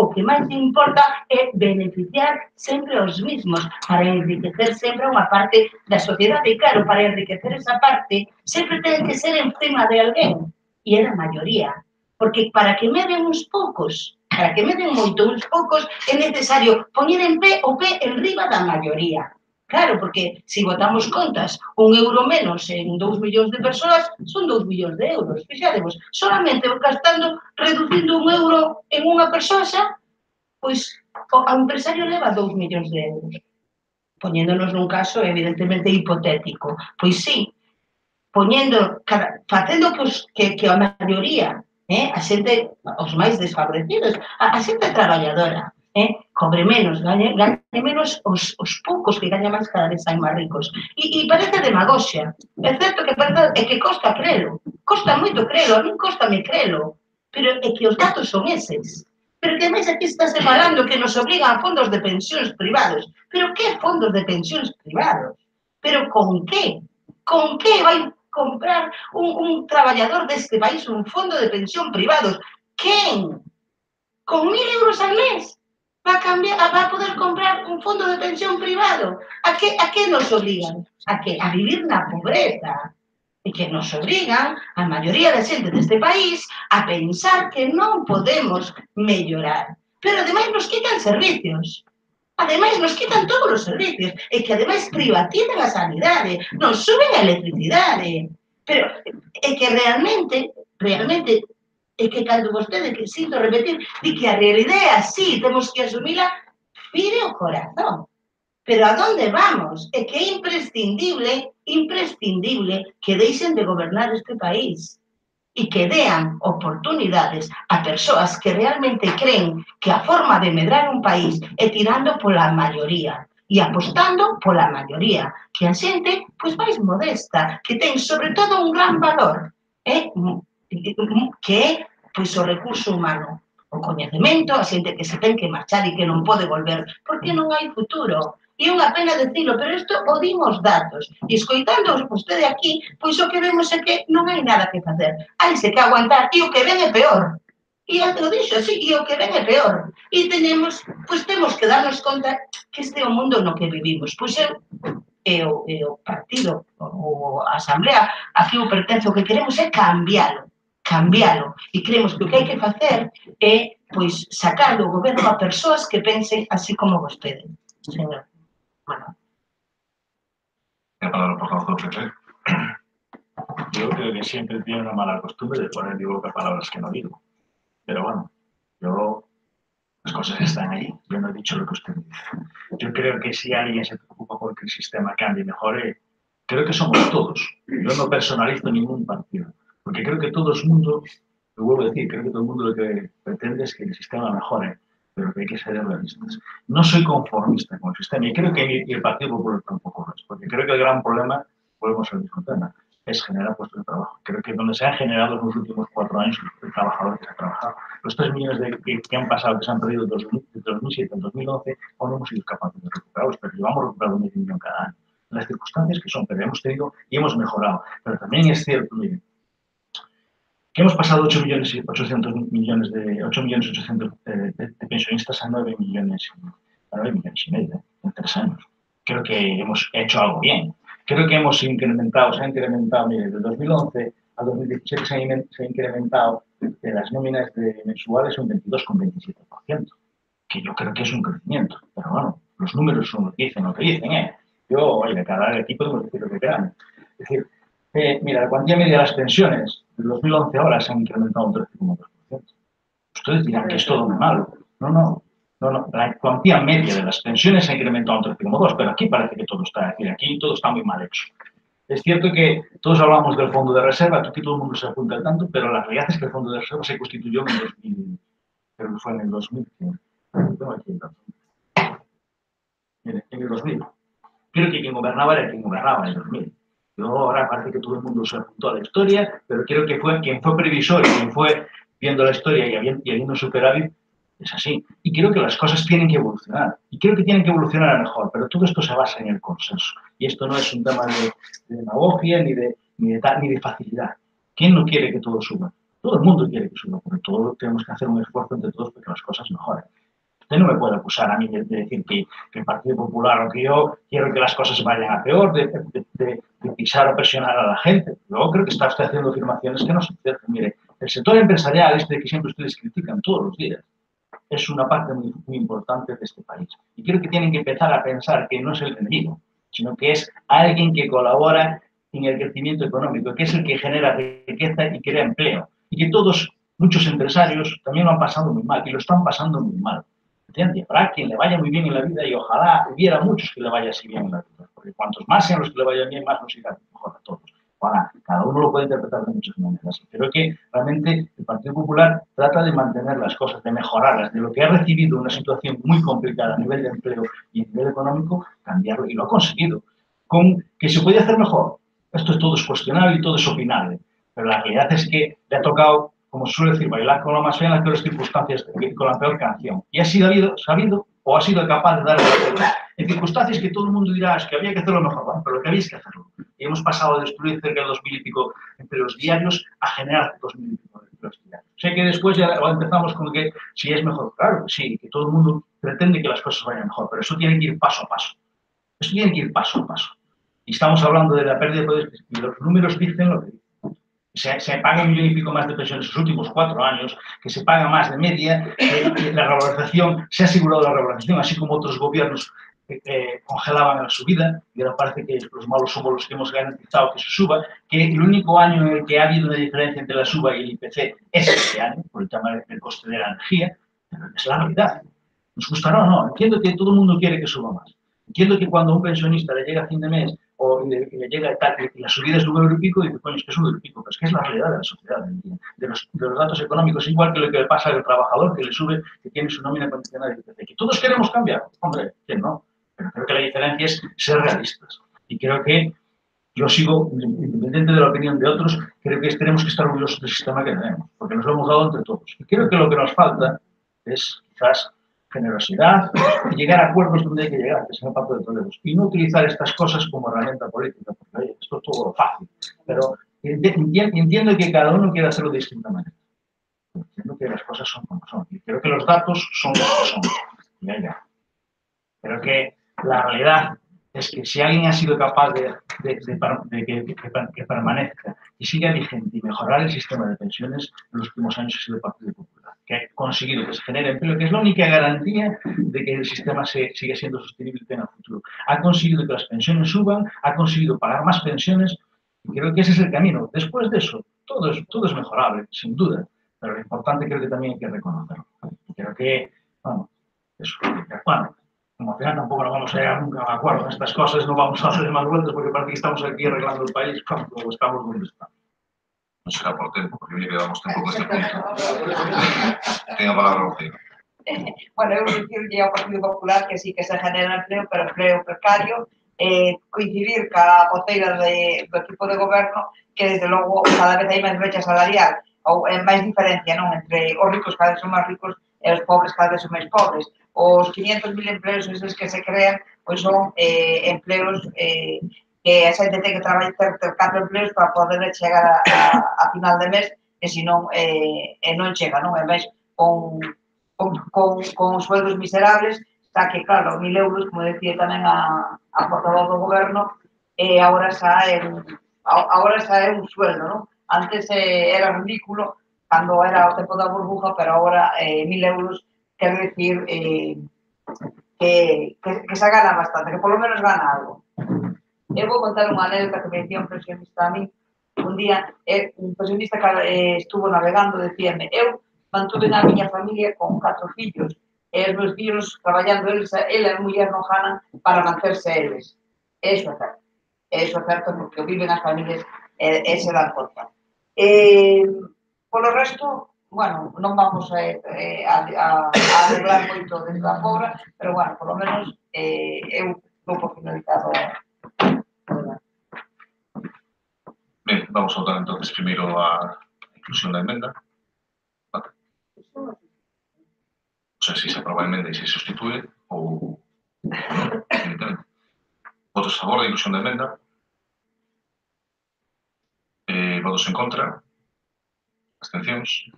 o que máis importa é beneficiar sempre aos mismos, para enriquecer sempre unha parte da sociedade. E claro, para enriquecer esa parte, sempre ten que ser encima de alguén, e é da maioría. Porque para que meden uns poucos, para que meden moito uns poucos, é necesario poñer o pé en riba da maioría. Claro, porque se botamos contas, 1 euro menos en 2 millóns de persoas son 2 millóns de euros. Fixadevos, solamente reducindo 1 euro en unha persoa, pois o empresario leva 2 millóns de euros. Poñéndonos nun caso evidentemente hipotético. Pois sí, facendo que a maioría, a xente, os máis desfavorecidos, a xente traballadora, cobre menos, gañe menos os poucos que gañan máis cada vez hai máis ricos. E parece demagoxia. É certo que costa crelo, costa moito crelo, a mí costame crelo, pero é que os datos son eses. Pero que máis aquí está falando que nos obligan a fondos de pensións privados. Pero que fondos de pensións privados? Pero con que? Con que vai comprar un traballador deste país un fondo de pensión privados? Quen? Con 1.000 euros al mes va a poder comprar un fondo de pensión privado? A que nos obligan? A vivir na pobreza. E que nos obligan, a maioría da xente deste país, a pensar que non podemos mellorar. Pero ademais nos quitan servicios. Ademais nos quitan todos os servicios. E que ademais privatizan a sanidade, nos suben a electricidade. Pero é que realmente, é que cando vostede, que sinto repetir, di que a realidade é así, temos que asumila, pide o corazón. Pero a donde vamos? É que é imprescindible que deixen de gobernar este país e que dean oportunidades a persoas que realmente creen que a forma de medrar un país é tirando pola maioría e apostando pola maioría, que a xente máis modesta, que ten sobre todo un gran valor, que é o recurso humano, o coñecemento, a xente que se ten que marchar e que non pode volver, porque non hai futuro. E é unha pena decirlo, pero isto o dimos datos. E escoitando vostede aquí, pois o que vemos é que non hai nada que facer. Haise que aguantar, e o que ven é peor. E o dixo así, e o que ven é peor. E temos que darnos conta que este é o mundo no que vivimos. Pois o partido, ou a asamblea, aquí o pertenzo, o que queremos é cambialo. E creemos que o que hai que facer é sacar do goberno a persoas que pensen así como vostede, señor. La palabra por favor, PP. Yo creo que siempre tiene una mala costumbre de poner en mi boca palabras que no digo. Pero bueno, las cosas están ahí. Yo no he dicho lo que usted dice. Yo creo que si alguien se preocupa por que el sistema cambie y mejore, creo que somos todos. Yo no personalizo ningún partido. Porque creo que todo el mundo, lo vuelvo a decir, creo que todo el mundo lo que pretende es que el sistema mejore, pero que hay que ser realistas. No soy conformista con el sistema y creo que el Partido Popular tampoco lo es, porque creo que el gran problema, volvemos al mismo tema, es generar puestos de trabajo. Creo que donde se han generado en los últimos 4 años el trabajador que se ha trabajado, los 3 millones que han pasado, que se han perdido desde 2007 al 2011, aún no hemos sido capaces de recuperarlos, pero llevamos recuperado 1 millón cada año. Las circunstancias que son, pero hemos tenido y hemos mejorado. Pero también es cierto, miren, que hemos pasado 8 millones y 800 de pensionistas a 9 millones y medio en 3 años. Creo que hemos hecho algo bien. Creo que hemos incrementado, se ha incrementado, mire, de 2011 a 2017 se ha incrementado de las nóminas mensuales un 22,27%, que yo creo que es un crecimiento. Pero bueno, los números son lo que dicen, ¿eh? Yo, oye, cada aquí podemos decir lo que queramos. Es decir, mira, la cuantía media de las pensiones de 2011 ahora se han incrementado un 13,2%. Ustedes dirán que es todo muy malo. No. La cuantía media de las pensiones se ha incrementado un 13,2%, pero aquí parece que todo está, es decir, aquí todo está muy mal hecho. Es cierto que todos hablamos del fondo de reserva, aquí todo el mundo se apunta al tanto, pero la realidad es que el fondo de reserva se constituyó en el 2000, creo que fue en el 2000. Tengo aquí el dato. Mire, en el 2000. Creo que quien gobernaba era quien gobernaba en el 2000. Yo ahora parece que todo el mundo se apuntó a la historia, pero creo que quien fue previsor y quien fue viendo la historia y habiendo superávit, es así. Y creo que las cosas tienen que evolucionar. Y creo que tienen que evolucionar a mejor, pero todo esto se basa en el consenso. Y esto no es un tema de demagogia ni de facilidad. ¿Quién no quiere que todo suba? Todo el mundo quiere que suba, porque todos tenemos que hacer un esfuerzo entre todos para que las cosas mejoren. Usted no me puede acusar a mí de decir que el Partido Popular o que yo quiero que las cosas vayan a peor, de pisar o presionar a la gente. Yo creo que está usted haciendo afirmaciones que no son ciertas. Mire, el sector empresarial, que siempre ustedes critican todos los días, es una parte muy, muy importante de este país. Y creo que tienen que empezar a pensar que no es el enemigo, sino que es alguien que colabora en el crecimiento económico, que es el que genera riqueza y crea empleo. Y que muchos empresarios también lo han pasado muy mal y lo están pasando muy mal. ¿Entiendes? Habrá quien le vaya muy bien en la vida y ojalá hubiera muchos que le vaya así bien en la vida. Porque cuantos más sean los que le vayan bien, más nos irá mejor a todos. Ojalá, cada uno lo puede interpretar de muchas maneras. Creo que realmente el Partido Popular trata de mantener las cosas, de mejorarlas, de lo que ha recibido una situación muy complicada a nivel de empleo y a nivel económico, cambiarlo. Y lo ha conseguido. Con que se puede hacer mejor. Esto todo es cuestionable y todo es opinable. Pero la realidad es que le ha tocado, como se suele decir, bailar con lo más feo en las peores circunstancias, con la peor canción. Y ha sido sabido o ha sido capaz de darle la vuelta en circunstancias que todo el mundo dirá es que había que hacerlo mejor, bueno, pero lo que había es que hacerlo. Y hemos pasado de destruir cerca de 2.000 y pico empleos diarios a generar 2.000 y pico empleos diarios. Sé que después ya empezamos con que si es mejor, claro, sí, que todo el mundo pretende que las cosas vayan mejor, pero eso tiene que ir paso a paso. Eso tiene que ir paso a paso. Y estamos hablando de la pérdida de poder y los números dicen lo que dicen. Se paga 1 millón y pico más de pensiones en los últimos 4 años, que se paga más de media, la revalorización, se ha asegurado la revalorización, así como otros gobiernos congelaban la subida, y ahora parece que los malos somos los que hemos garantizado que se suba, que el único año en el que ha habido una diferencia entre la suba y el IPC es este año, por el tema del coste de la energía, pero es la realidad. ¿Nos gustará o no? Entiendo que todo el mundo quiere que suba más. Entiendo que cuando a un pensionista le llega a fin de mes o le llega y la subida es de 1 euro y pico, y dice, coño, es que es 1 euro y pico, pero es que es la realidad de la sociedad, de los datos económicos, igual que lo que le pasa al trabajador que le sube, que tiene su nómina condicional, que todos queremos cambiar. Hombre, ¿quién no? Pero creo que la diferencia es ser realistas. Y creo que yo sigo, independiente de la opinión de otros, creo que tenemos que estar orgullosos del sistema que tenemos, porque nos lo hemos dado entre todos. Y creo que lo que nos falta es, quizás, generosidad y llegar a acuerdos donde hay que llegar, que es en el Pacto de Toledo. Y no utilizar estas cosas como herramienta política, porque oye, esto es todo fácil. Pero entiendo que cada uno quiere hacerlo de distinta manera. Entiendo que las cosas son como son. Y creo que los datos son los que son. Y ya. Creo que la realidad es que si alguien ha sido capaz de que permanezca y siga vigente y mejorar el sistema de pensiones, en los últimos años ha sido el Partido Popular, que ha conseguido que se genere empleo, que es la única garantía de que el sistema siga siendo sostenible en el futuro. Ha conseguido que las pensiones suban, ha conseguido pagar más pensiones, y creo que ese es el camino. Después de eso, todo es mejorable, sin duda, pero lo importante creo que también hay que reconocerlo. Creo que, bueno, eso, bueno, como al final tampoco nos vamos a llegar nunca a acuerdo en estas cosas, no vamos a hacer más vueltas porque parece que estamos aquí arreglando el país cuando estamos donde estamos. Non será por tempo, porque mira que damos tempo con este punto. Ten a palabra o Rocío. Bueno, eu dicirlle ao Partido Popular que sí que se genera empleo, pero empleo precario, coincidir ca voceira do equipo de goberno que, desde logo, cada vez hai máis brecha salarial, ou máis diferencia, non? Entre os ricos cada vez son máis ricos e os pobres cada vez son máis pobres. Os 500.000 empleos esos que se crean, pois son empleos que a xente ten que traballar, ter 4 empleos para poder chegar a final de mes, que senón non chega, non? E máis, con sueldos miserables, xa que, claro, 1.000 euros, como decía tamén a portavoz do goberno, agora xa é un sueldo, non? Antes era ridículo, cando era o tempo da burbuja, pero agora 1.000 euros quer decir que se gana bastante, que polo menos gana algo. Eu vou contar unha anécdota que me dicía un pensionista a mí. Un día, un pensionista que estuvo navegando, decíame, eu mantuve a miña familia con 4 fillos, e os meus fillos traballando eles, ele e a muller non ganan para manterse eles. Eso é certo, porque viven as familias e se dan conta. Polo resto, bueno, non vamos a arreglar moito dentro da obra, pero, bueno, polo menos eu vou por finalizado. Ben, vamos a votar entonces primeiro a inclusión da emenda. O sea, si se aproba a emenda e se sustituye, ou non, evidentemente. Votos a favor da inclusión da emenda. Votos en contra. Abstencións.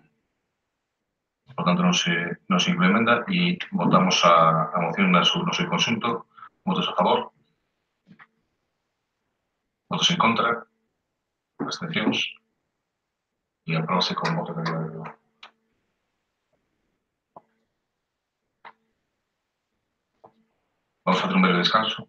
Por tanto, non se inclúe a emenda e votamos a moción no seu conxunto. Votos a favor. Votos en contra. Abstencións. E apróbase con voto de maioría. Vamos a facer un breve descanso.